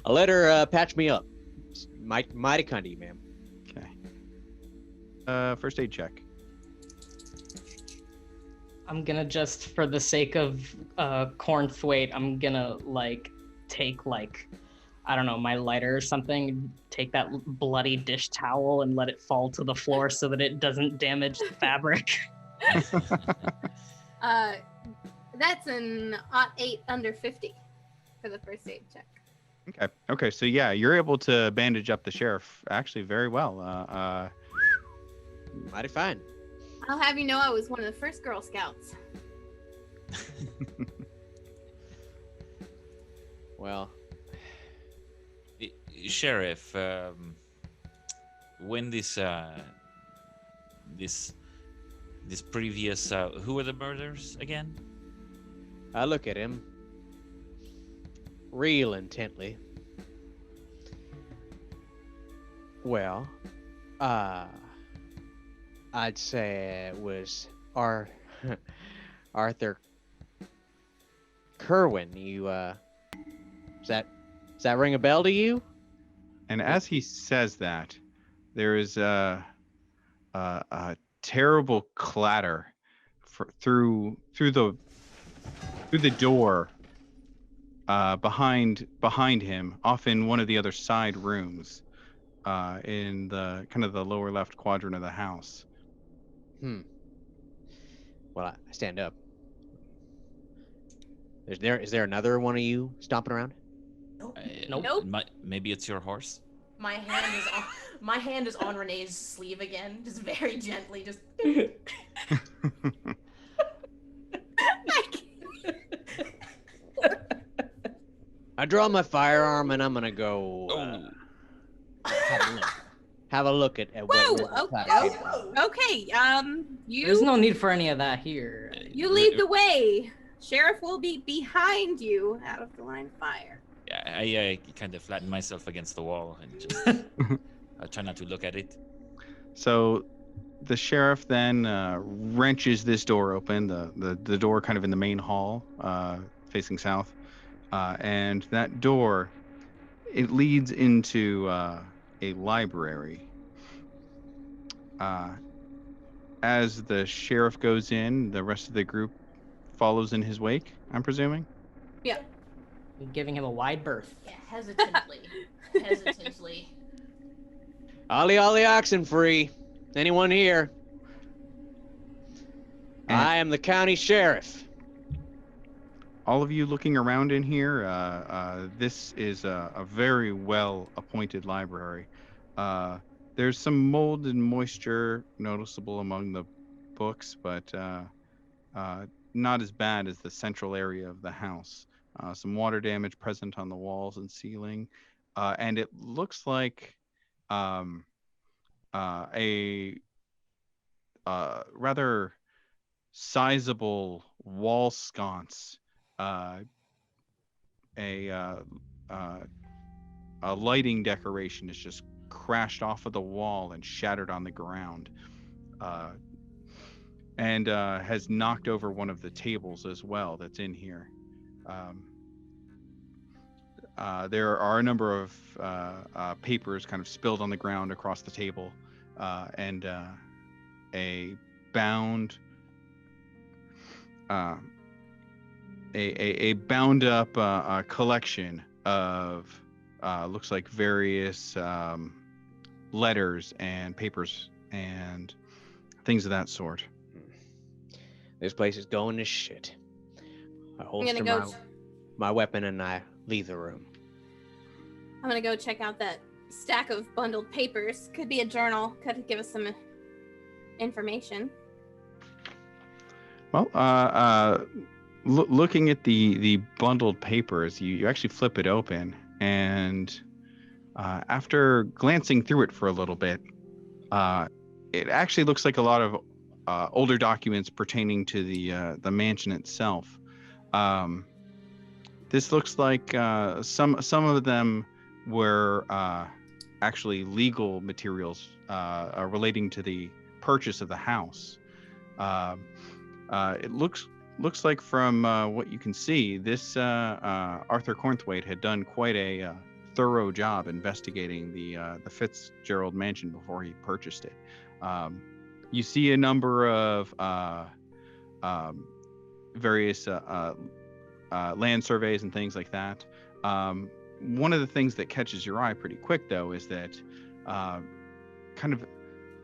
I'll let her patch me up. Mighty kind of you, ma'am. Okay. First aid check. I'm gonna just, for the sake of Cornthwaite, I'm gonna take I don't know, my lighter or something, take that bloody dish towel and let it fall to the floor so that it doesn't damage the fabric. That's an 8 under 50 for the first aid check. Okay. So yeah, you're able to bandage up the sheriff actually very well. Mighty fine. I'll have you know I was one of the first Girl Scouts. Well, Sheriff, when this previous who were the murders again? I look at him real intently. Well, I'd say it was Arthur Kerwin. You does that ring a bell to you? And as he says that, there is a terrible clatter through the door behind him, off in one of the other side rooms, in the kind of the lower left quadrant of the house. Well, I stand up. Is there another one of you stomping around? Nope. Maybe it's your horse. My hand is on Renee's sleeve again, just very gently, just. I draw my firearm and I'm gonna go have a look at Whoa! Okay. There's no need for any of that here. You lead the way. Sheriff will be behind you, out of the line of fire. Yeah, I kind of flatten myself against the wall and just I try not to look at it. So the sheriff then wrenches this door open, the door kind of in the main hall, facing south, and that door, it leads into a library. As the sheriff goes in, the rest of the group follows in his wake, I'm presuming? Yeah. You're giving him a wide berth. Yeah, hesitantly. Ollie oxen free. Anyone here? I am the county sheriff. All of you looking around in here, this is a very well appointed library. There's some mold and moisture noticeable among the books, but not as bad as the central area of the house. Some water damage present on the walls and ceiling, and it looks like a rather sizable wall sconce, a lighting decoration is just crashed off of the wall and shattered on the ground, and has knocked over one of the tables as well that's in here. There are a number of papers kind of spilled on the ground across the table, and a bound up collection of looks like various letters and papers and things of that sort. This place is going to shit. I holster my weapon and I leave the room. I'm gonna go check out that stack of bundled papers. Could be a journal. Could give us some information. Well, looking at the bundled papers, you actually flip it open, and after glancing through it for a little bit, it actually looks like a lot of older documents pertaining to the mansion itself. This looks like some of them were actually legal materials relating to the purchase of the house. It looks like from what you can see, this Arthur Cornthwaite had done quite a thorough job investigating the Fitzgerald mansion before he purchased it. You see a number of various land surveys and things like that. One of the things that catches your eye pretty quick, though, is that kind of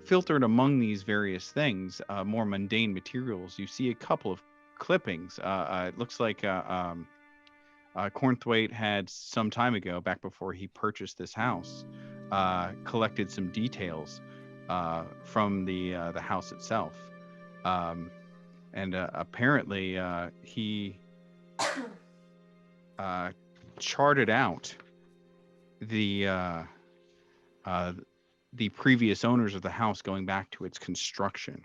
filtered among these various things, more mundane materials, you see a couple of clippings. It looks like Cornthwaite had some time ago, back before he purchased this house, collected some details from the house itself, and apparently he charted out the previous owners of the house going back to its construction.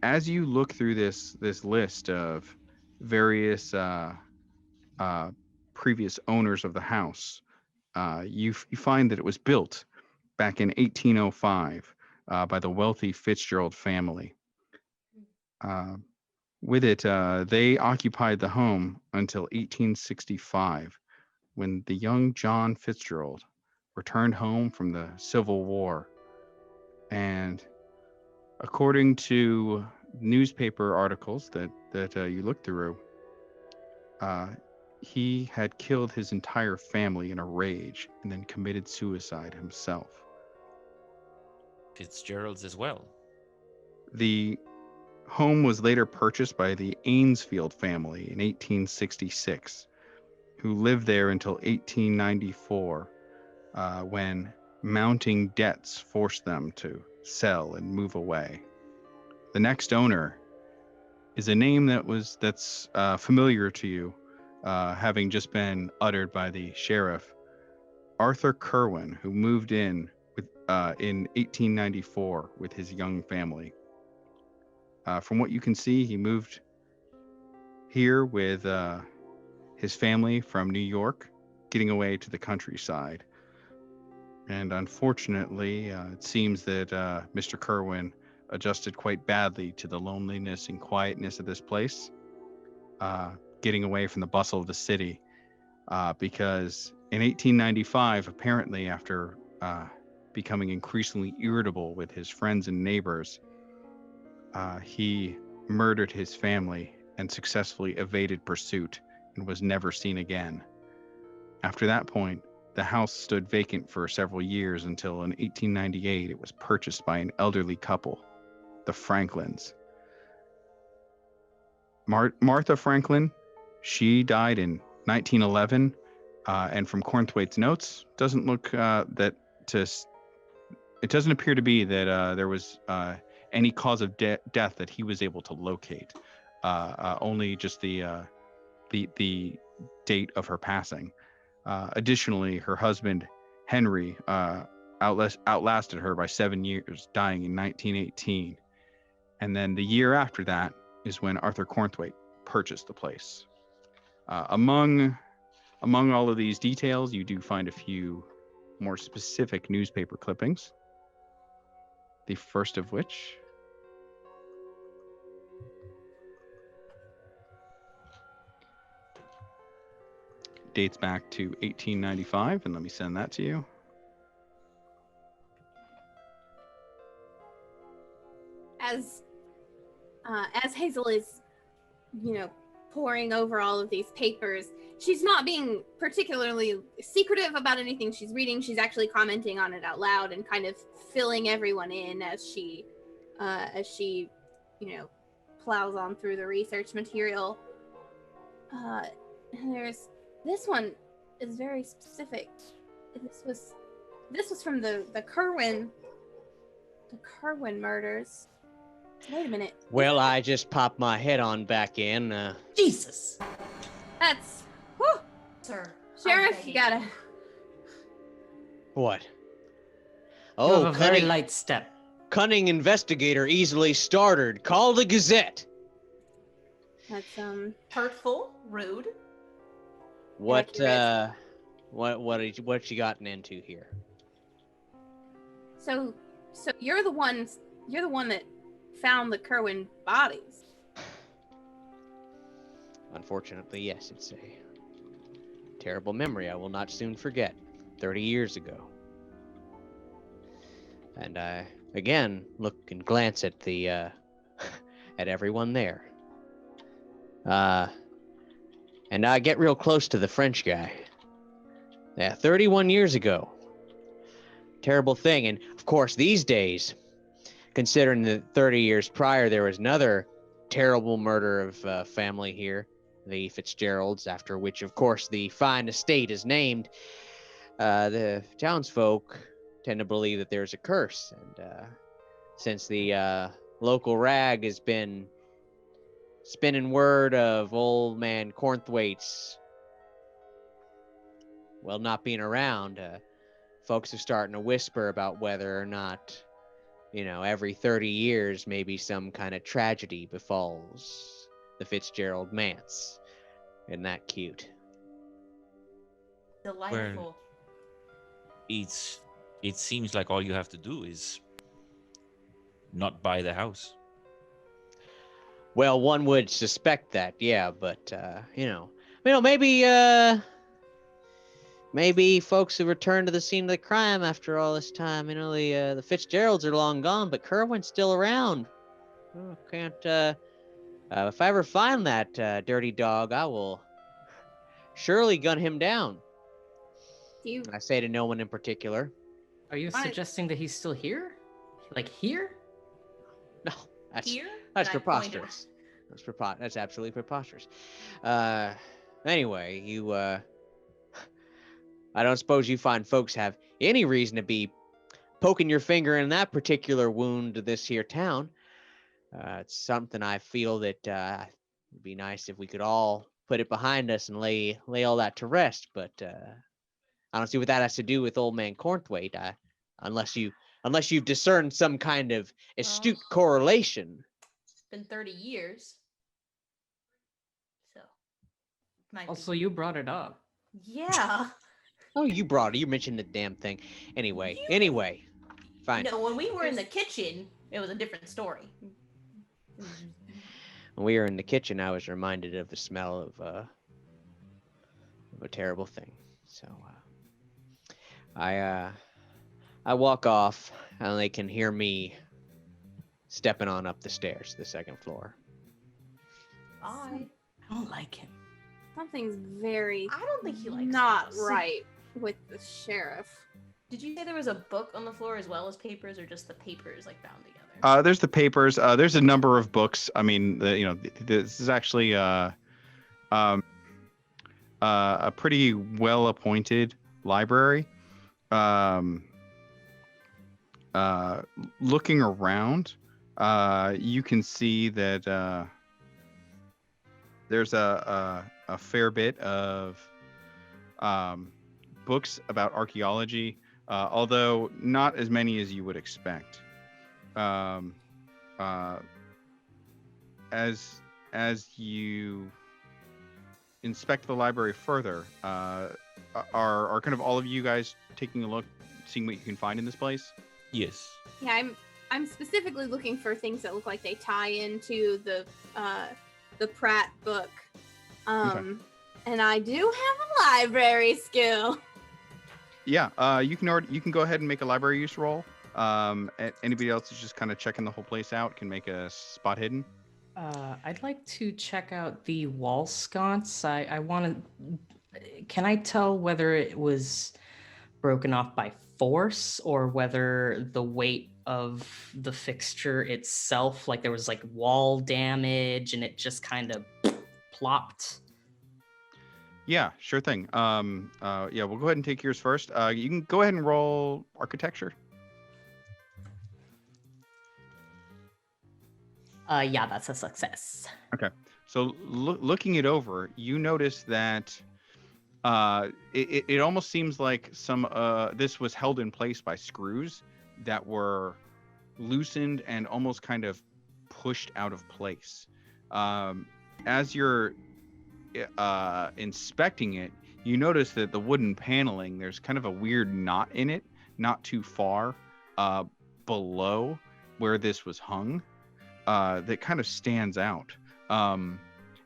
As you look through this list of various previous owners of the house, you find that it was built back in 1805 by the wealthy Fitzgerald family. With it, they occupied the home until 1865, when the young John Fitzgerald returned home from the Civil War. And according to newspaper articles that you looked through, he had killed his entire family in a rage and then committed suicide himself. Fitzgerald's as well. The home was later purchased by the Ainsfield family in 1866, who lived there until 1894, when mounting debts forced them to sell and move away. The next owner is a name that's familiar to you, having just been uttered by the sheriff, Arthur Kerwin, who moved in 1894 with his young family. From what you can see, he moved here with his family from New York, getting away to the countryside. And unfortunately, it seems that Mr. Kerwin adjusted quite badly to the loneliness and quietness of this place, getting away from the bustle of the city, because in 1895, apparently after becoming increasingly irritable with his friends and neighbors, he murdered his family and successfully evaded pursuit and was never seen again. After that point, the house stood vacant for several years until in 1898 it was purchased by an elderly couple, the Franklins. Martha Franklin, she died in 1911, and from Cornthwaite's notes, it doesn't appear to be that there was any cause of death that he was able to locate. Only just the date of her passing. Additionally, her husband Henry outlasted her by 7 years, dying in 1918. And then the year after that is when Arthur Cornthwaite purchased the place. Among all of these details, you do find a few more specific newspaper clippings. The first of which dates back to 1895, and let me send that to you. As Hazel is, poring over all of these papers, she's not being particularly secretive about anything she's reading. She's actually commenting on it out loud and kind of filling everyone in as she plows on through the research material. And there's this one is very specific. This was from the Kerwin murders. Wait a minute. Well, I just popped my head on back in. Jesus. That's, whew. Sir. Sheriff, you gotta. What? You have a very light step. Cunning investigator easily started. Call the Gazette. That's hurtful, rude. What Accurate. what you gotten into here? So you're the one that found the Kerwin bodies. Unfortunately, yes, it's a terrible memory I will not soon forget. 30 years ago. And I again look and glance at the at everyone there. And I get real close to the French guy. Yeah, 31 years ago. Terrible thing. And of course, these days, considering that 30 years prior there was another terrible murder of family here, the Fitzgeralds, after which, of course, the fine estate is named. The townsfolk tend to believe that there's a curse, and since the local rag has been spinning word of old man Cornthwaite's not being around, folks are starting to whisper about whether or not, every 30 years maybe some kind of tragedy befalls the Fitzgerald Manse. Isn't that cute? Delightful. It seems like all you have to do is not buy the house. Well, one would suspect that, yeah, but maybe folks have returned to the scene of the crime after all this time. The Fitzgeralds are long gone, but Kerwin's still around. Oh, can't if I ever find that dirty dog, I will surely gun him down. I say to no one in particular. Are you suggesting that he's still here? Like here? No, that's Here? that's And I preposterous. That's absolutely preposterous. Anyway, you I don't suppose you find folks have any reason to be poking your finger in that particular wound to this here town. It's something I feel that it'd be nice if we could all put it behind us and lay all that to rest, but I don't see what that has to do with old man Cornthwaite, unless you've discerned some kind of astute correlation. It's been 30 years. So. Also, you brought it up. Yeah. Oh, you brought it. You mentioned the damn thing. Anyway, fine. When we were in the kitchen, it was a different story. When we were in the kitchen, I was reminded of the smell of a terrible thing. So I walk off, and they can hear me stepping on up the stairs to the second floor. I don't like him. Something's very I don't think he likes not us. right with the sheriff. Did you say there was a book on the floor as well as papers, or just the papers bound together? There's the papers. There's a number of books. I mean, this is actually a pretty well-appointed library. Looking around, you can see that there's a fair bit of books about archaeology, although not as many as you would expect. As you inspect the library further, are kind of all of you guys taking a look, seeing what you can find in this place? Yes. Yeah, I'm specifically looking for things that look like they tie into the Pratt book. Okay. And I do have a library skill. Yeah, you can go ahead and make a library use roll. Anybody else is just kind of checking the whole place out can make a spot hidden. I'd like to check out the wall sconce. I want to. Can I tell whether it was broken off by force or whether the weight of the fixture itself, like there was wall damage and it just kind of plopped? Yeah, sure thing. Yeah, we'll go ahead and take yours first. You can go ahead and roll architecture. Yeah, that's a success. Okay. So looking it over, you notice that it almost seems like this was held in place by screws that were loosened and almost kind of pushed out of place. as you're inspecting it, you notice that the wooden paneling, there's kind of a weird knot in it, not too far below where this was hung, that kind of stands out. And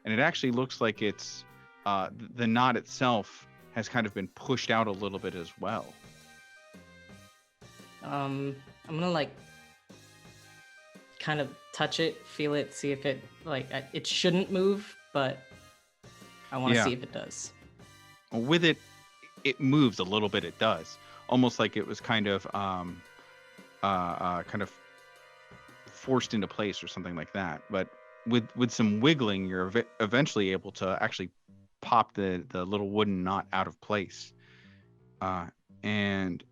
it actually looks like it's the knot itself has kind of been pushed out a little bit as well. I'm gonna like kind of touch it, feel it, see if it it shouldn't move, but I want to see if it does. With it moves a little bit. It does, almost like it was kind of forced into place or something like that. But with some wiggling, you're eventually able to actually pop the little wooden knot out of place. And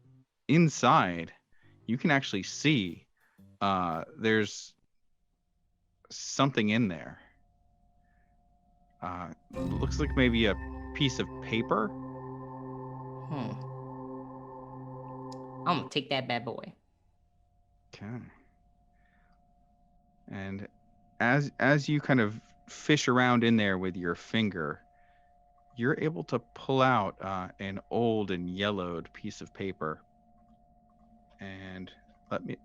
inside, you can actually see there's something in there. Looks like maybe a piece of paper. I'm gonna take that bad boy. Okay. And as you kind of fish around in there with your finger, you're able to pull out an old and yellowed piece of paper. And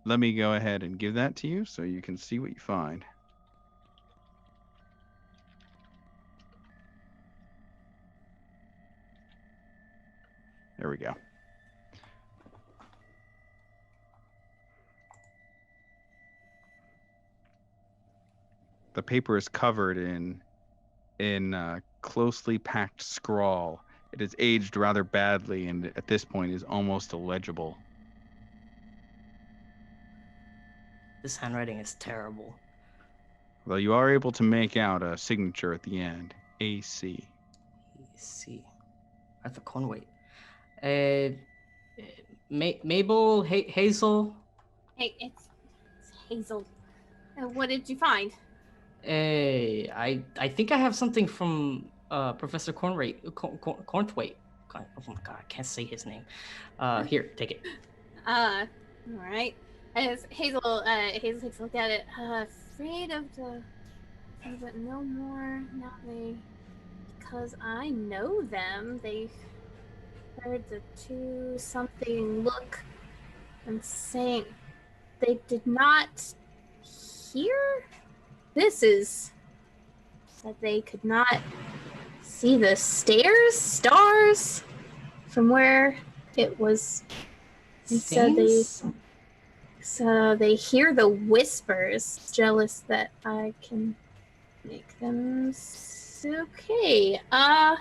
let me go ahead and give that to you so you can see what you find. There we go. The paper is covered in closely packed scrawl. It has aged rather badly and at this point is almost illegible. This handwriting is terrible. Though you are able to make out a signature at the end. AC. AC. Arthur Conway. Mabel, Hazel. Hey, it's Hazel. What did you find? I think I have something from Professor Cornthwaite. Oh my god, I can't say his name. Here, take it. All right. As Hazel takes a look at it, afraid of the, but no more. Now because I know them. They heard the two something look and saying they did not hear. This is that they could not see the stars from where it was. And so they hear the whispers, jealous that I can make them okay. Yeah.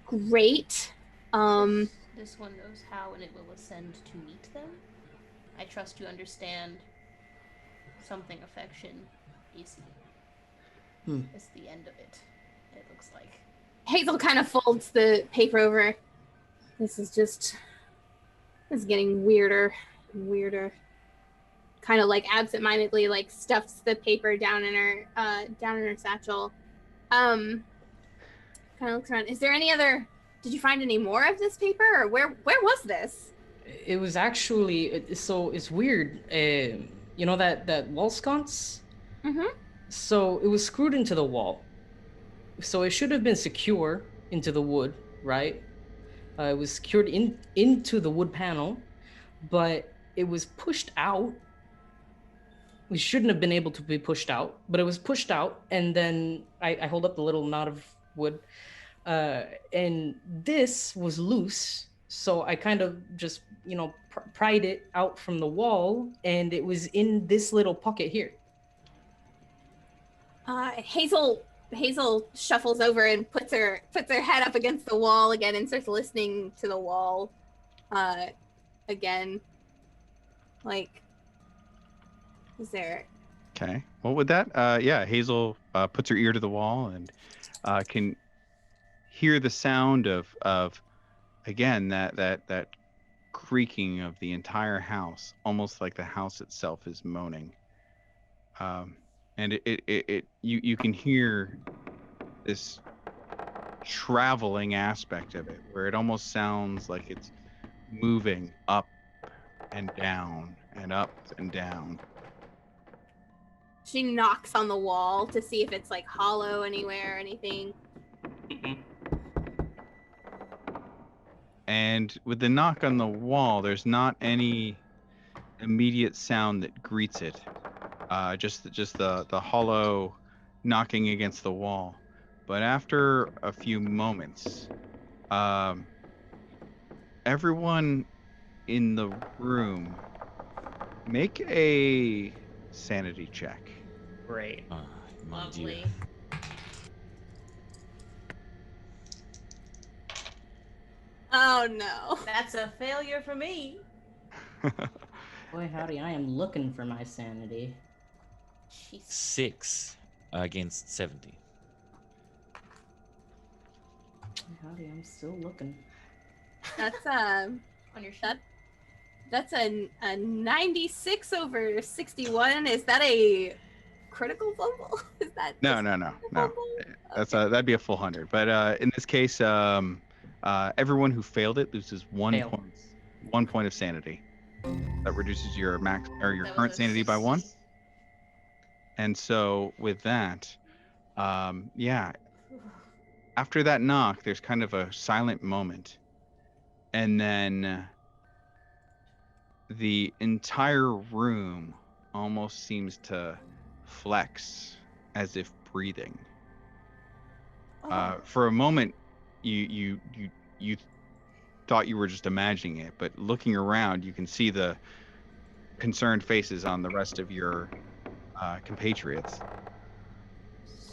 Great. This one knows how and it will ascend to meet them. I trust you understand something affection is It's the end of it, it looks like. Hazel kind of folds the paper over. This is getting weirder and weirder. Kind of like absentmindedly like stuffs the paper down in her satchel. Kind of looks around. Is there any other? Did you find any more of this paper, or where was this? It was actually so it's weird. You know that wall sconce? Mm-hmm. So it was screwed into the wall. So it should have been secure into the wood, right? It was secured into the wood panel, but it was pushed out. We shouldn't have been able to be pushed out, but it was pushed out, and then I hold up the little knot of wood, and this was loose, so I kind of just, pried it out from the wall, and it was in this little pocket here. Hazel shuffles over and puts her head up against the wall again and starts listening to the wall again. Like, is there... Okay. What would that? Hazel puts her ear to the wall and can hear the sound of again that creaking of the entire house, almost like the house itself is moaning. And you can hear this traveling aspect of it, where it almost sounds like it's moving up and down and up and down. She knocks on the wall to see if it's like hollow anywhere or anything. And with the knock on the wall, there's not any immediate sound that greets it. Just the hollow knocking against the wall. But after a few moments, everyone in the room, make a sanity check. Great. Lovely. Oh no. That's a failure for me. Boy, howdy, I am looking for my sanity. Jeez. 6 against 70. Boy, howdy, I'm still looking. That's On your sheet. that's a 96 over 61. Is that a critical fumble? Is that No. fumble? That's that'd be a full 100. But in this case, everyone who failed it loses Fail. 1 point of sanity. That reduces your max or your That current was a sanity by 6. 1. And so with that, yeah, after that knock, there's kind of a silent moment, and then the entire room almost seems to flex as if breathing. For a moment, you thought you were just imagining it, but looking around, you can see the concerned faces on the rest of your compatriots,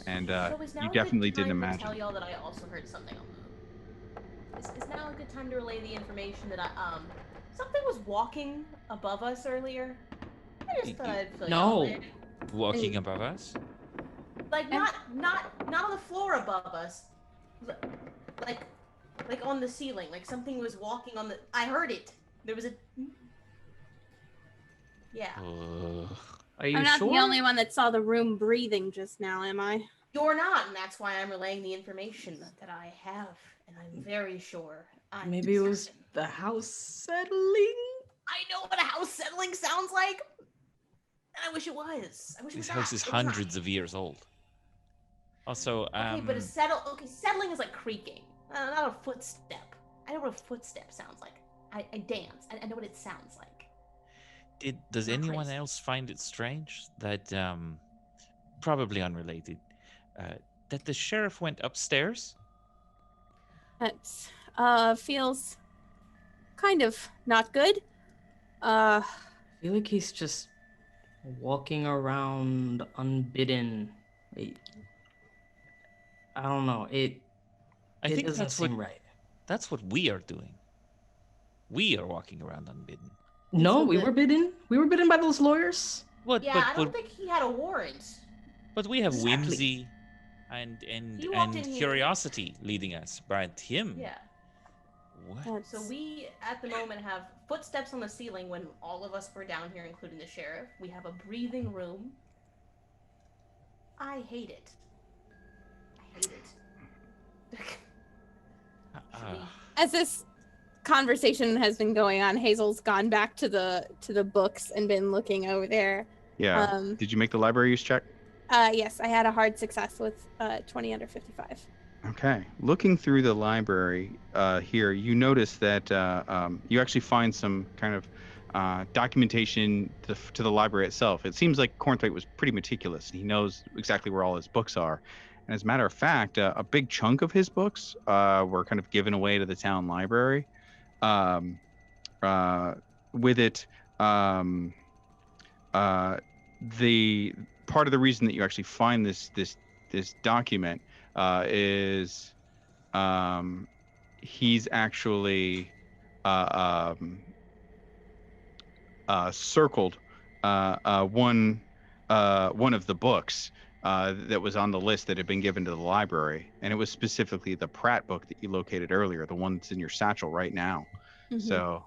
and So is now you a good definitely time didn't to imagine. tell y'all that I also heard something on the. Is now a good time to relay the information that something was walking above us earlier? I just thought I'd fill y'all No. in. Walking above us? Like not on the floor above us. Like on the ceiling. Like something was walking on the. I heard it. There was a. Yeah. Are you I'm not sure? the only one that saw the room breathing just now, am I? You're not, and that's why I'm relaying the information that I have, and I'm very sure. Maybe it was certain. the house settling? I know what a house settling sounds like. And I wish it was. I wish it was This house that. is It was not. hundreds of years old. Also, Okay, but settling is like creaking, not a footstep. I know what a footstep sounds like. I dance. I know what it sounds like. does Not anyone crazy. else find it strange that, probably unrelated, that the sheriff went upstairs? That feels kind of not good. I feel like he's just walking around unbidden. I don't know. It think doesn't that's what seem right. That's what we are doing. We are walking around unbidden. No, So we the- were bidden. We were bidden by those lawyers. What? Yeah, I don't think he had a warrant. But we have Exactly. whimsy and He walked in here. curiosity leading us. But him? Yeah. What? So we, at the moment, have footsteps on the ceiling when all of us were down here, including the sheriff. We have a breathing room. I hate it. I hate it. Should we- As this conversation has been going on, Hazel's gone back to the books and been looking over there. Yeah. Did you make the library use check? Yes, I had a hard success with 20 under 55. Okay. Looking through the library here, you notice that you actually find some kind of documentation to the library itself. It seems like Cornthwaite was pretty meticulous, and he knows exactly where all his books are. And as a matter of fact, a big chunk of his books were kind of given away to the town library. With it, the part of the reason that you actually find this document is he's actually circled one of the books that was on the list that had been given to the library, and it was specifically the Pratt book that you located earlier, the one that's in your satchel right now. Mhm.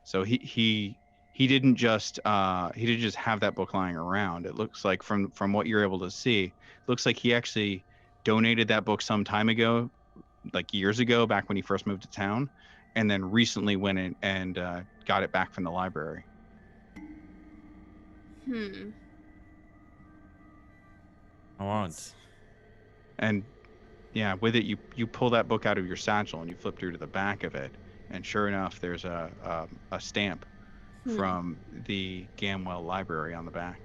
So he didn't just have that book lying around. It looks like from what you're able to see, it looks like he actually donated that book some time ago, like years ago, back when he first moved to town, and then recently went in and got it back from the library. I won't. And yeah, with it, you pull that book out of your satchel and you flip through to the back of it, and sure enough, there's a stamp from the Gamwell Library on the back.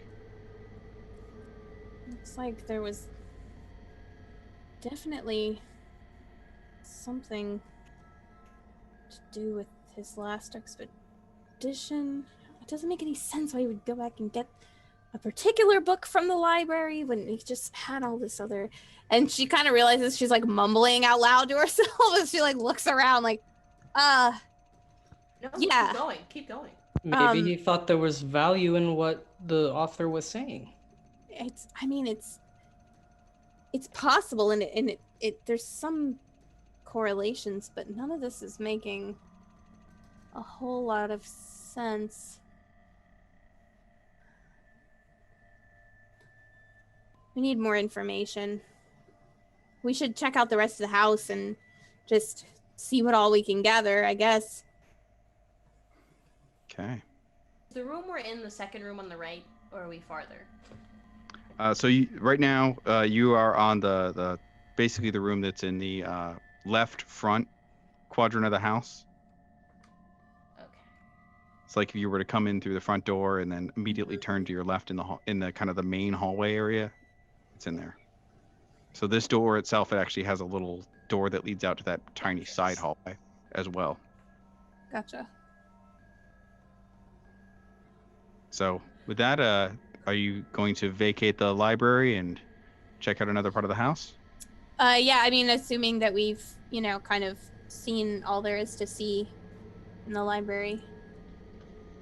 Looks like there was definitely something to do with his last expedition. It doesn't make any sense why he would go back and get a particular book from the library when he just had all this other. And she kind of realizes she's like mumbling out loud to herself as she like looks around like, No, yeah. Keep going. Maybe he thought there was value in what the author was saying. It's possible, and it there's some correlations, but none of this is making a whole lot of sense. We need more information. We should check out the rest of the house and just see what all we can gather, I guess. Okay. Is the room we're in the second room on the right, or are we farther? So right now, you are on the basically the room that's in the left front quadrant of the house. Okay. It's like if you were to come in through the front door and then immediately turn to your left in the kind of the main hallway area. It's in there. So this door itself, it actually has a little door that leads out to that tiny side hallway as well. Gotcha. So with that, are you going to vacate the library and check out another part of the house? Yeah, I mean, assuming that we've, kind of seen all there is to see in the library.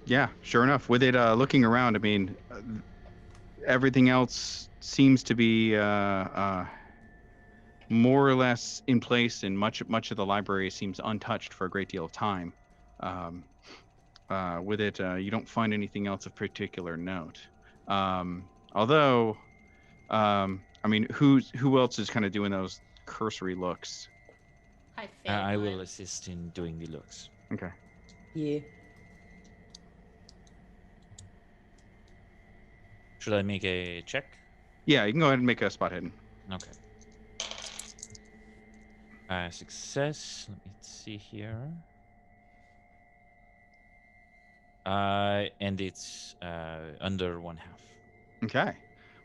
Yeah, sure enough. With it looking around, I mean, everything else seems to be more or less in place, and much of the library seems untouched for a great deal of time. With it, you don't find anything else of particular note. Although, I mean, who else is kind of doing those cursory looks? I will assist in doing the looks. Okay. Yeah. Should I make a check? Yeah, you can go ahead and make a spot hidden. Okay. Success. Let me see here. And it's under 1/2. Okay.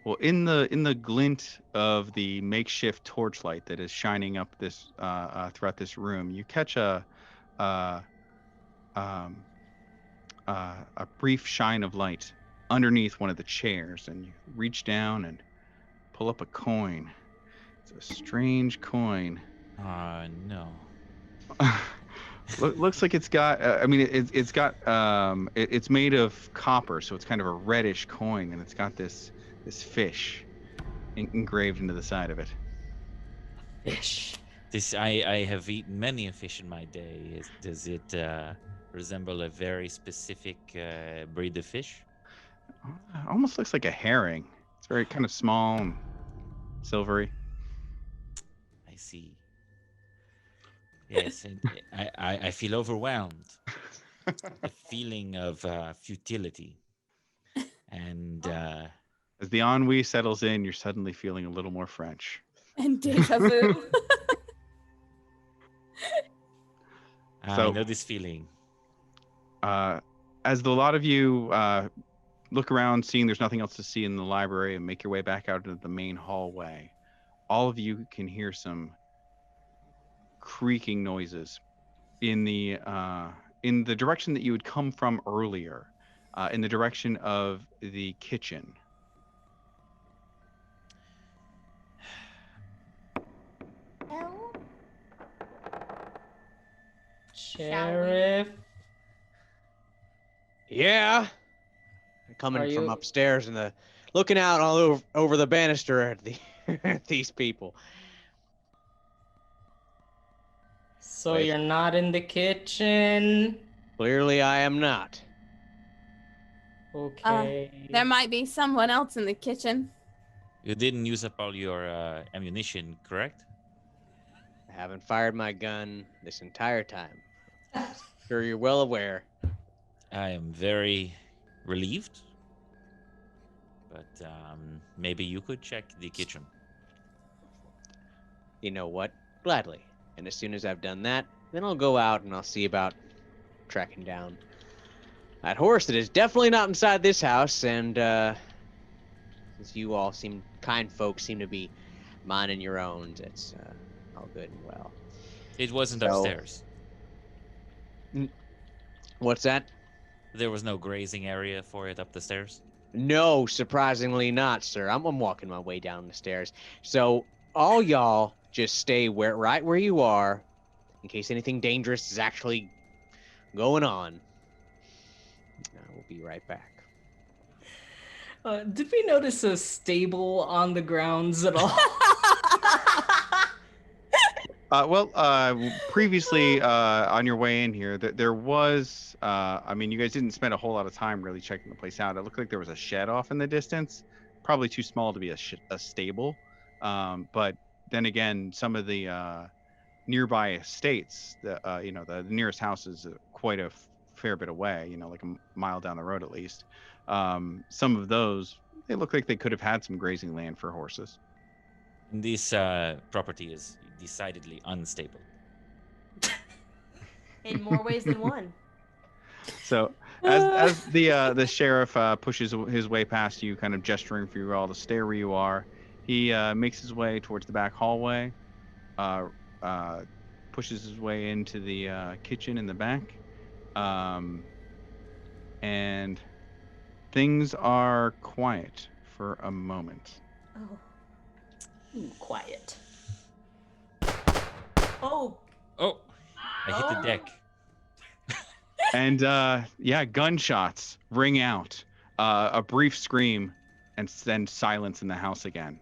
Well, in the glint of the makeshift torchlight that is shining up this throughout this room, you catch a brief shine of light underneath one of the chairs, and you reach down and pull up a coin. It's a strange coin. No. Looks like it's got. I mean, it's got. It's made of copper, so it's kind of a reddish coin, and it's got this fish engraved into the side of it. Fish. I have eaten many a fish in my day. Does it resemble a very specific breed of fish? Almost looks like a herring. It's very kind of small and silvery. I see. Yes, and I feel overwhelmed. A feeling of futility. And as the ennui settles in, you're suddenly feeling a little more French. And deja vu. I know this feeling. As the lot of you look around, seeing there's nothing else to see in the library, and make your way back out into the main hallway, all of you can hear some creaking noises in the direction that you had come from earlier, in the direction of the kitchen. Sheriff. Yeah. Coming from upstairs and looking out all over the banister at at these people. So you're not in the kitchen? Clearly I am not. Okay. There might be someone else in the kitchen. You didn't use up all your ammunition, correct? I haven't fired my gun this entire time. Sure you're well aware. I am very relieved. but maybe you could check the kitchen. You know what? Gladly. And as soon as I've done that, then I'll go out and I'll see about tracking down that horse that is definitely not inside this house. And since you all kind folks seem to be minding your own, it's all good and well. It wasn't So- upstairs. What's that? There was no grazing area for it up the stairs. No, surprisingly not, sir. I'm walking my way down the stairs. So all y'all just stay right where you are in case anything dangerous is actually going on. We'll be right back. Did we notice a stable on the grounds at all? Previously on your way in here, there was, I mean, you guys didn't spend a whole lot of time really checking the place out. It looked like there was a shed off in the distance, probably too small to be a stable. But then again, some of the nearby estates, the nearest house is quite a fair bit away, like a mile down the road at least. Some of those, they look like they could have had some grazing land for horses. This property is decidedly unstable. In more ways than one. So as the sheriff pushes his way past you, kind of gesturing for you all to stay where you are, he makes his way towards the back hallway, pushes his way into the kitchen in the back, and things are quiet for a moment. Oh. Quiet. Oh. Oh, I hit the deck. And gunshots ring out, a brief scream, and then silence in the house again.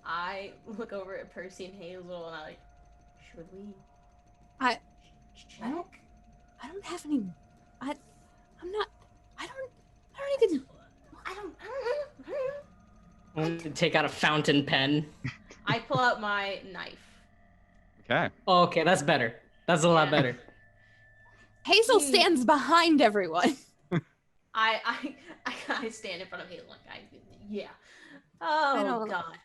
I look over at Percy and Hazel and I'm like, should we? I check? I don't have any. I don't even. Take out a fountain pen. I pull out my knife. Okay. Oh, okay, that's better. That's a lot better. Hazel stands behind everyone. I stand in front of Hazel like yeah. Oh god.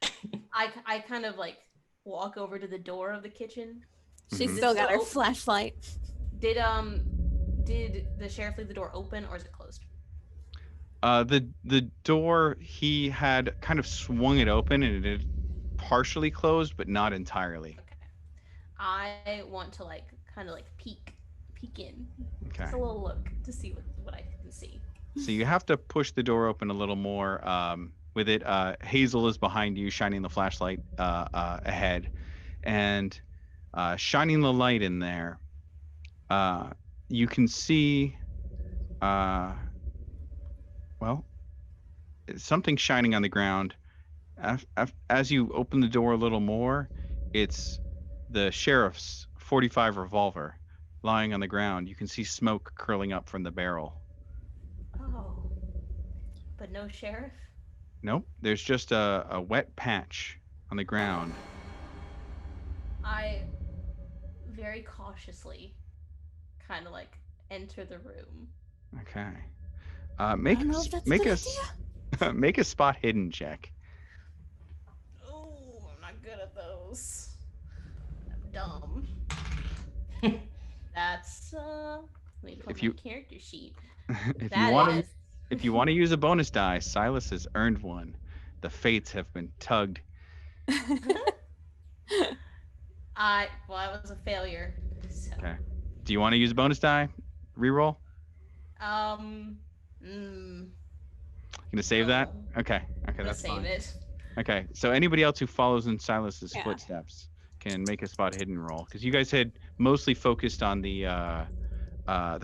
I kind of like walk over to the door of the kitchen. She's still got her flashlight. Did the sheriff leave the door open or is it closed? The door, he had kind of swung it open and it had partially closed, but not entirely. Okay. I want to kind of peek in. Okay. Just a little look to see what I can see. So you have to push the door open a little more. With it, Hazel is behind you, shining the flashlight ahead, and shining the light in there. You can see, something shining on the ground. As you open the door a little more, it's the sheriff's .45 revolver lying on the ground. You can see smoke curling up from the barrel. Oh, but no sheriff? Nope, there's just a wet patch on the ground. I very cautiously kind of enter the room. Okay. Make a spot hidden check. Oh, I'm not good at those. I'm dumb. That's let me put my character sheet. If you want to use a bonus die, Silas has earned one. The fates have been tugged. That was a failure. So. Okay. Do you want to use a bonus die? Reroll? Gonna save that? Okay, that's save fine. it. Okay, so anybody else who follows in Silas's footsteps can make a spot hidden roll, because you guys had mostly focused on the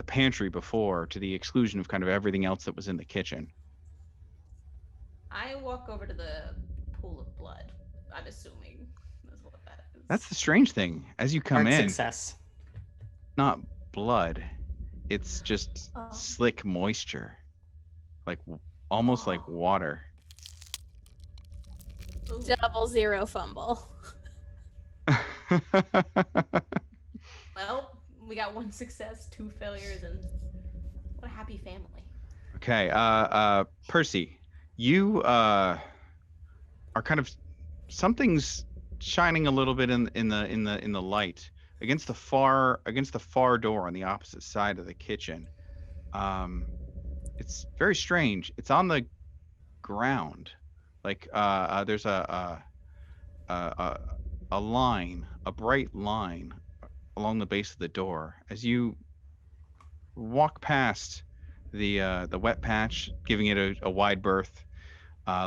pantry before, to the exclusion of kind of everything else that was in the kitchen. I walk over to the pool of blood. I'm assuming that's what that is. That's the strange thing. As you come in, Success. not blood. It's just slick moisture, almost like water. Ooh. 00 fumble. Well, we got 1 success, 2 failures, and what a happy family. Okay. Percy, you are kind of something's shining a little bit in the light against the far door on the opposite side of the kitchen. It's very strange. It's on the ground, like there's a line, a bright line along the base of the door. As you walk past the wet patch, giving it a wide berth,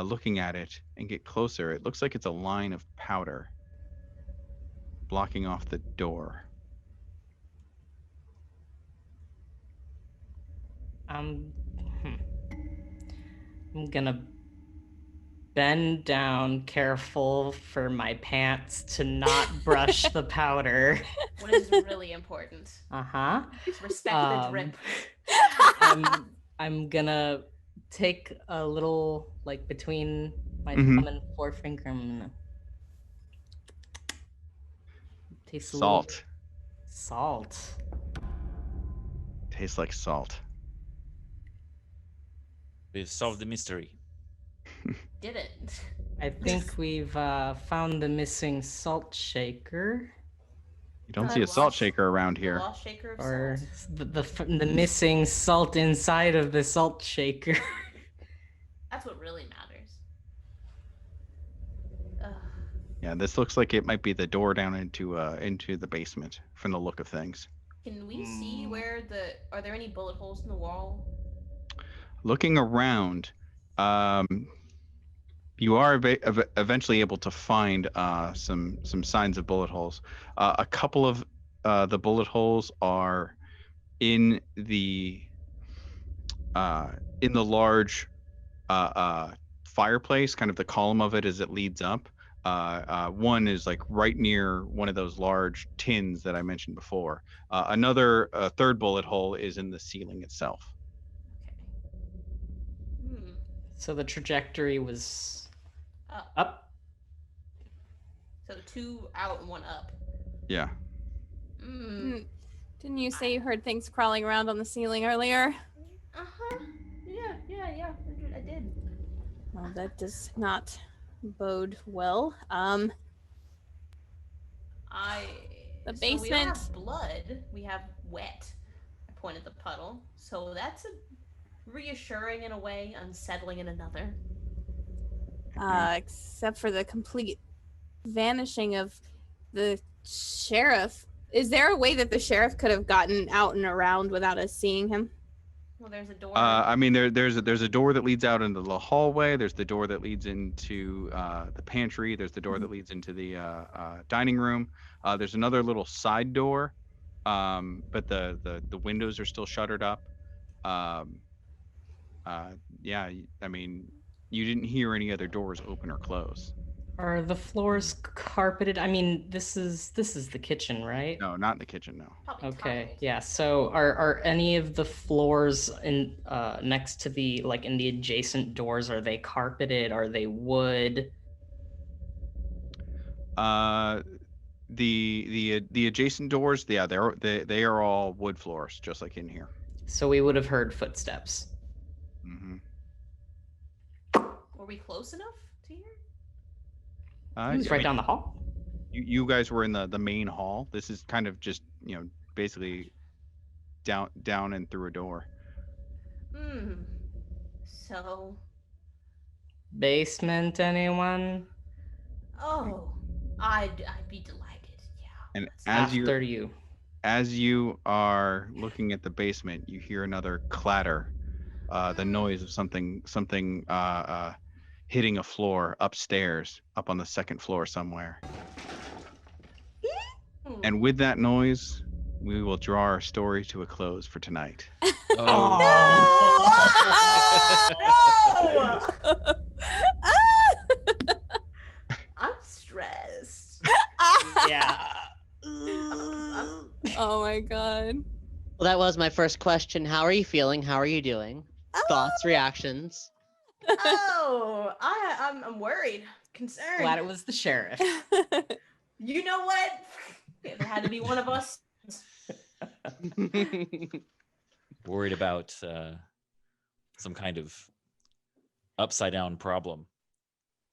looking at it and get closer, it looks like it's a line of powder blocking off the door. I'm gonna bend down, careful for my pants to not brush the powder. What is really important? Respect the drip. I'm gonna take a little, like, between my thumb and forefinger. I'm gonna taste a little salt. Tastes like salt. We've solved the mystery. Didn't. I think we've found the missing salt shaker. You don't see a salt shaker around here. Lost shaker of Or salt. the missing salt inside of the salt shaker. That's what really matters. Yeah, this looks like it might be the door down into the basement from the look of things. Can we see where are there any bullet holes in the wall? Looking around, you are eventually able to find some signs of bullet holes. A couple of the bullet holes are in the large fireplace, kind of the column of it as it leads up. One is like right near one of those large tins that I mentioned before. Another third bullet hole is in the ceiling itself. So the trajectory was up. So 2 out and 1 up. Yeah. Didn't you say you heard things crawling around on the ceiling earlier? Yeah. I did. Well, that does not bode well. The basement. So we don't have blood. We have wet. I pointed the puddle. So that's reassuring in a way, unsettling in another. Except for the complete vanishing of the sheriff. Is there a way that the sheriff could have gotten out and around without us seeing him? Well, there's a door. I mean, there's a door that leads out into the hallway. There's the door that leads into the pantry. There's the door that leads into the dining room. There's another little side door, but the windows are still shuttered up. Yeah, I mean, you didn't hear any other doors open or close. Are the floors carpeted? I mean, this is the kitchen, right? No, not in the kitchen, no. Okay, yeah. So are any of the floors in next to the, like, in the adjacent doors, are they carpeted? Are they wood? The adjacent doors, yeah, they are all wood floors, just like in here. So we would have heard footsteps. Mm-hmm. Were we close enough to hear? It was right down the hall. You guys were in the main hall. This is kind of just, basically down and through a door. So. Basement, anyone? Oh, I'd be delighted. Yeah. And as you are looking at the basement, you hear another clatter, the noise of something hitting a floor upstairs, up on the second floor somewhere. And with that noise, we will draw our story to a close for tonight. No! I'm stressed. Yeah. Oh my god. Well, that was my first question. How are you feeling? How are you doing? Thoughts, reactions? I'm worried, concerned. Glad it was the sheriff. You know what? It had to be one of us. Worried about some kind of upside down problem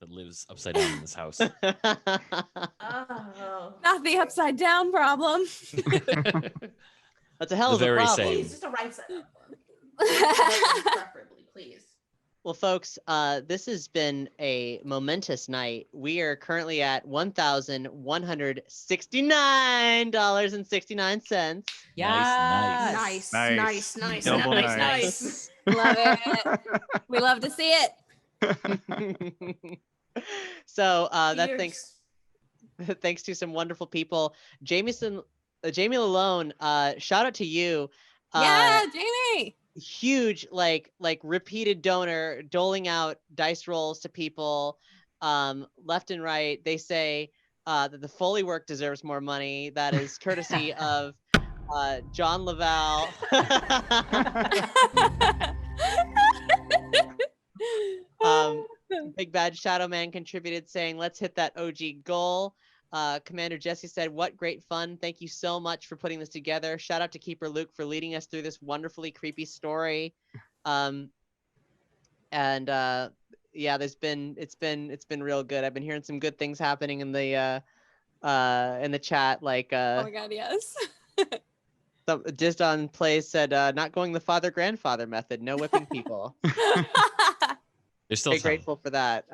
that lives upside down in this house. Oh. Not the upside down problem. That's a hell of The a very problem. same. Please, just a right side up one. Preferably, please. Well, folks, this has been a momentous night. We are currently at $1,169.69. Yeah. Nice. Double nice. Love it. We love to see it. So that Cheers. thanks to some wonderful people. Jamie Lalone, shout out to you. Yeah, Jamie. Huge like repeated donor, doling out dice rolls to people left and right. They say that the Foley work deserves more money. That is courtesy of John LaValle. Big Bad Shadow Man contributed saying, let's hit that OG goal. Commander Jesse said, what great fun. Thank you so much for putting this together. Shout out to Keeper Luke for leading us through this wonderfully creepy story. Yeah, it's been real good. I've been hearing some good things happening in the chat. Like Oh my god, yes. Dizdon Plays said, not going the father-grandfather method, no whipping people. There's still Very time. grateful for that.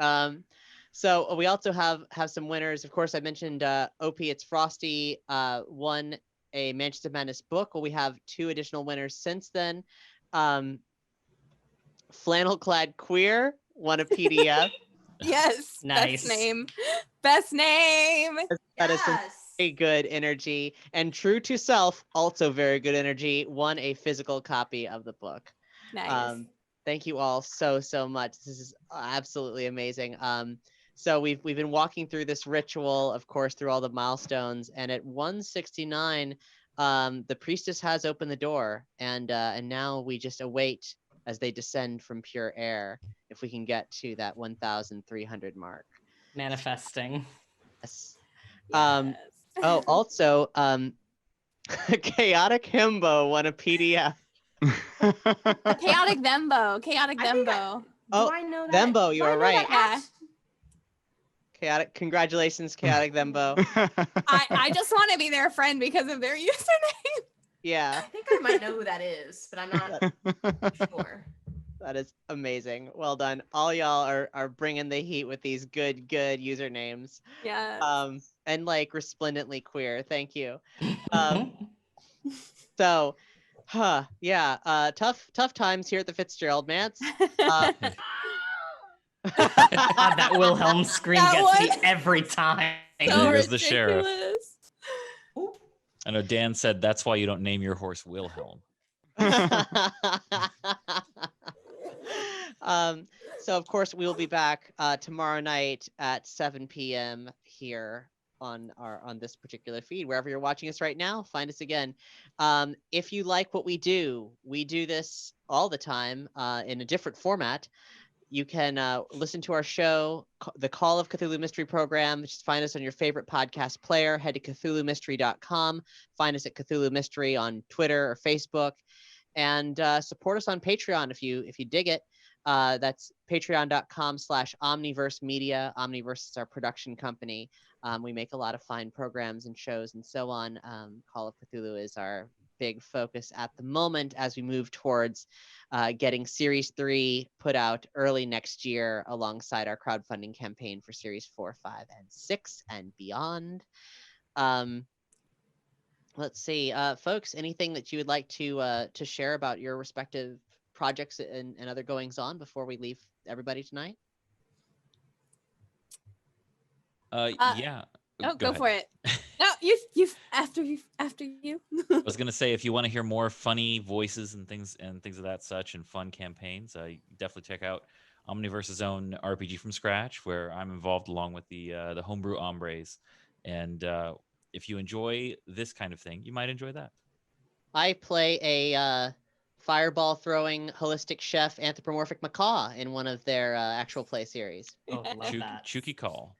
So we also have some winners. Of course, I mentioned OP, it's Frosty won a Manchester Madness book. Well, we have 2 additional winners since then. Flannel Clad Queer won a PDF. Yes. Nice. Best name. That is some very good energy. And True to Self, also very good energy, won a physical copy of the book. Nice. Thank you all so much. This is absolutely amazing. So we've been walking through this ritual, of course, through all the milestones, and at 169, the priestess has opened the door, and now we just await as they descend from pure air if we can get to that 1,300 mark. Manifesting. Yes. Yes. Oh, also, Chaotic Himbo won a PDF. Chaotic Thembo. Oh, I know that? Thembo, you Do I are know right. that Yeah. act? Congratulations, Chaotic Thembo. I just want to be their friend because of their username. Yeah, I think I might know who that is, but I'm not sure. that is amazing. Well done. All y'all are bringing the heat with these good usernames. Yeah. And like resplendently queer. Thank you. So, yeah. Tough times here at the Fitzgerald Manse. God, that Wilhelm scream That gets me was- every time. There So goes the sheriff. ridiculous. I know Dan said that's why you don't name your horse Wilhelm. So of course we will be back tomorrow night at 7 p.m. here on this particular feed. Wherever you're watching us right now, find us again. If you like what we do this all the time in a different format. You can listen to our show, The Call of Cthulhu Mystery Program. Just find us on your favorite podcast player. Head to CthulhuMystery.com. Find us at Cthulhu Mystery on Twitter or Facebook. And support us on Patreon if you dig it. That's patreon.com/Omniverse Media. Omniverse is our production company. We make a lot of fine programs and shows and so on. Call of Cthulhu is our big focus at the moment as we move towards getting Series 3 put out early next year alongside our crowdfunding campaign for Series 4, 5, and 6 and beyond. Let's see, folks, anything that you would like to share about your respective projects and other goings on before we leave everybody tonight? Yeah. Oh, go ahead. for it. No, you after you. I was gonna say, if you want to hear more funny voices and things of that such and fun campaigns, definitely check out Omniverse's own RPG from Scratch, where I'm involved along with the homebrew hombres. And if you enjoy this kind of thing, you might enjoy that. I play a fireball throwing holistic chef anthropomorphic macaw in one of their actual play series. Oh, love that. Chuki Call.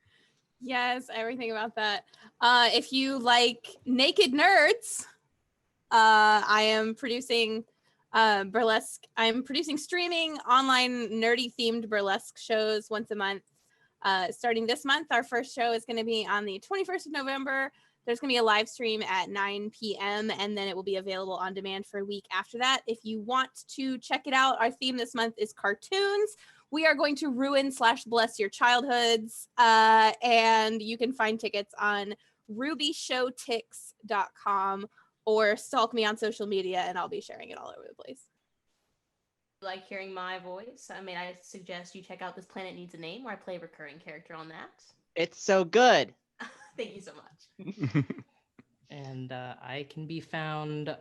Yes, everything about that. If you like naked nerds, I am producing burlesque. I'm producing streaming online nerdy themed burlesque shows once a month. Starting this month, our first show is going to be on the 21st of November. There's going to be a live stream at 9 p.m. and then it will be available on demand for a week after that. If you want to check it out, our theme this month is cartoons. We are going to ruin/bless your childhoods, and you can find tickets on rubyshowtix.com or stalk me on social media and I'll be sharing it all over the place. Like hearing my voice? I mean, I suggest you check out This Planet Needs a Name, where I play a recurring character on that. It's so good. Thank you so much. And I can be found,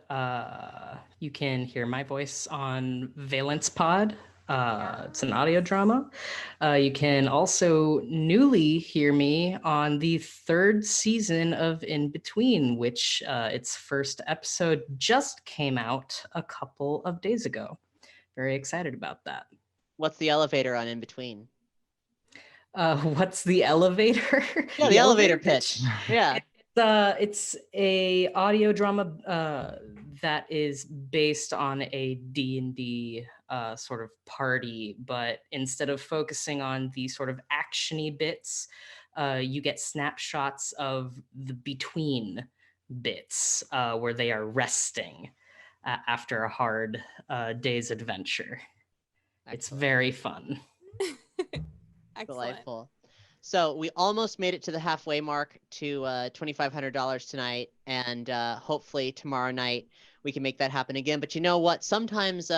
you can hear my voice on Valence Pod. It's an audio drama. You can also newly hear me on the 3rd season of In Between, which its first episode just came out a couple of days ago. Very excited about that. What's the elevator on In Between? What's the elevator? Yeah, the elevator pitch. Yeah. It's a audio drama that is based on a D&D sort of party, but instead of focusing on the sort of actiony bits, you get snapshots of the between bits where they are resting after a hard day's adventure. Excellent. It's very fun. Delightful. So we almost made it to the halfway mark to $2,500 tonight, and hopefully tomorrow night we can make that happen again. But you know what? Sometimes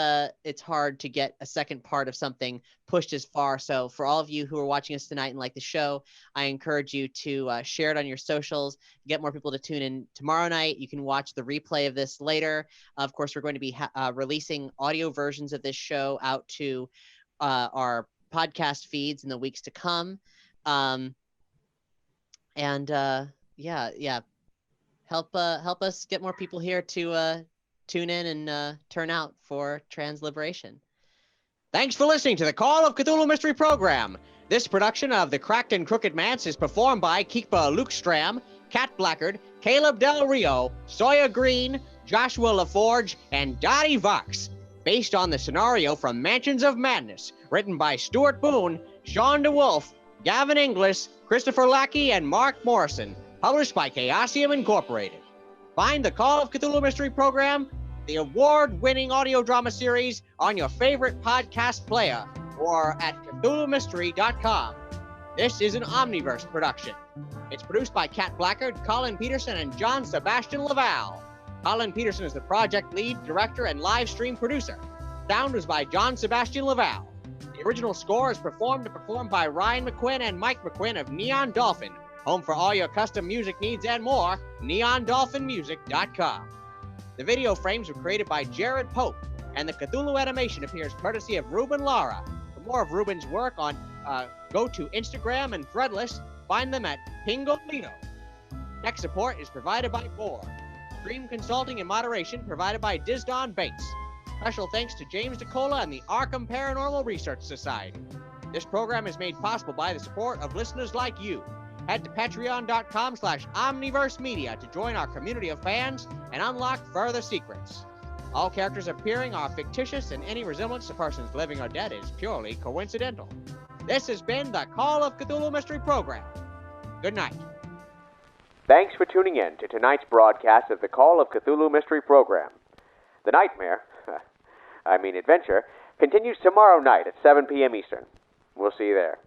it's hard to get a second part of something pushed as far. So for all of you who are watching us tonight and like the show, I encourage you to share it on your socials, get more people to tune in tomorrow night. You can watch the replay of this later. Of course, we're going to be releasing audio versions of this show out to our podcast feeds in the weeks to come. Help us get more people here to tune in and turn out for trans liberation. Thanks for listening to the Call of Cthulhu Mystery Program. This production of the Cracked and Crooked Manse is performed by Keekpa Luke Stram, Kat Blackard, Caleb Del Rio, Sawyer Greene, Joshua LaForge, and Dottie Vox, based on the scenario from Mansions of Madness, written by Stuart Boone, Sean DeWolf, Gavin Inglis, Christopher Lackey, and Mark Morrison, published by Chaosium Incorporated. Find the Call of Cthulhu Mystery Program, the award-winning audio drama series, on your favorite podcast player or at CthulhuMystery.com. This is an Omniverse production. It's produced by Kat Blackard, Colin Peterson, and John Sebastian LaValle. Colin Peterson is the project lead, director, and live stream producer. Sound was by John Sebastian LaValle. The original score is performed by Ryan McQuinn and Mike McQuinn of Neon Dolphin, home for all your custom music needs and more, neondolphinmusic.com. The video frames were created by Jared Pope, and the Cthulhu animation appears courtesy of Ruben Lara. For more of Ruben's work go to Instagram and Threadless, find them at Pingolino. Tech support is provided by Bohr. Stream consulting and moderation provided by Dizdon Bates. Special thanks to James DeCola and the Arkham Paranormal Research Society. This program is made possible by the support of listeners like you. Head to patreon.com/omniversemedia to join our community of fans and unlock further secrets. All characters appearing are fictitious, and any resemblance to persons living or dead is purely coincidental. This has been the Call of Cthulhu Mystery Program. Good night. Thanks for tuning in to tonight's broadcast of the Call of Cthulhu Mystery Program. The nightmare, adventure, continues tomorrow night at 7 p.m. Eastern. We'll see you there.